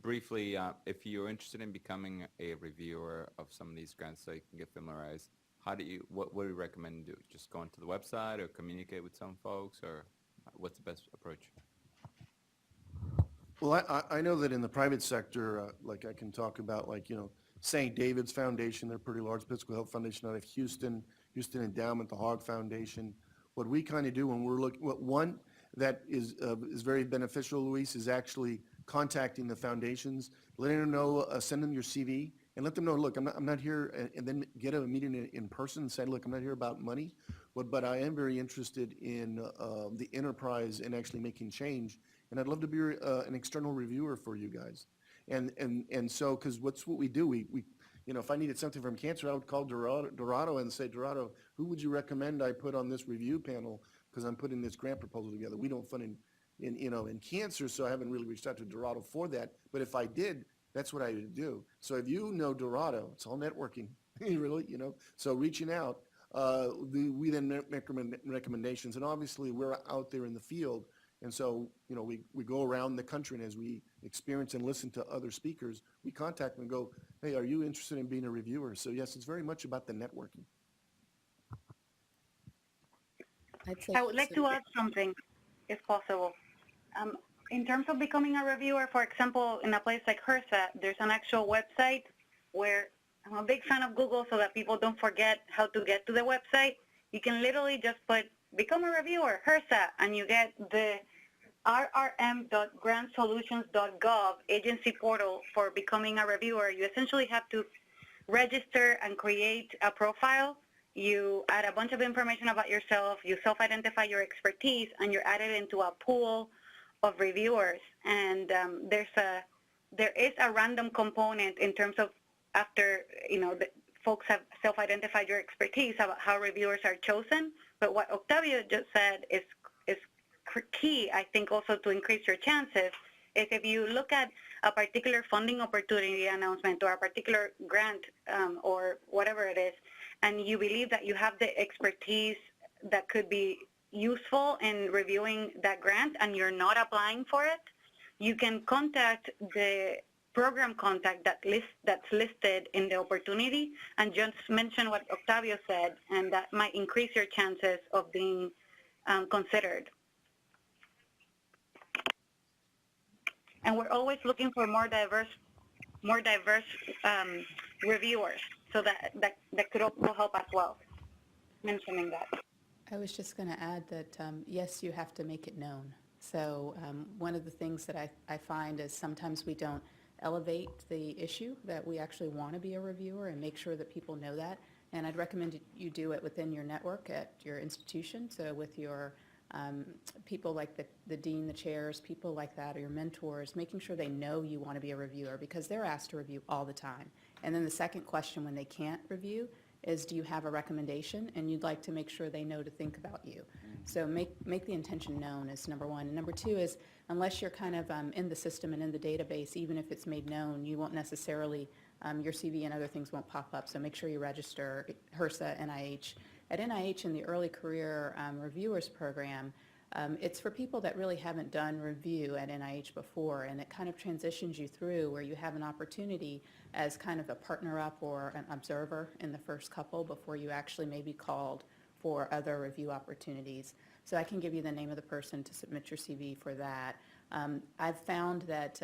briefly, if you're interested in becoming a reviewer of some of these grants so you can get familiarized, what do you recommend do? Just go onto the website or communicate with some folks, or what's the best approach? Well, I know that in the private sector, like I can talk about, St. David's Foundation, they're pretty large, Physical Health Foundation out of Houston Endowment, the Hogg Foundation. What we kind of do when we're looking, one that is very beneficial, Luis, is actually contacting the foundations, letting them know, send them your CV, and let them know, look, I'm not here, and then get a meeting in person and say, look, I'm not here about money, but I am very interested in the enterprise and actually making change. And I'd love to be an external reviewer for you guys. And so, because what we do, we if I needed something from cancer, I would call Dorado and say, Dorado, who would you recommend I put on this review panel? Because I'm putting this grant proposal together. We don't fund in cancer, so I haven't really reached out to Dorado for that. But if I did, that's what I would do. So if you know Dorado, it's all networking, really, So reaching out, we then make recommendations. And obviously, we're out there in the field. And so, we go around the country, and as we experience and listen to other speakers, we contact them and go, hey, are you interested in being a reviewer? So yes, it's very much about the networking. I would like to add something, if possible. In terms of becoming a reviewer, for example, in a place like HRSA, there's an actual website where I'm a big fan of Google so that people don't forget how to get to the website. You can literally just put, become a reviewer, HRSA, and you get the rrm.grantsolutions.gov agency portal for becoming a reviewer. You essentially have to register and create a profile. You add a bunch of information about yourself, you self-identify your expertise, and you're added into a pool of reviewers. And there is a random component in terms of after, the folks have self-identified your expertise about how reviewers are chosen. But what Octavio just said is key, I think, also to increase your chances, is if you look at a particular funding opportunity announcement or a particular grant or whatever it is, and you believe that you have the expertise that could be useful in reviewing that grant and you're not applying for it, you can contact the program contact that's listed in the opportunity and just mention what Octavio said, and that might increase your chances of being considered. And we're always looking for more diverse reviewers, so that could also help as well, mentioning that. I was just going to add that, yes, you have to make it known. So one of the things that I find is sometimes we don't elevate the issue that we actually want to be a reviewer and make sure that people know that. And I'd recommend you do it within your network at your institution. So with your people like the dean, the chairs, people like that, or your mentors, making sure they know you want to be a reviewer, because they're asked to review all the time. And then the second question when they can't review is, do you have a recommendation? And you'd like to make sure they know to think about you. So make the intention known is number one. And number two is, unless you're kind of in the system and in the database, even if it's made known, you won't necessarily, your CV and other things won't pop up. So make sure you register HRSA, NIH. At NIH, in the Early Career Reviewers Program, it's for people that really haven't done review at NIH before, and it kind of transitions you through where you have an opportunity as kind of a partner up or an observer in the first couple before you actually may be called for other review opportunities. So I can give you the name of the person to submit your CV for that. I've found that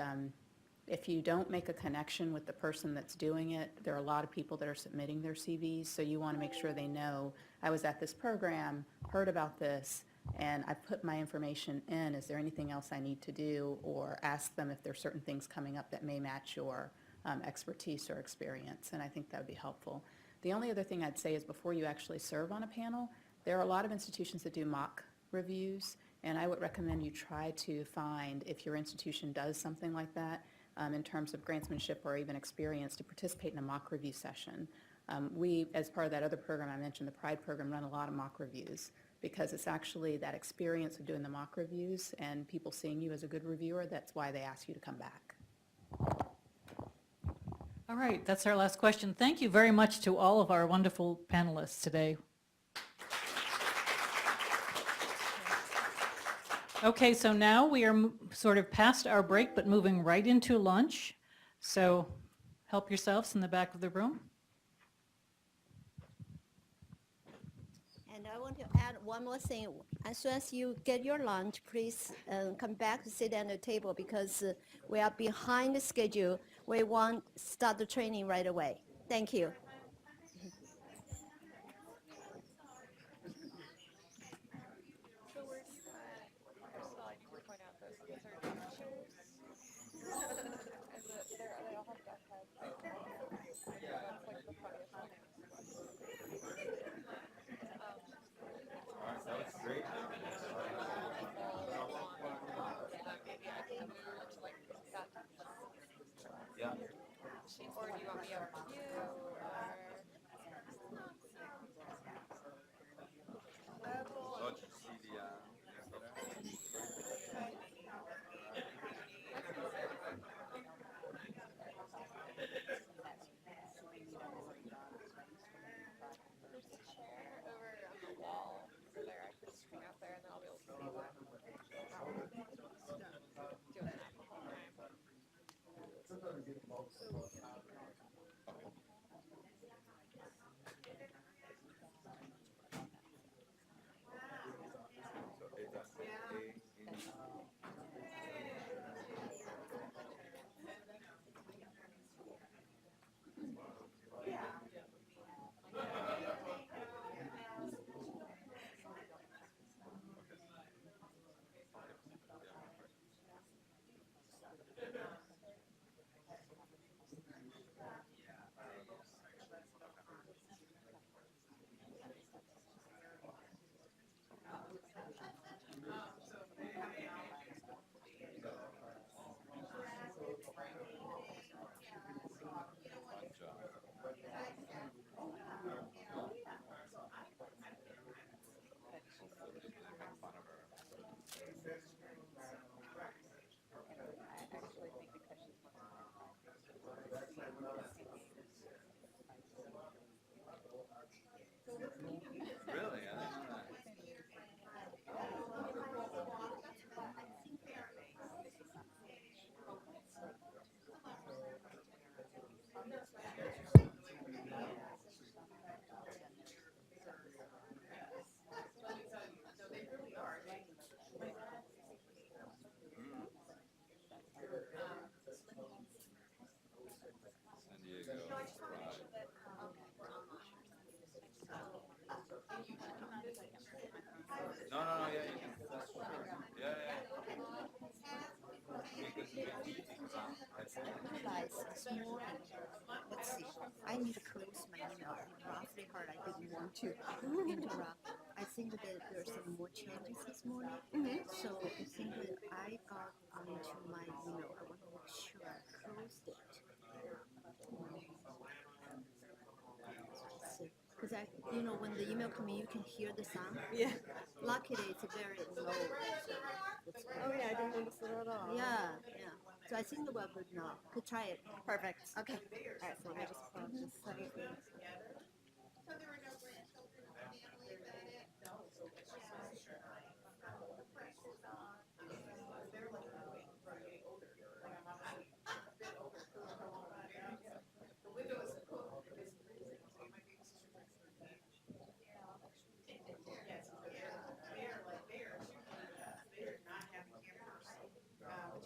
if you don't make a connection with the person that's doing it, there are a lot of people that are submitting their CVs, so you want to make sure they know, I was at this program, heard about this, and I put my information in. Is there anything else I need to do? Or ask them if there's certain things coming up that may match your expertise or experience, and I think that would be helpful. The only other thing I'd say is before you actually serve on a panel, there are a lot of institutions that do mock reviews, and I would recommend you try to find, if your institution does something like that, in terms of grantsmanship or even experience, to participate in a mock review session. We, as part of that other program I mentioned, the PRIDE program, run a lot of mock reviews because it's actually that experience of doing the mock reviews and people seeing you as a good reviewer, that's why they ask you to come back. All right, that's our last question. Thank you very much to all of our wonderful panelists today. Okay, so now we are sort of past our break, but moving right into lunch. So help yourselves in the back of the room. And I want to add one more thing. As soon as you get your lunch, please come back to sit at the table, because we are behind the schedule. We want to start the training right away. Thank you. Yeah. Or do you want me over to you? Really? I didn't know that. San Diego. Right. No, no, no, yeah, you can. Yeah, yeah. Because Guys, this morning, let's see, I need to close my email. It's awfully hard. I didn't want to interrupt. I think that there's some more changes this morning. So I think that I got onto my email. I want to make sure I closed it. Because when the email comes in, you can hear the sound. Yeah. Luckily, it's very low. So it's Oh yeah, I didn't notice it at all. yeah. So I think we're good now. Could try it. Perfect. Okay. All right, so I just put this setting. But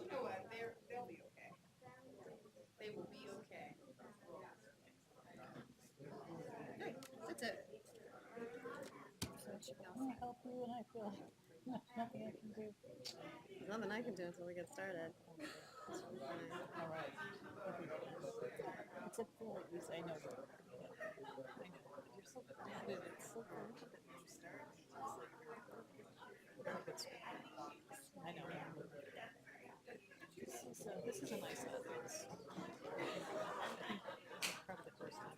you know what? They'll be okay. They will be okay. Good. That's it. Let me help you, and I feel like nothing I can do. There's nothing I can do until we get started. All right. Except for what you say, no. I know, but you're so grounded. It's so critical that when you start, it's just like I know. So this is a nice audience. Probably the first time.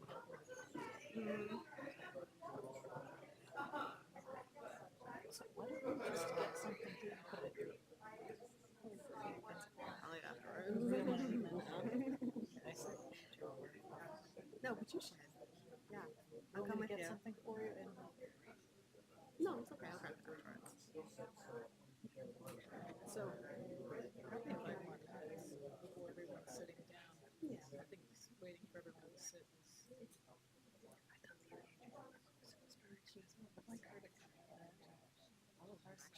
So why don't we just get something to put it? Probably afterwards. I said, No, but you should. Yeah. I'll I'll come with get you. something for you and No, it's okay. I'll grab it afterwards. So, probably 5 more minutes before everyone's sitting down. yeah. I think waiting for everyone to sit is. I thought the inspiration is like her to come out. All of our side.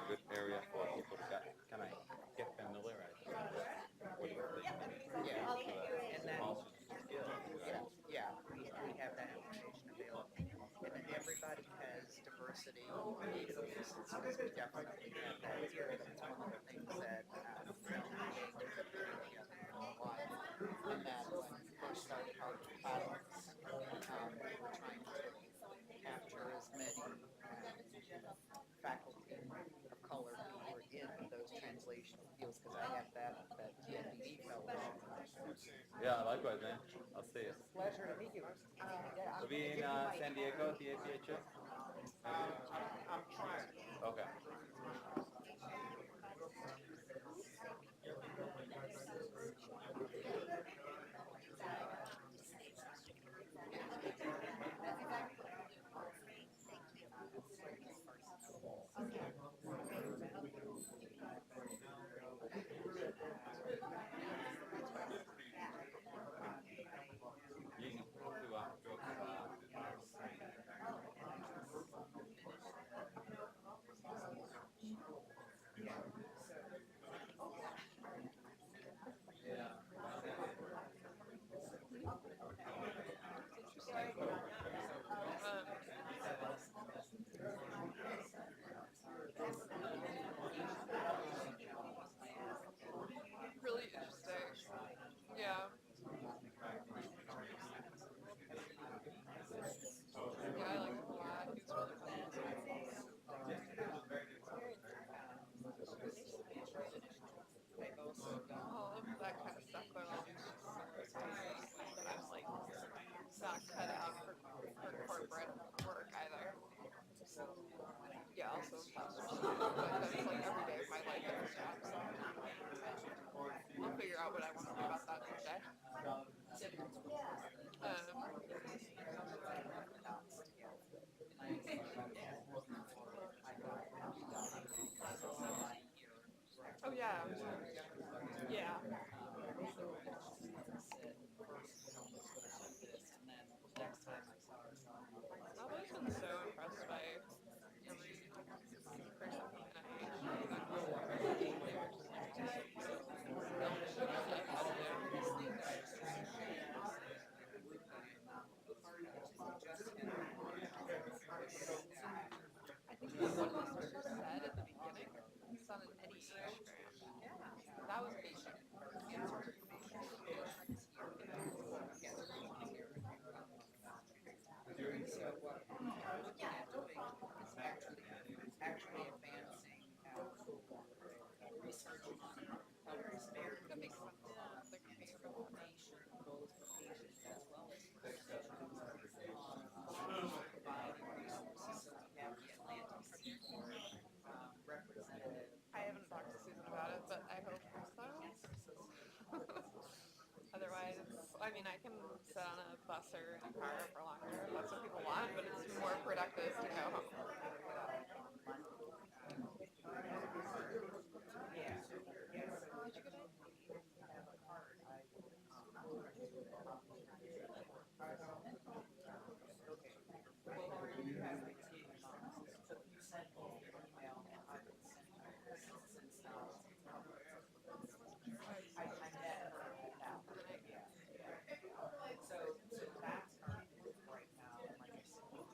good area for people to kind of get familiarized with what it is. Yeah. And then, Also skills. yeah, we have that information available. And everybody has diversity capabilities, because we definitely have that here. That's one of the things that and that when we first started out with pilots, we were trying to capture as many faculty of color who were in those translational fields, because I have that Nhlbi fellowship. Yeah, likewise, man. I'll see you. Pleasure to meet you. We'll be in San Diego at the APHS. I'm trying. Okay. You can talk to Really interesting. Yeah. Yeah, I like him a lot. He's really all of that kind of stuff, but all these but I'm like not cut out for corporate work either. Yeah, also imposter syndrome, but that's like every day of my life at this job, so I'll figure out what I want to do about that someday. Oh yeah. Yeah. I've always been so impressed by every person from I think one of the speakers said at the beginning, it's on an Nih Grant. That was basic. So what we're looking at doing is actually advancing research on how to despair That makes sense. information both for patients as well as for providing resources. So we have the Atlantic representative. I haven't talked to Susan about it, but I hope so. Otherwise, I mean, I can sit on a bus or in a car for longer if that's what people want, but it's more productive to go home. So that's our right now. Like I said,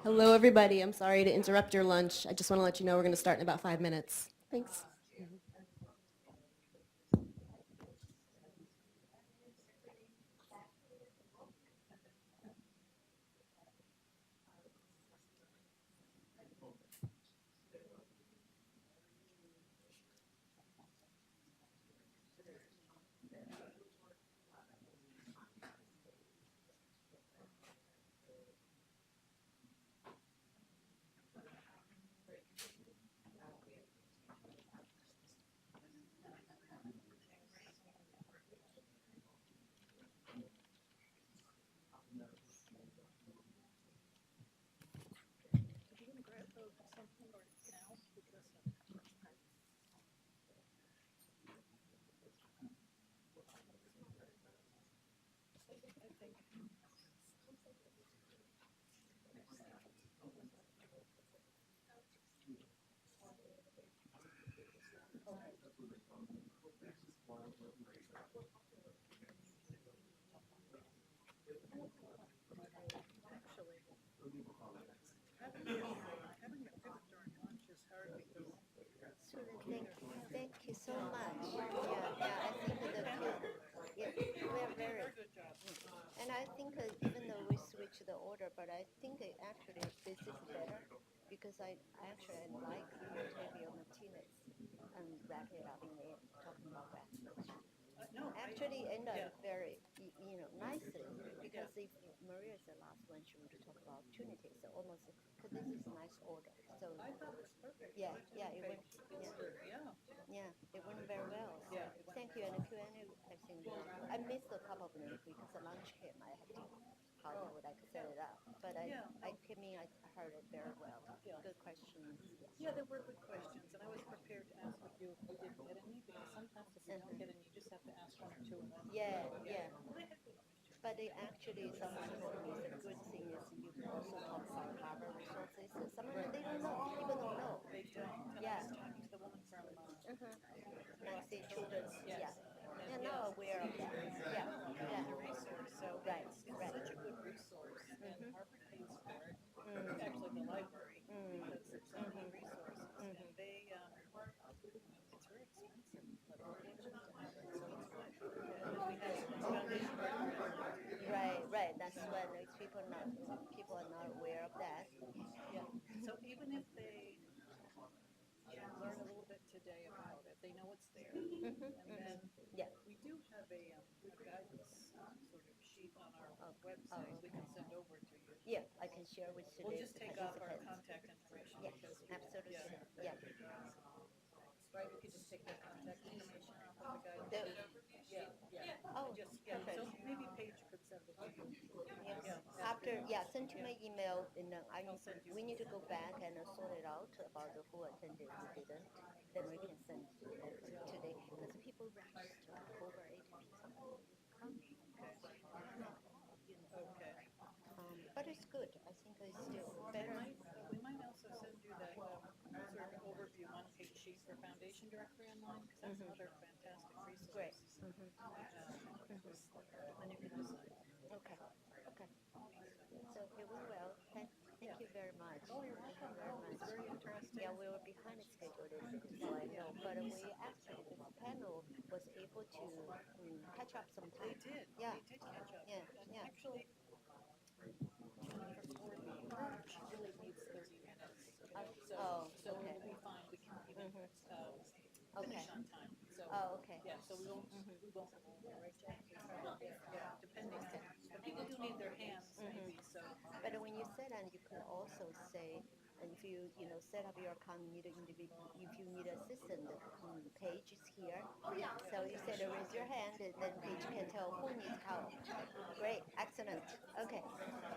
Hello, everybody. I'm sorry to interrupt your lunch. I just want to let you know we're going to start in about 5 minutes. Thanks. Thank you so much. I think we're very, and I think even though we switch the order, but I think actually this is better because I like Octavio Martinez and wrap it up in the end, talking about Grantsmanship. Actually end up very, nicely because if Maria is the last one, she would talk about opportunities, so almost, because this is a nice order. So I thought it was perfect. it went, it went very well. So thank you. And the Q&A, I think I missed a couple of them because the lunch came. I had to, how would I set it up? But I came in, I heard it very well. Good questions. Yeah, there were good questions, and I was prepared to ask with you if we didn't get any, because sometimes if you don't get any, you just have to ask one or two. And then Well, they had good questions. But actually, someone told me the good thing is you can also talk about harbor resources. And some of them they don't know, people don't know. They don't. And I was talking to the woman from Nancy Children's, they're not aware of that. resource, so it's such a good resource, and Harvard pays for it. Actually, the library, because it's a good resource, and they, it's very expensive, but we're fortunate to have it, so it's good. And we have foundation partners. Right. That's when people are not aware of that. Yeah, so even if they learn a little bit today about it, they know it's there. And then we do have a guidance sort of sheet on our website we can send over to you. Yeah, I can share with We'll today's just take off our participants. contact information Yes, because absolutely. right, we could just take their contact information off of the guidance. Oh, So maybe Paige could send it to you. After, send to my email, and then we need to go back and sort it out about who attended, who didn't. Then we can send it over today, because people registered, over 80 people. But it's good. I think it's still better. We might also send you that sort of overview one-page sheet for Foundation Directory Online, because that's another fantastic resource. Great. And then you can decide. Okay. So it went well. Thank you very much. Oh, you're welcome. It's very interesting. Yeah, we were behind schedule a little bit, so I know. But we actually, this panel was able to catch up some time. They did. Yeah. They did catch up. Yeah. And actually, Jennifer Ford, she really needs 30 minutes. So we'll be fine. We can even finish on time. So, okay. Yeah, so we won't, right, Jen? Yeah, depending. But people do need their hands, maybe, so. But when you said, and you could also say, and if you set up your account, if you need assistant, Paige is here. So you said raise your hand, and then Paige can tell who needs help. Great, excellent. Okay,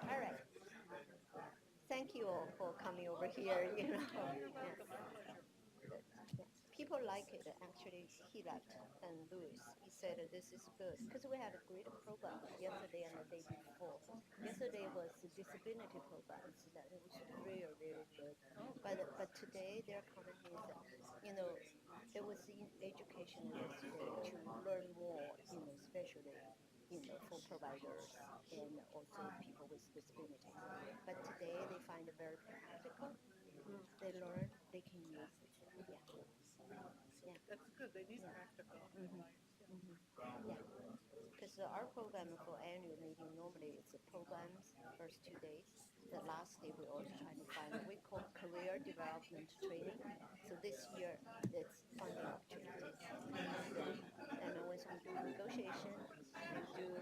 all right. Thank you all for coming over here. People like it. Actually, he left, and Louis, he said this is good because we had a great program yesterday and the day before. Yesterday was the disability program, so that it was really, really good. But today their comment is, there was in education yesterday to learn more, especially, for medical providers and also people with disabilities. But today they find it very practical. They learn, they can use it. Yeah. That's good. They need practical. Yeah. Because our program for annual meeting, normally it's the programs, first 2 days. The last day, we're also trying to find what we call career development training. So this year, it's funding opportunities. And once we do negotiation, we do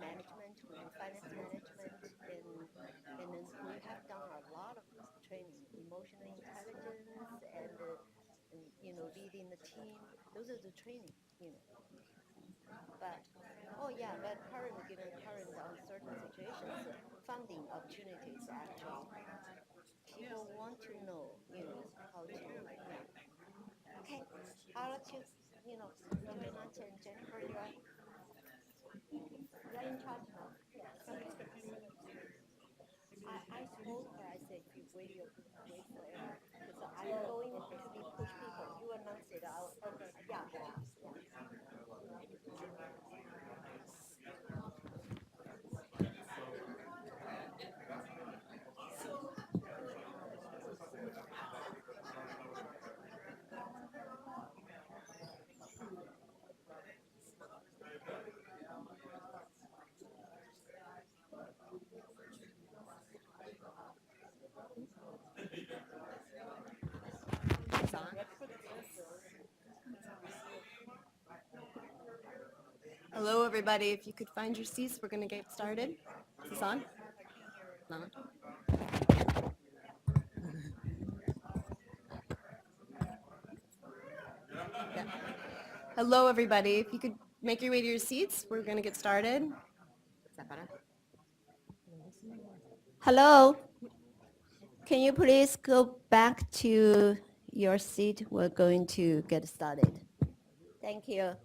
management, we do finance management, and then we have done a lot of training, emotional intelligence, and leading the team. Those are the training, But currently, given current uncertain situations, funding opportunities actually, people want to know, how to. Yeah. Okay, I'll let you, join us, and Jennifer, you're in charge now. I told her, I said, if you wait forever, because I'm going to quickly push people. You announce it. Yeah. Hello, everybody. If you could find your seats, we're going to get started. Is this on? No. Yeah. Hello, everybody. If you could make your way to your seats, we're going to get started. Is that better? Hello. Can you please go back to your seat? We're going to get started. Thank you.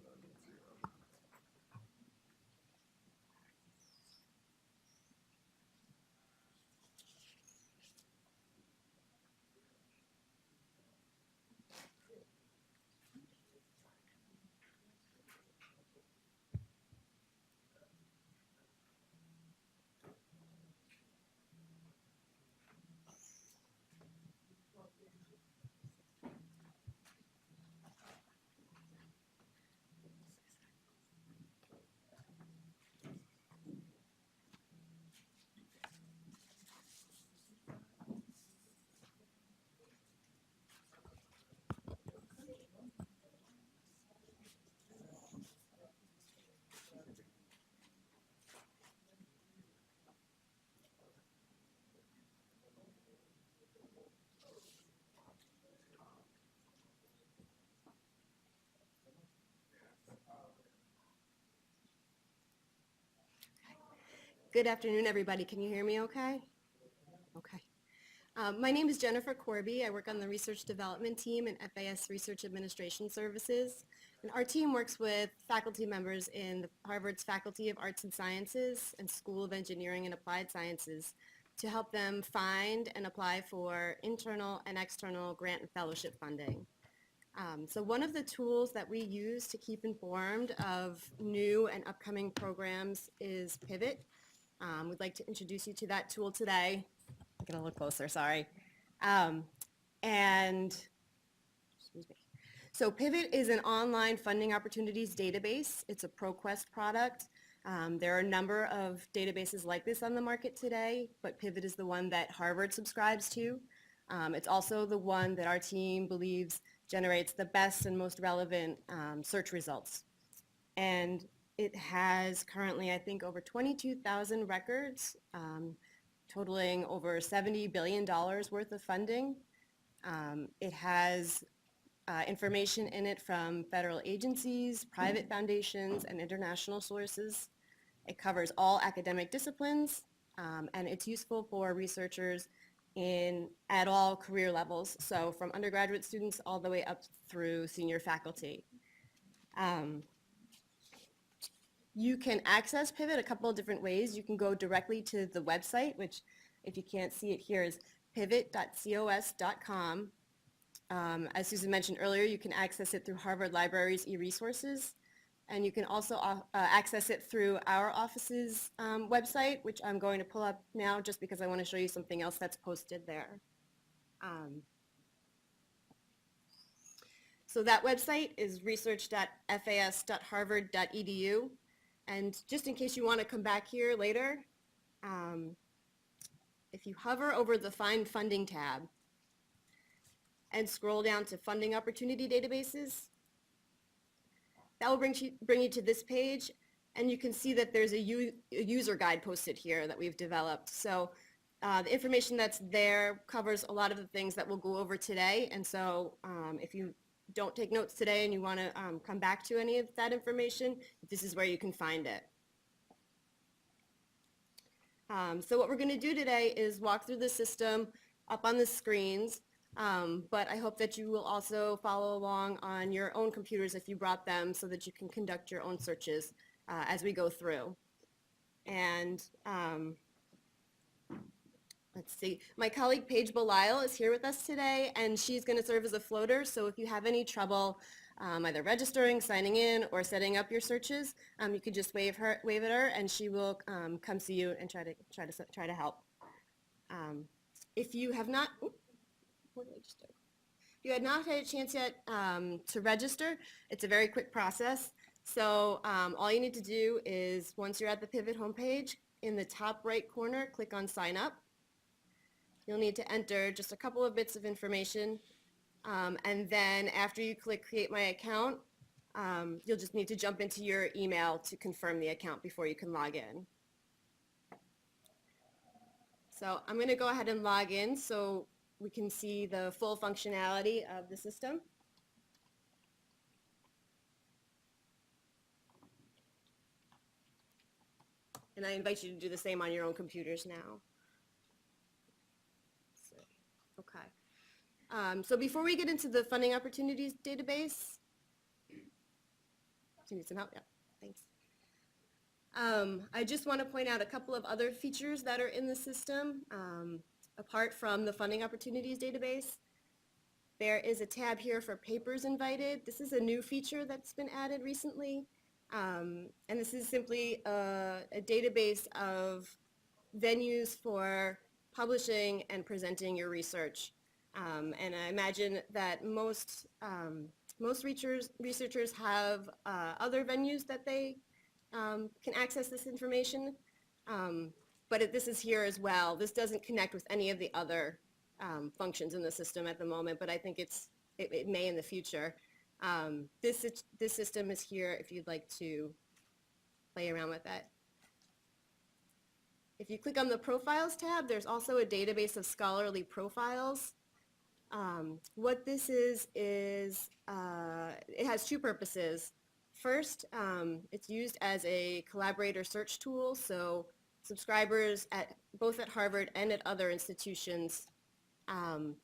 Good afternoon, everybody. Can you hear me okay? Okay. My name is Jennifer Corby. I work on the research development team in FAS Research Administration Services. And our team works with faculty members in Harvard's Faculty of Arts and Sciences and School of Engineering and Applied Sciences to help them find and apply for internal and external grant and fellowship funding. So one of the tools that we use to keep informed of new and upcoming programs is Pivot. We'd like to introduce you to that tool today. Get a little closer, sorry. Excuse me. So Pivot is an online funding opportunities database. It's a ProQuest product. There are a number of databases like this on the market today, but Pivot is the one that Harvard subscribes to. It's also the one that our team believes generates the best and most relevant search results. And it has currently, I think, over 22,000 records, totaling over $70 billion worth of funding. It has information in it from federal agencies, private foundations, and international sources. It covers all academic disciplines, and it's useful for researchers at all career levels, so from undergraduate students all the way up through senior faculty. You can access Pivot a couple of different ways. You can go directly to the website, which if you can't see it here is pivot.cos.com. As Susan mentioned earlier, you can access it through Harvard Library's e-resources. And you can also access it through our office's website, which I'm going to pull up now just because I want to show you something else that's posted there. So that website is research.fas.harvard.edu. And just in case you want to come back here later, if you hover over the Find Funding tab and scroll down to Funding Opportunity Databases, that will bring you to this page, and you can see that there's a user guide posted here that we've developed. So the information that's there covers a lot of the things that we'll go over today, and so if you don't take notes today and you want to come back to any of that information, this is where you can find it. So what we're going to do today is walk through the system up on the screens, but I hope that you will also follow along on your own computers if you brought them so that you can conduct your own searches as we go through. And let's see, my colleague Paige Belisle is here with us today, and she's going to serve as a floater, so if you have any trouble either registering, signing in, or setting up your searches, you could just wave at her, and she will come see you and try to help. If you have not, if you had not had a chance yet to register, it's a very quick process. So all you need to do is, once you're at the Pivot homepage, in the top right corner, click on Sign Up. You'll need to enter just a couple of bits of information, and then after you click Create My Account, you'll just need to jump into your email to confirm the account before you can log in. So I'm going to go ahead and log in so we can see the full functionality of the system. And I invite you to do the same on your own computers now. Okay. So before we get into the Funding Opportunities database, do you need some help? Yeah, thanks. I just want to point out a couple of other features that are in the system. Apart from the Funding Opportunities database, there is a tab here for papers invited. This is a new feature that's been added recently. And this is simply a database of venues for publishing and presenting your research. And I imagine that most researchers have other venues that they can access this information. But this is here as well. This doesn't connect with any of the other functions in the system at the moment, but I think it may in the future. This system is here if you'd like to play around with it. If you click on the Profiles tab, there's also a database of scholarly profiles. What this is it has two purposes. First, it's used as a collaborator search tool, so subscribers both at Harvard and at other institutions can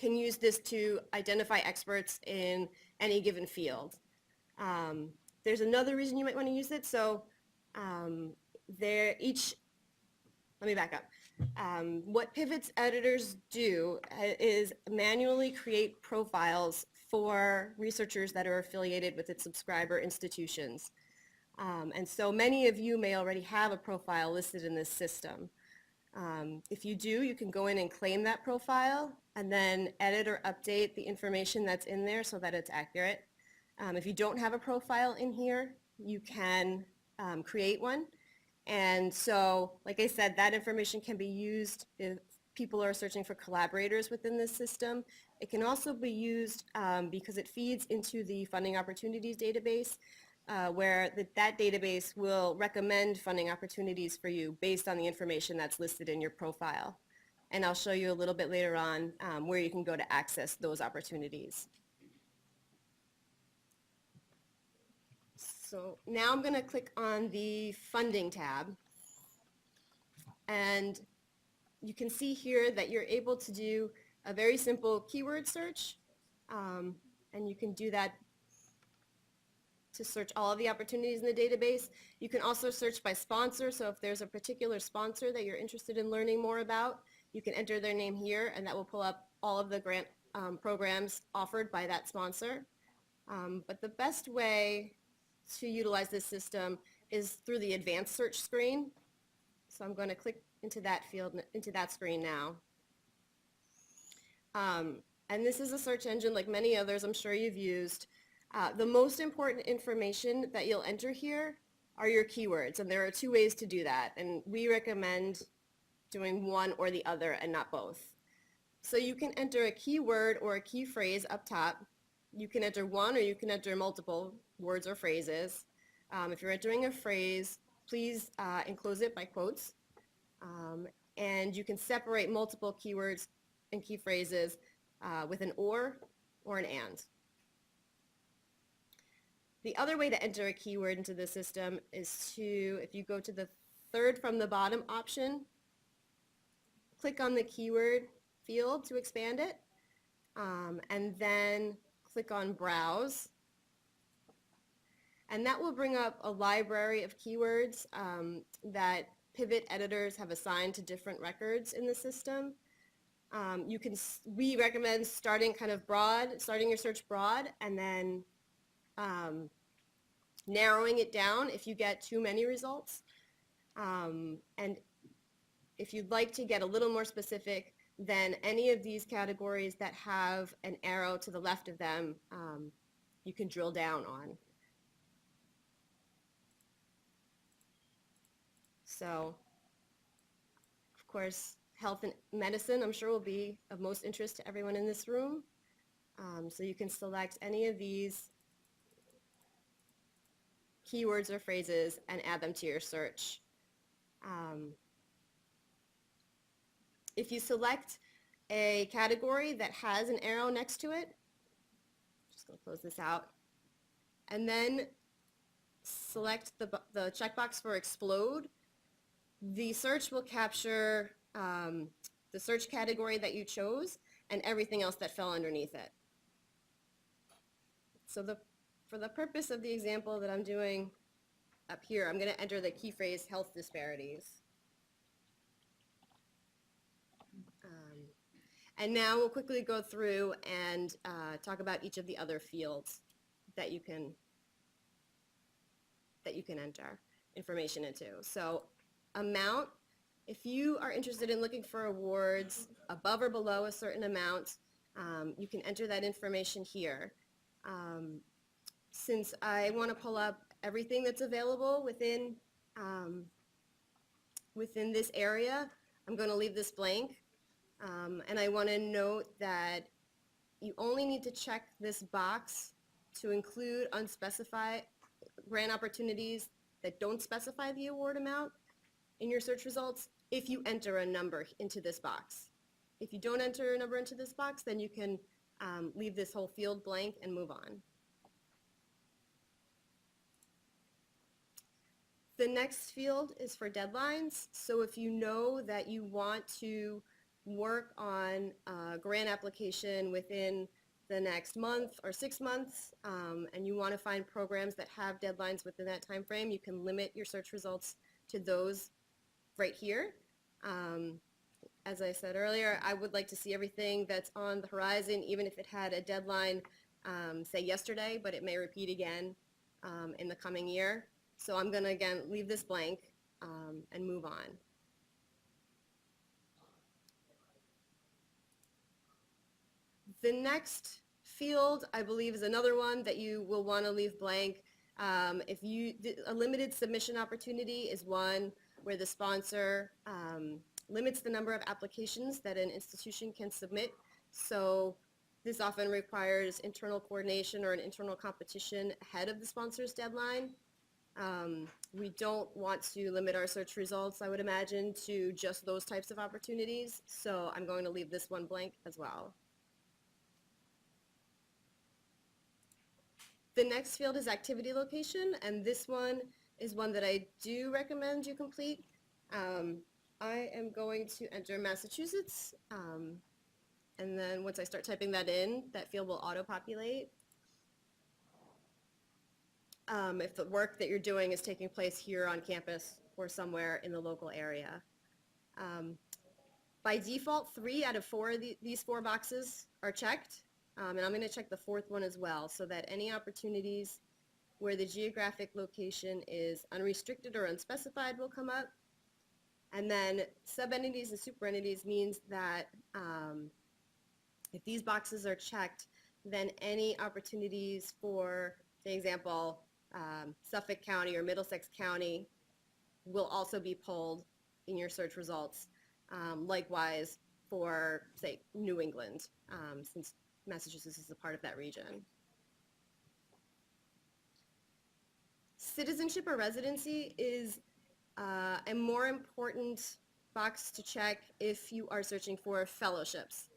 use this to identify experts in any given field. There's another reason you might want to use it. So let me back up. What Pivot's editors do is manually create profiles for researchers that are affiliated with its subscriber institutions. And so many of you may already have a profile listed in this system. If you do, you can go in and claim that profile and then edit or update the information that's in there so that it's accurate. If you don't have a profile in here, you can create one. And so, like I said, that information can be used if people are searching for collaborators within this system. It can also be used because it feeds into the Funding Opportunities database, where that database will recommend funding opportunities for you based on the information that's listed in your profile. And I'll show you a little bit later on where you can go to access those opportunities. So now I'm going to click on the Funding tab. And you can see here that you're able to do a very simple keyword search. And you can do that to search all of the opportunities in the database. You can also search by sponsor. So if there's a particular sponsor that you're interested in learning more about, you can enter their name here, and that will pull up all of the grant programs offered by that sponsor. But the best way to utilize this system is through the advanced search screen. So I'm going to click into that field, into that screen now. And this is a search engine like many others I'm sure you've used. The most important information that you'll enter here are your keywords, and there are two ways to do that, and we recommend doing one or the other and not both. So you can enter a keyword or a key phrase up top. You can enter one or you can enter multiple words or phrases. If you're entering a phrase, please enclose it by quotes. And you can separate multiple keywords and key phrases with an or an and. The other way to enter a keyword into the system is to, if you go to the third from the bottom option, click on the keyword field to expand it, and then click on Browse. And that will bring up a library of keywords that pivot editors have assigned to different records in the system. We recommend starting kind of broad, starting your search broad, and then narrowing it down if you get too many results. And if you'd like to get a little more specific, then any of these categories that have an arrow to the left of them, you can drill down on. So, of course, health and medicine, I'm sure, will be of most interest to everyone in this room. So you can select any of these keywords or phrases and add them to your search. If you select a category that has an arrow next to it, just going to close this out, and then select the checkbox for explode, the search will capture the search category that you chose and everything else that fell underneath it. So for the purpose of the example that I'm doing up here, I'm going to enter the key phrase health disparities. And now we'll quickly go through and talk about each of the other fields that you can enter information into. So amount, if you are interested in looking for awards above or below a certain amount, you can enter that information here. Since I want to pull up everything that's available within this area, I'm going to leave this blank. And I want to note that you only need to check this box to include unspecified grant opportunities that don't specify the award amount in your search results if you enter a number into this box. If you don't enter a number into this box, then you can leave this whole field blank and move on. The next field is for deadlines. So if you know that you want to work on a grant application within the next month or 6 months, and you want to find programs that have deadlines within that time frame, you can limit your search results to those right here. As I said earlier, I would like to see everything that's on the horizon, even if it had a deadline, say yesterday, but it may repeat again in the coming year. So I'm going to, again, leave this blank and move on. The next field, I believe, is another one that you will want to leave blank. A limited submission opportunity is one where the sponsor limits the number of applications that an institution can submit. So this often requires internal coordination or an internal competition ahead of the sponsor's deadline. We don't want to limit our search results, I would imagine, to just those types of opportunities. So I'm going to leave this one blank as well. The next field is activity location, and this one is one that I do recommend you complete. I am going to enter Massachusetts, and then once I start typing that in, that field will auto-populate. If the work that you're doing is taking place here on campus or somewhere in the local area. By default, 3 out of 4 of these 4 boxes are checked. and I'm going to check the fourth one as well, so that any opportunities where the geographic location is unrestricted or unspecified will come up. And then subentities and superentities means that if these boxes are checked, then any opportunities for, for example, Suffolk County or Middlesex County will also be pulled in your search results. Likewise for, say, New England, since Massachusetts is a part of that region. Citizenship or residency is a more important box to check if you are searching for fellowships.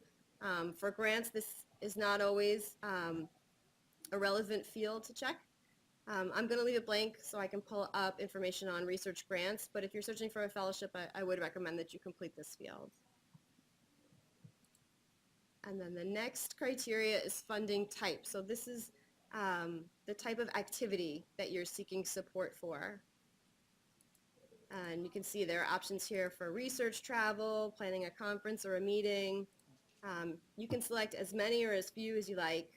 For grants, this is not always a relevant field to check. I'm going to leave it blank so I can pull up information on research grants, but if you're searching for a fellowship, I would recommend that you complete this field. And then the next criteria is funding type. So this is the type of activity that you're seeking support for. And you can see there are options here for research travel, planning a conference or a meeting. You can select as many or as few as you like.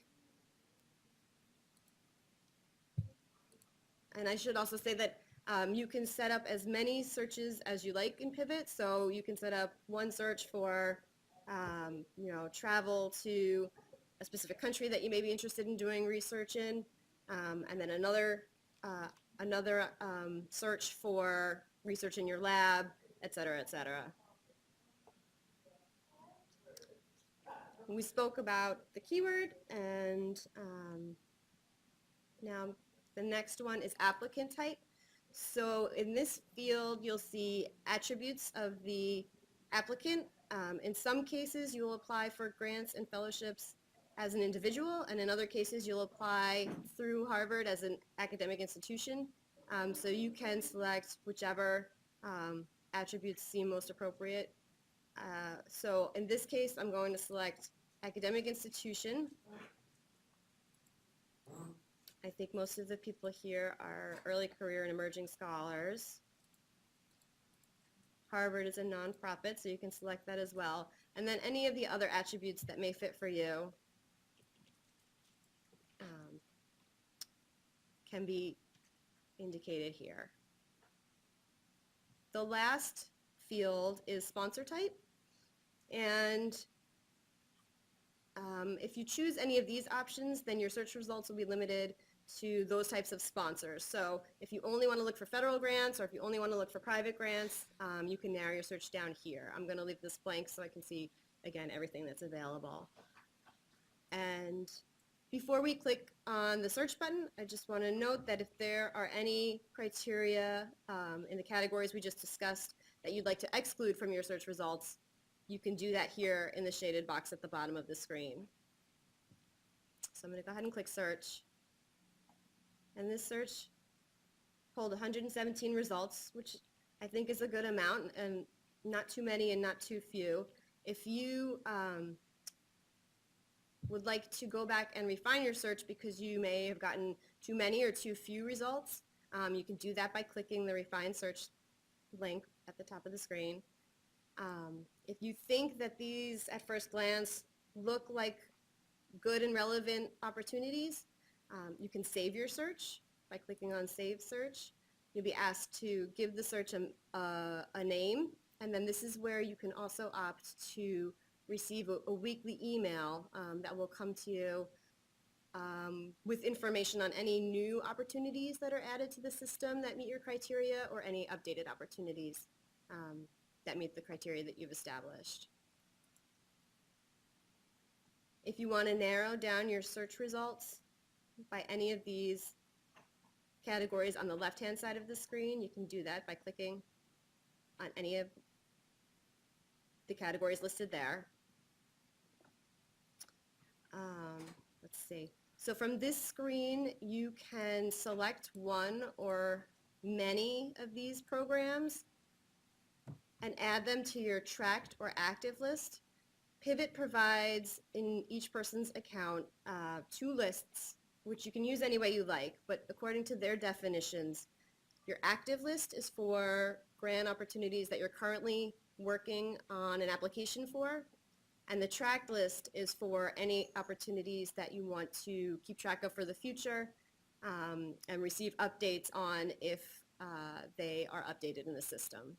And I should also say that you can set up as many searches as you like in Pivot. So you can set up one search for travel to a specific country that you may be interested in doing research in, and then another search for research in your lab, et cetera, et cetera. We spoke about the keyword, and now the next one is applicant type. So in this field, you'll see attributes of the applicant. In some cases, you will apply for grants and fellowships as an individual, and in other cases, you'll apply through Harvard as an academic institution. So you can select whichever attributes seem most appropriate. So in this case, I'm going to select academic institution. I think most of the people here are early career and emerging scholars. Harvard is a nonprofit, so you can select that as well. And then any of the other attributes that may fit for you can be indicated here. The last field is sponsor type. And if you choose any of these options, then your search results will be limited to those types of sponsors. So if you only want to look for federal grants, or if you only want to look for private grants, you can narrow your search down here. I'm going to leave this blank so I can see, again, everything that's available. And before we click on the search button, I just want to note that if there are any criteria in the categories we just discussed that you'd like to exclude from your search results, you can do that here in the shaded box at the bottom of the screen. So I'm going to go ahead and click search. And this search pulled 117 results, which I think is a good amount, and not too many and not too few. If you would like to go back and refine your search because you may have gotten too many or too few results, you can do that by clicking the Refine Search link at the top of the screen. If you think that these, at first glance, look like good and relevant opportunities, you can save your search by clicking on Save Search. You'll be asked to give the search a name, and then this is where you can also opt to receive a weekly email that will come to you with information on any new opportunities that are added to the system that meet your criteria, or any updated opportunities that meet the criteria that you've established. If you want to narrow down your search results by any of these categories on the left-hand side of the screen, you can do that by clicking on any of the categories listed there. Let's see. So from this screen, you can select one or many of these programs and add them to your tracked or active list. Pivot provides in each person's account 2 lists, which you can use any way you like, but according to their definitions, your active list is for grant opportunities that you're currently working on an application for, And the track list is for any opportunities that you want to keep track of for the future and receive updates on if they are updated in the system.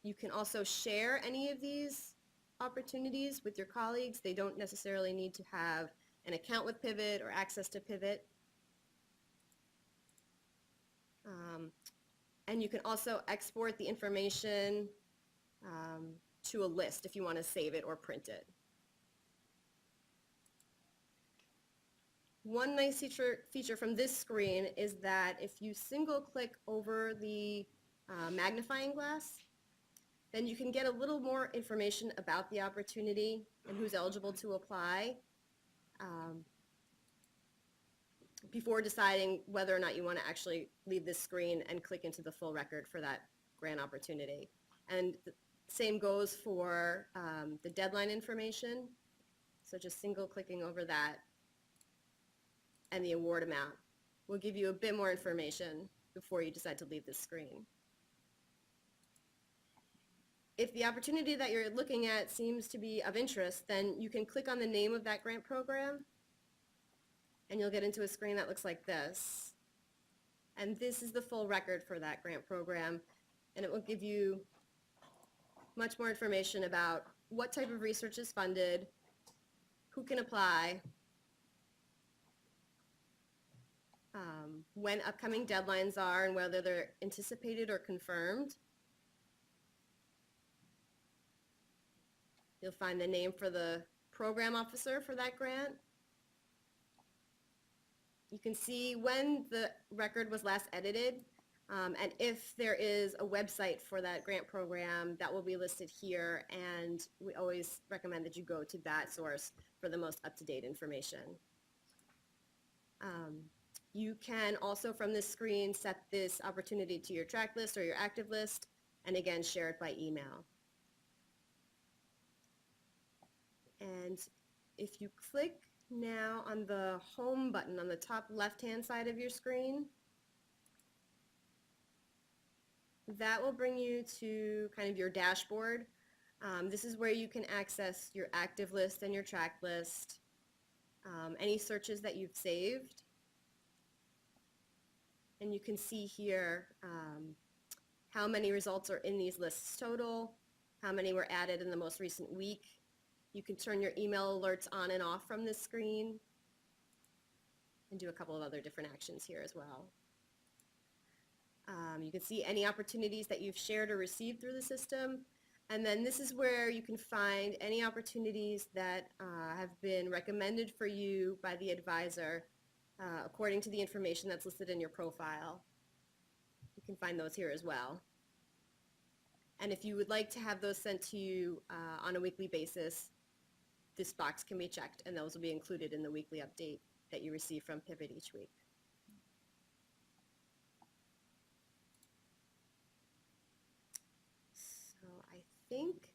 You can also share any of these opportunities with your colleagues. They don't necessarily need to have an account with Pivot or access to Pivot. And you can also export the information to a list if you want to save it or print it. One nice feature from this screen is that if you single click over the magnifying glass, then you can get a little more information about the opportunity and who's eligible to apply before deciding whether or not you want to actually leave this screen and click into the full record for that grant opportunity. And the same goes for the deadline information. So just single clicking over that and the award amount will give you a bit more information before you decide to leave this screen. If the opportunity that you're looking at seems to be of interest, then you can click on the name of that grant program and you'll get into a screen that looks like this. And this is the full record for that grant program, and it will give you much more information about what type of research is funded, who can apply, when upcoming deadlines are and whether they're anticipated or confirmed. You'll find the name for the program officer for that grant. You can see when the record was last edited, and if there is a website for that grant program, that will be listed here, and we always recommend that you go to that source for the most up-to-date information. You can also, from this screen, set this opportunity to your track list or your active list, and again, share it by email. And if you click now on the home button on the top left-hand side of your screen, that will bring you to kind of your dashboard. This is where you can access your active list and your track list, any searches that you've saved. And you can see here how many results are in these lists total, how many were added in the most recent week. You can turn your email alerts on and off from this screen and do a couple of other different actions here as well. You can see any opportunities that you've shared or received through the system. And then this is where you can find any opportunities that have been recommended for you by the advisor according to the information that's listed in your profile. You can find those here as well. And if you would like to have those sent to you on a weekly basis, this box can be checked, and those will be included in the weekly update that you receive from Pivot each week. So I think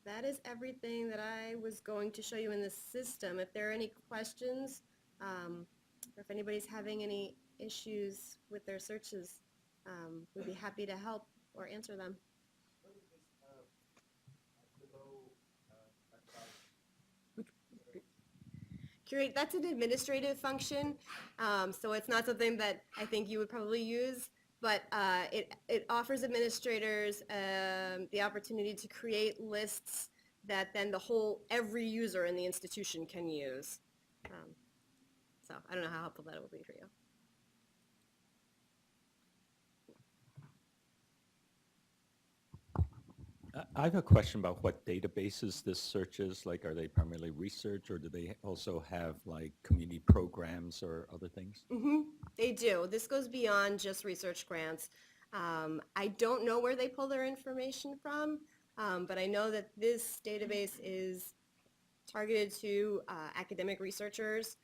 that is everything that I was going to show you in the system. If there are any questions, or if anybody's having any issues with their searches, we'd be happy to help or answer them. Curate, that's an administrative function, so it's not something that I think you would probably use, but it offers administrators the opportunity to create lists that then every user in the institution can use. So I don't know how helpful that will be for you. I have a question about what databases this searches. Like, are they primarily research, or do they also have like community programs or other things? Mm-hmm. They do. This goes beyond just research grants. I don't know where they pull their information from, but I know that this database is targeted to academic researchers.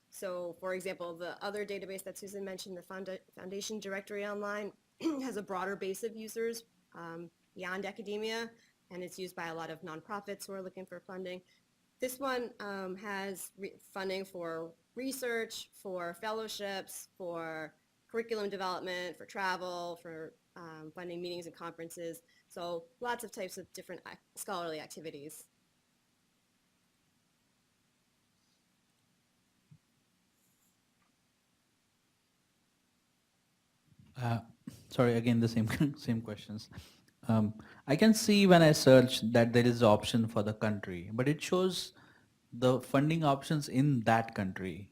So, for example, the other database that Susan mentioned, the Foundation Directory Online, has a broader base of users beyond academia, and it's used by a lot of nonprofits who are looking for funding. This one has funding for research, for fellowships, for curriculum development, for travel, for funding meetings and conferences. So lots of types of different scholarly activities. Uh, Sorry, again, the same same questions. I can see when I search that there is option for the country, but it shows the funding options in that country.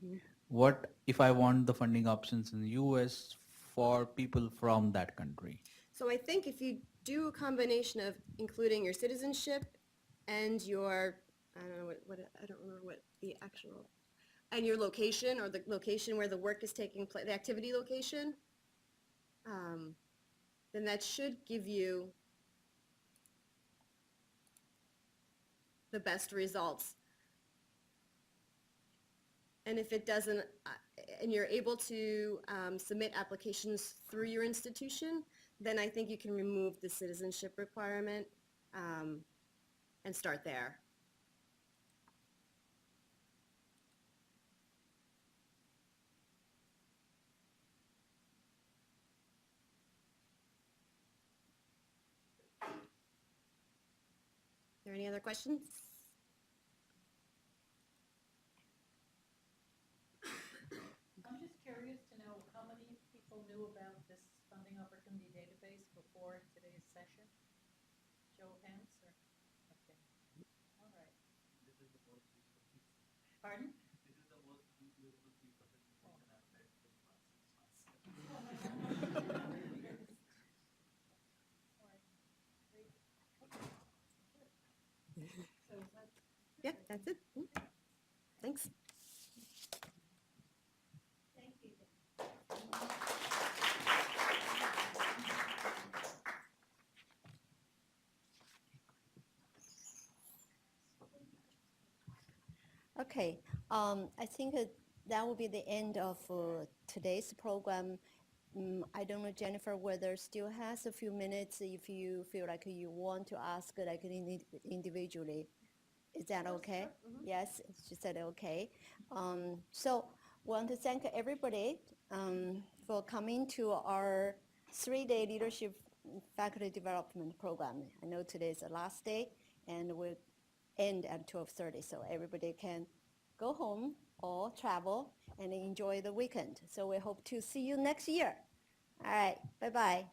What if I want the funding options in the US for people from that country? So I think if you do a combination of including your citizenship and your, I don't know I don't remember what the actual, and your location or the location where the work is taking place, the activity location, then that should give you the best results. And if it doesn't, and you're able to submit applications through your institution, then I think you can remove the citizenship requirement and start there. Are there any other questions? I'm just curious to know how many people knew about this funding opportunity database before today's session? Show of hands, or, okay, all right. Pardon? This is the most useful piece of information I've read in the past 6 months. All right, great, okay, good. So is that? Yeah, that's it. Thanks. Thank you. Okay, I think that will be the end of today's program. I don't know, Jennifer, whether still has a few minutes if you feel like you want to ask like individually. Is that okay? Yes, she said okay. So want to thank everybody for coming to our 3-day leadership faculty development program. I know today is the last day and we'll end at 12:30, so everybody can go home or travel and enjoy the weekend. So we hope to see you next year. All right, bye-bye.